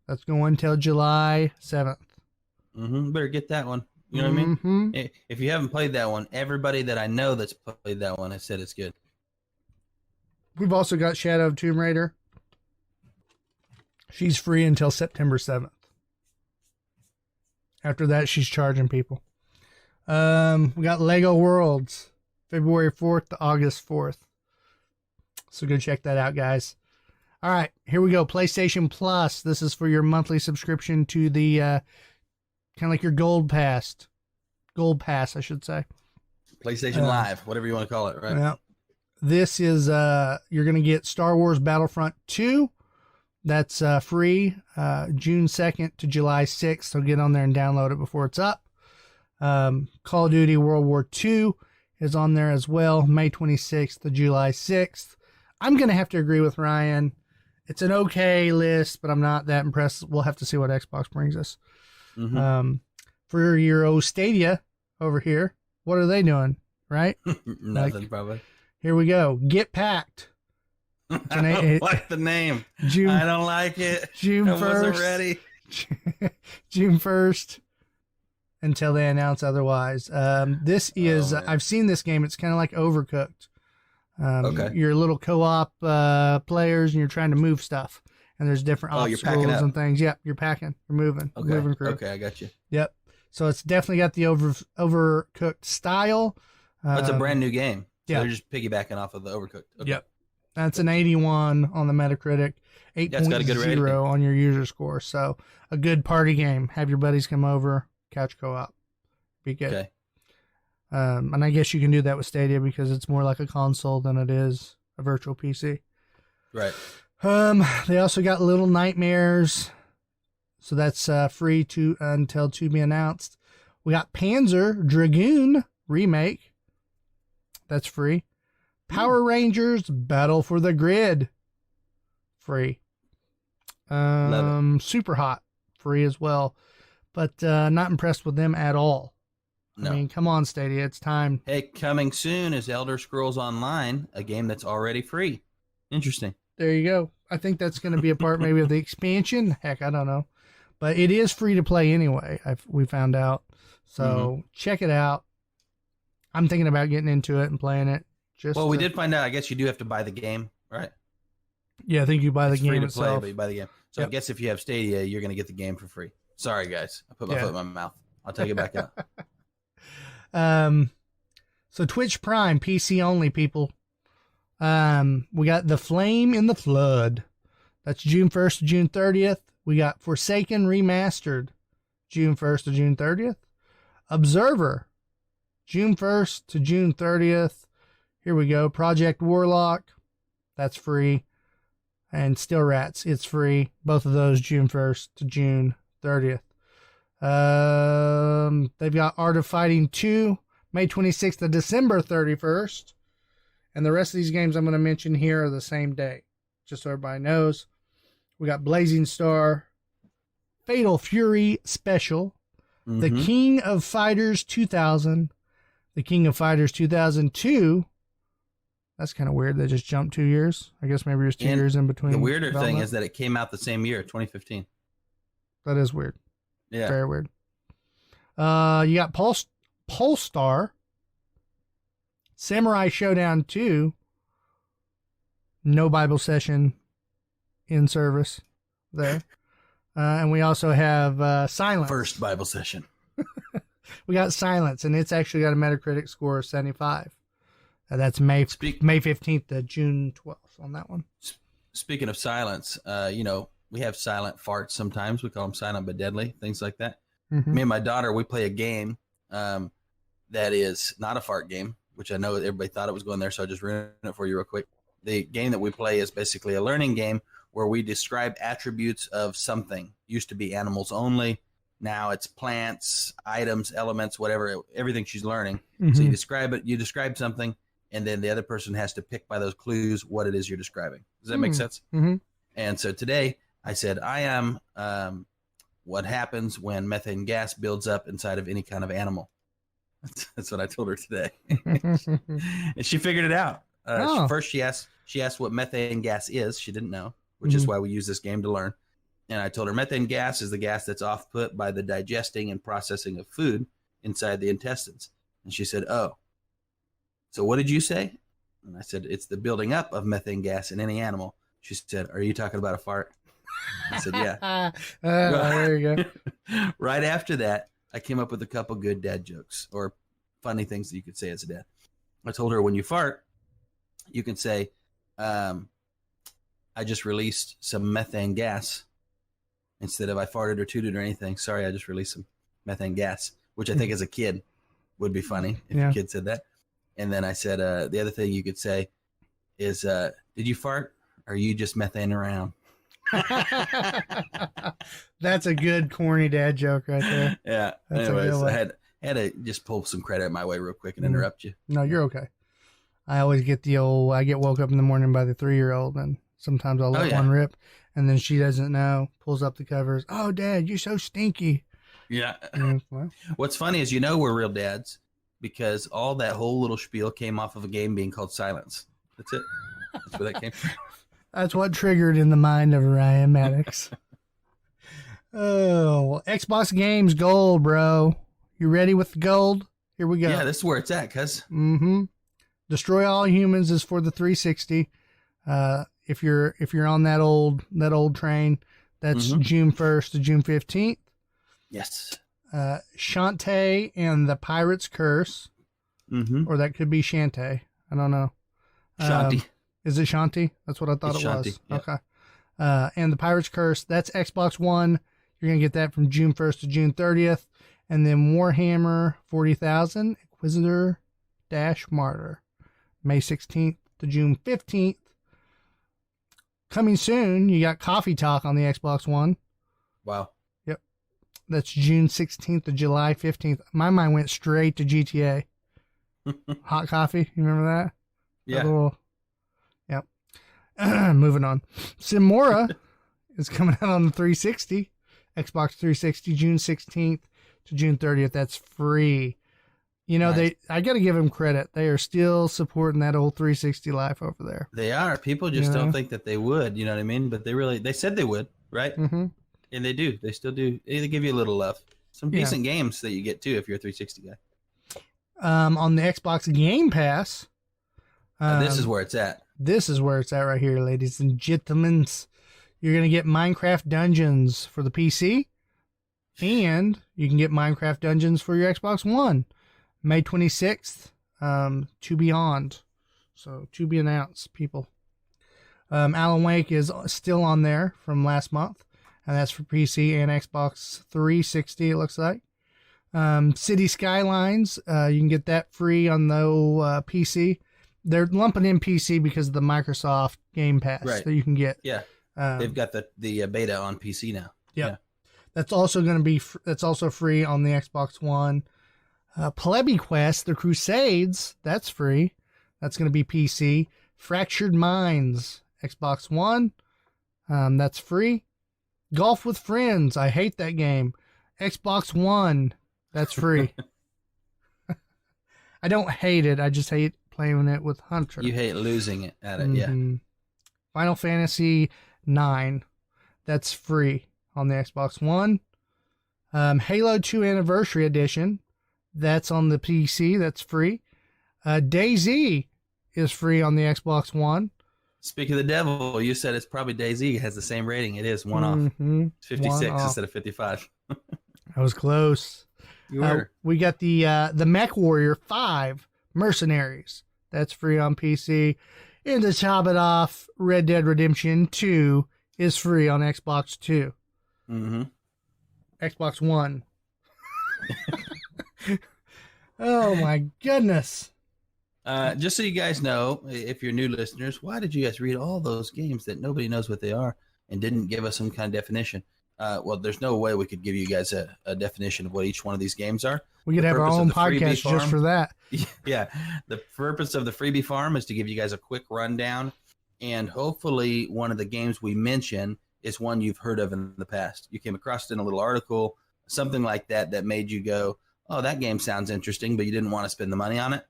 That's going till July 7th. Better get that one. You know what I mean? If you haven't played that one, everybody that I know that's played that one has said it's good. We've also got Shadow of Tomb Raider. She's free until September 7th. After that, she's charging people. We got Lego Worlds, February 4th to August 4th. So go check that out, guys. All right, here we go. PlayStation Plus. This is for your monthly subscription to the kind of like your Gold Pass. Gold Pass, I should say. PlayStation Live, whatever you want to call it, right? Yeah. This is, you're going to get Star Wars Battlefront 2, That's free June 2nd to July 6th. So get on there and download it before it's up. Call of Duty World War II is on there as well, May 26th to July 6th. I'm going to have to agree with Ryan. It's an okay list, but I'm not that impressed. We'll have to see what Xbox brings us. For your old Stadia over here, what are they doing, right? Nothing, probably. Here we go. Get Packed. I don't like the name. I don't like it. June 1st. I wasn't ready. June 1st until they announce otherwise. This is, I've seen this game. It's kind of like Overcooked. Okay. You're little co-op players and you're trying to move stuff. And there's different obstacles and things. Yep, you're packing. You're moving. Okay. Moving crew. Okay, I got you. Yep. So it's definitely got the Overcooked style. It's a brand new game. So yeah. they're just piggybacking off of the Overcooked. Okay. Yep. That's an 81 on the Metacritic, 8.0 on your user score. So a good party game. Have your buddies come over, couch co-op. Be good. Okay. And I guess you can do that with Stadia because it's more like a console than it is a virtual PC. Right. They also got Little Nightmares. So that's free until to be announced. We got Panzer Dragoon Remake. That's free. Power Rangers Battle for the Grid. Free. Super Hot. Free as well. But not impressed with them at all. No. I mean, come on, Stadia. It's time. Hey, coming soon is Elder Scrolls Online, a game that's already free. Interesting. There you go. I think that's going to be a part maybe of the expansion. Heck, I don't know. But it is free to play anyway, we found out. So check it out. I'm thinking about getting into it and playing it. We did find out, I guess you do have to buy the game, right? Yeah, I think you buy the game free to itself. play, but you buy the game. So I guess if you have Stadia, you're going to get the game for free. Sorry, guys. I put my foot in my mouth. I'll take it back out. So Twitch Prime, PC only, people. We got The Flame in the Flood. That's June 1st to June 30th. We got Forsaken Remastered, June 1st to June 30th. Observer, June 1st to June 30th. Here we go. Project Warlock, that's free. And Still Rats, it's free. Both of those June 1st to June 30th. They've got Art of Fighting 2, May 26th to December 31st. And the rest of these games I'm going to mention here are the same day, just so everybody knows. We got Blazing Star, Fatal Fury Special, The King of Fighters 2000, The King of Fighters 2002. That's kind of weird. They just jumped 2 years. I guess maybe there's 2 years in between. The weirder thing is that it came out the same year, 2015. That is weird. Yeah. Very weird. You got Polestar, Samurai Showdown 2, no Bible session in service there. And we also have Silence. First Bible session. We got Silence, and it's actually got a Metacritic score of 75. That's May 15th to June 12th on that one. Speaking of silence, we have silent farts sometimes. We call them silent but deadly, things like that. Me and my daughter, we play a game that is not a fart game, which I know everybody thought it was going there, so I'll just ruin it for you real quick. The game that we play is basically a learning game where we describe attributes of something. Used to be animals only. Now it's plants, items, elements, whatever, everything she's learning. So you describe something, and then the other person has to pick by those clues what it is you're describing. Does that make sense? And so today I said, I am what happens when methane gas builds up inside of any kind of animal. That's what I told her today. And she figured it out. First, she asked what methane gas is. She didn't know, which is why we use this game to learn. And I told her methane gas is the gas that's off-put by the digesting and processing of food inside the intestines. And she said, oh. So what did you say? And I said, it's the building up of methane gas in any animal. She said, are you talking about a fart? I said, yeah. There you go. Right after that, I came up with a couple good dad jokes or funny things that you could say as a dad. I told her, when you fart, you can say, I just released some methane gas. Instead of I farted or tooted or anything. Sorry, I just released some methane gas, which I think as a kid would be funny if your kid said that. And then I said, the other thing you could say is, did you fart or are you just methane around? That's a good corny dad joke right there. Yeah. That's a Anyways, good one. I had to just pull some credit my way real quick and interrupt you. No, you're okay. I always get I get woke up in the morning by the 3-year-old, and sometimes I'll let one rip, and then she doesn't know, pulls up the covers. Oh, Dad, you're so stinky. Yeah. Well, What's funny is we're real dads because all that whole little spiel came off of a game being called Silence. That's it. That's where that came from. that's what triggered in the mind of Ryan Maddox. Oh, Xbox Games Gold, bro. You ready with the gold? Here we go. Yeah, this is where it's at, cuz. Mm-hmm. Destroy All Humans is for the 360. If you're on that old train, that's June 1st to June 15th. Yes. Shantae and the Pirate's Curse, or that could be Shantae. I don't know. Shanti. Is it Shanti? That's what I thought It's it Shanti, was. yeah. Okay. And the Pirate's Curse, that's Xbox One. You're gonna get that from June 1st to June 30th, and then Warhammer 40,000 Inquisitor - Martyr, May 16th to June 15th. Coming soon, you got Coffee Talk on the Xbox One. Wow. Yep. That's June 16th to July 15th. My mind went straight to GTA. Hot coffee. You remember that? Yeah. Yep. Moving on. Simora is coming out on the 360. Xbox 360, June 16th to June 30th. That's free. You know, Nice. I got to give them credit. They are still supporting that old 360 life over there. They are. People just don't think that they would, you know what I mean? But they said they would, right? Mm-hmm. And they do. They still do. They give you a little love. Some decent games that you get too if you're a 360 guy. On the Xbox Game Pass. This is where it's at. This is where it's at right here, ladies and gentlemen. You're going to get Minecraft Dungeons for the PC, and you can get Minecraft Dungeons for your Xbox One. May 26th, to beyond. So, to be announced, people. Alan Wake is still on there from last month, and that's for PC and Xbox 360, it looks like. City Skylines, you can get that free on the PC. They're lumping in PC because of the Microsoft Game Pass that you can get. Yeah. They've got the beta on PC now. Yeah. That's also going to be that's also free on the Xbox One. Plebby Quest, the Crusades, that's free. That's going to be PC. Fractured Minds, Xbox One, that's free. Golf with Friends, I hate that game. Xbox One, that's free. I don't hate it, I just hate playing it with Hunter. You hate losing it at it, yeah. Final Fantasy 9, that's free on the Xbox One. Halo 2 Anniversary Edition, that's on the PC, that's free. DayZ is free on the Xbox One. Speak of the devil, you said it's probably DayZ. It has the same rating. It is one off. 56 instead of 55. I was close. You were. We got the Mech Warrior 5 Mercenaries. That's free on PC. And to top it off, Red Dead Redemption 2 is free on Xbox 2. Xbox One. Oh my goodness. Just so you guys know, if you're new listeners, why did you guys read all those games that nobody knows what they are and didn't give us some kind of definition? Well, there's no way we could give you guys a definition of what each one of these games are. We could have our own podcast just for that. Yeah. The purpose of the Freebie Farm is to give you guys a quick rundown, and hopefully one of the games we mention is one you've heard of in the past. You came across it in a little article, something like that made you go, oh, that game sounds interesting, but you didn't want to spend the money on it.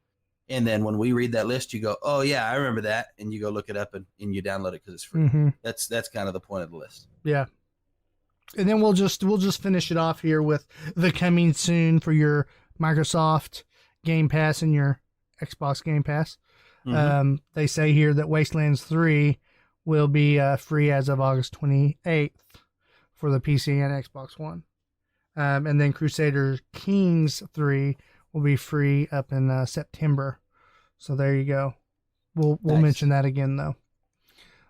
And then when we read that list, you go, oh, yeah, I remember that. And you go look it up and you download it because it's free. That's kind of the point of the list. Yeah. And then we'll just finish it off here with the coming soon for your Microsoft Game Pass and your Xbox Game Pass. They say here that Wastelands 3 will be free as of August 28th for the PC and Xbox One. And then Crusader Kings 3 will be free up in September. So there you go. We'll mention that again, though.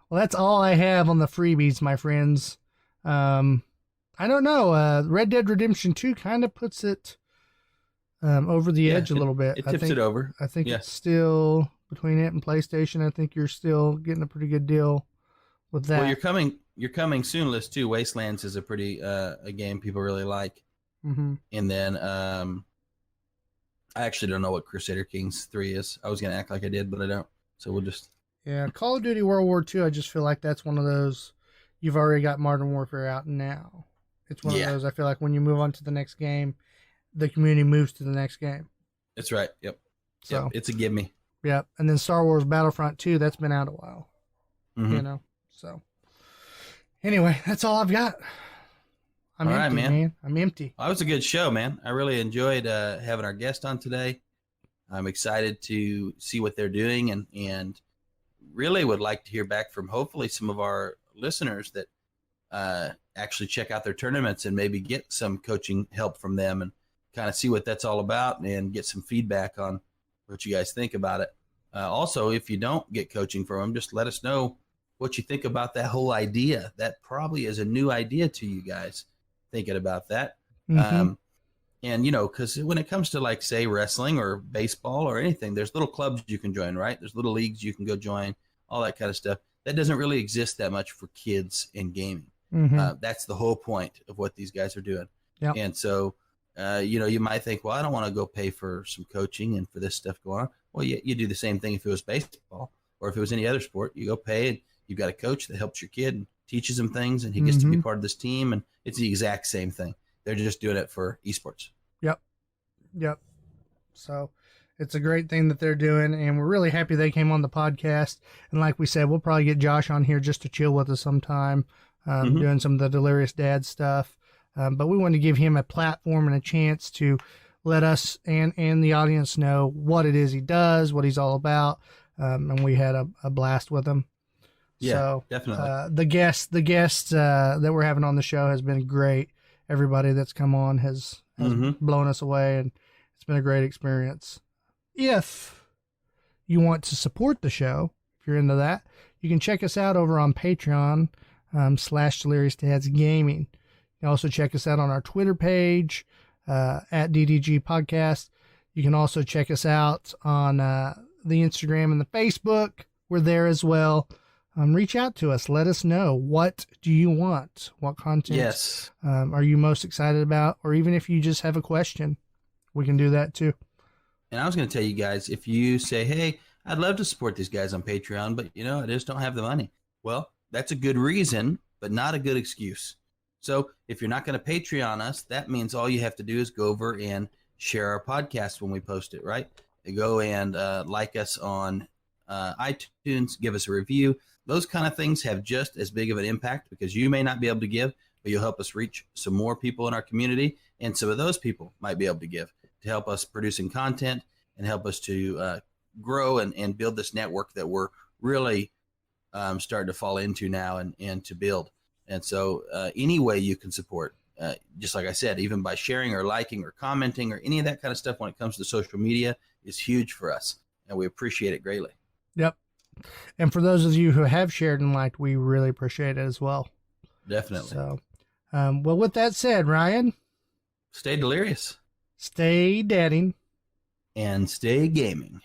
Well, that's all I have on the freebies, my friends. I don't know. Red Dead Redemption 2 kind of puts it over the edge a little bit. It tips it over. I think it's still between it and PlayStation. I think you're still getting a pretty good deal with that. Well, your coming soon list too. Wastelands is a pretty a game people really like. Mm-hmm. And then I actually don't know what Crusader Kings 3 is. I was gonna act like I did, but I don't. So we'll just Call of Duty World War II. I just feel like that's one of those. You've already got Modern Warfare out now. It's one of those. I feel like when you move on to the next game, the community moves to the next game. That's right. Yep. So yep. It's a gimme. Yep. And then Star Wars Battlefront 2. That's been out a while. Mm-hmm. So anyway, that's all I've got. I'm empty, man. I'm empty. Well, that was a good show, man. I really enjoyed having our guest on today. I'm excited to see what they're doing and really would like to hear back from hopefully some of our listeners that actually check out their tournaments and maybe get some coaching help from them and kind of see what that's all about and get some feedback on what you guys think about it. Also, if you don't get coaching from them, just let us know what you think about that whole idea. That probably is a new idea to you guys, thinking about that. Mm-hmm. And, because when it comes to, like, say, wrestling or baseball or anything, there's little clubs you can join, right? There's little leagues you can go join, all that kind of stuff. That doesn't really exist that much for kids in gaming. Mm-hmm. That's the whole point of what these guys are doing. Yep. And so, you might think, well, I don't want to go pay for some coaching and for this stuff going on. Well, you do the same thing if it was baseball or if it was any other sport. You go pay and you've got a coach that helps your kid and teaches him things and he gets to be part of this team. And it's the exact same thing. They're just doing it for esports. Yep. So it's a great thing that they're doing, and we're really happy they came on the podcast. And like we said, we'll probably get Josh on here just to chill with us sometime, doing some of the Delirious Dad stuff. But we wanted to give him a platform and a chance to let us and the audience know what it is he does, what he's all about. And we had a blast with him. Yeah, so, definitely. The guests that we're having on the show has been great. Everybody that's come on has blown us away, and it's been a great experience. If you want to support the show, if you're into that, you can check us out over on Patreon /Delirious Dads Gaming. You can also check us out on our Twitter page at DDG Podcast. You can also check us out on the Instagram and the Facebook. We're there as well. Reach out to us. Let us know, what do you want? What content are you most excited about? Or even if you just have a question, we can do that too. And I was going to tell you guys, if you say, hey, I'd love to support these guys on Patreon, but, I just don't have the money. Well, that's a good reason, but not a good excuse. So if you're not going to Patreon us, that means all you have to do is go over and share our podcast when we post it, right? Go and like us on iTunes, give us a review. Those kind of things have just as big of an impact because you may not be able to give, but you'll help us reach some more people in our community. And some of those people might be able to give to help us producing content and help us to grow and build this network that we're really starting to fall into now and to build. And so any way you can support, just like I said, even by sharing or liking or commenting or any of that kind of stuff when it comes to social media is huge for us. And we appreciate it greatly. Yep. And for those of you who have shared and liked, we really appreciate it as well. Definitely. So, well, with that said, Ryan, stay delirious, stay dadding, and stay gaming.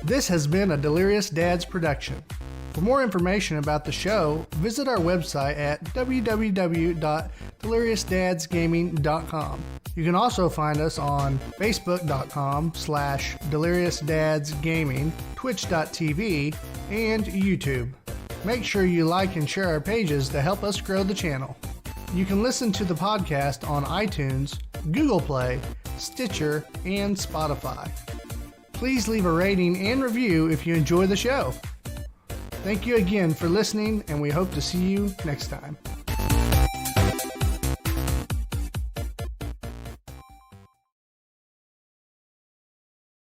This has been a Delirious Dads production. For more information about the show, visit our website at www.deliriousdadsgaming.com. You can also find us on facebook.com/deliriousdadsgaming, twitch.tv, and YouTube. Make sure you like and share our pages to help us grow the channel. You can listen to the podcast on iTunes, Google Play, Stitcher, and Spotify. Please leave a rating and review if you enjoy the show. Thank you again for listening, and we hope to see you next time.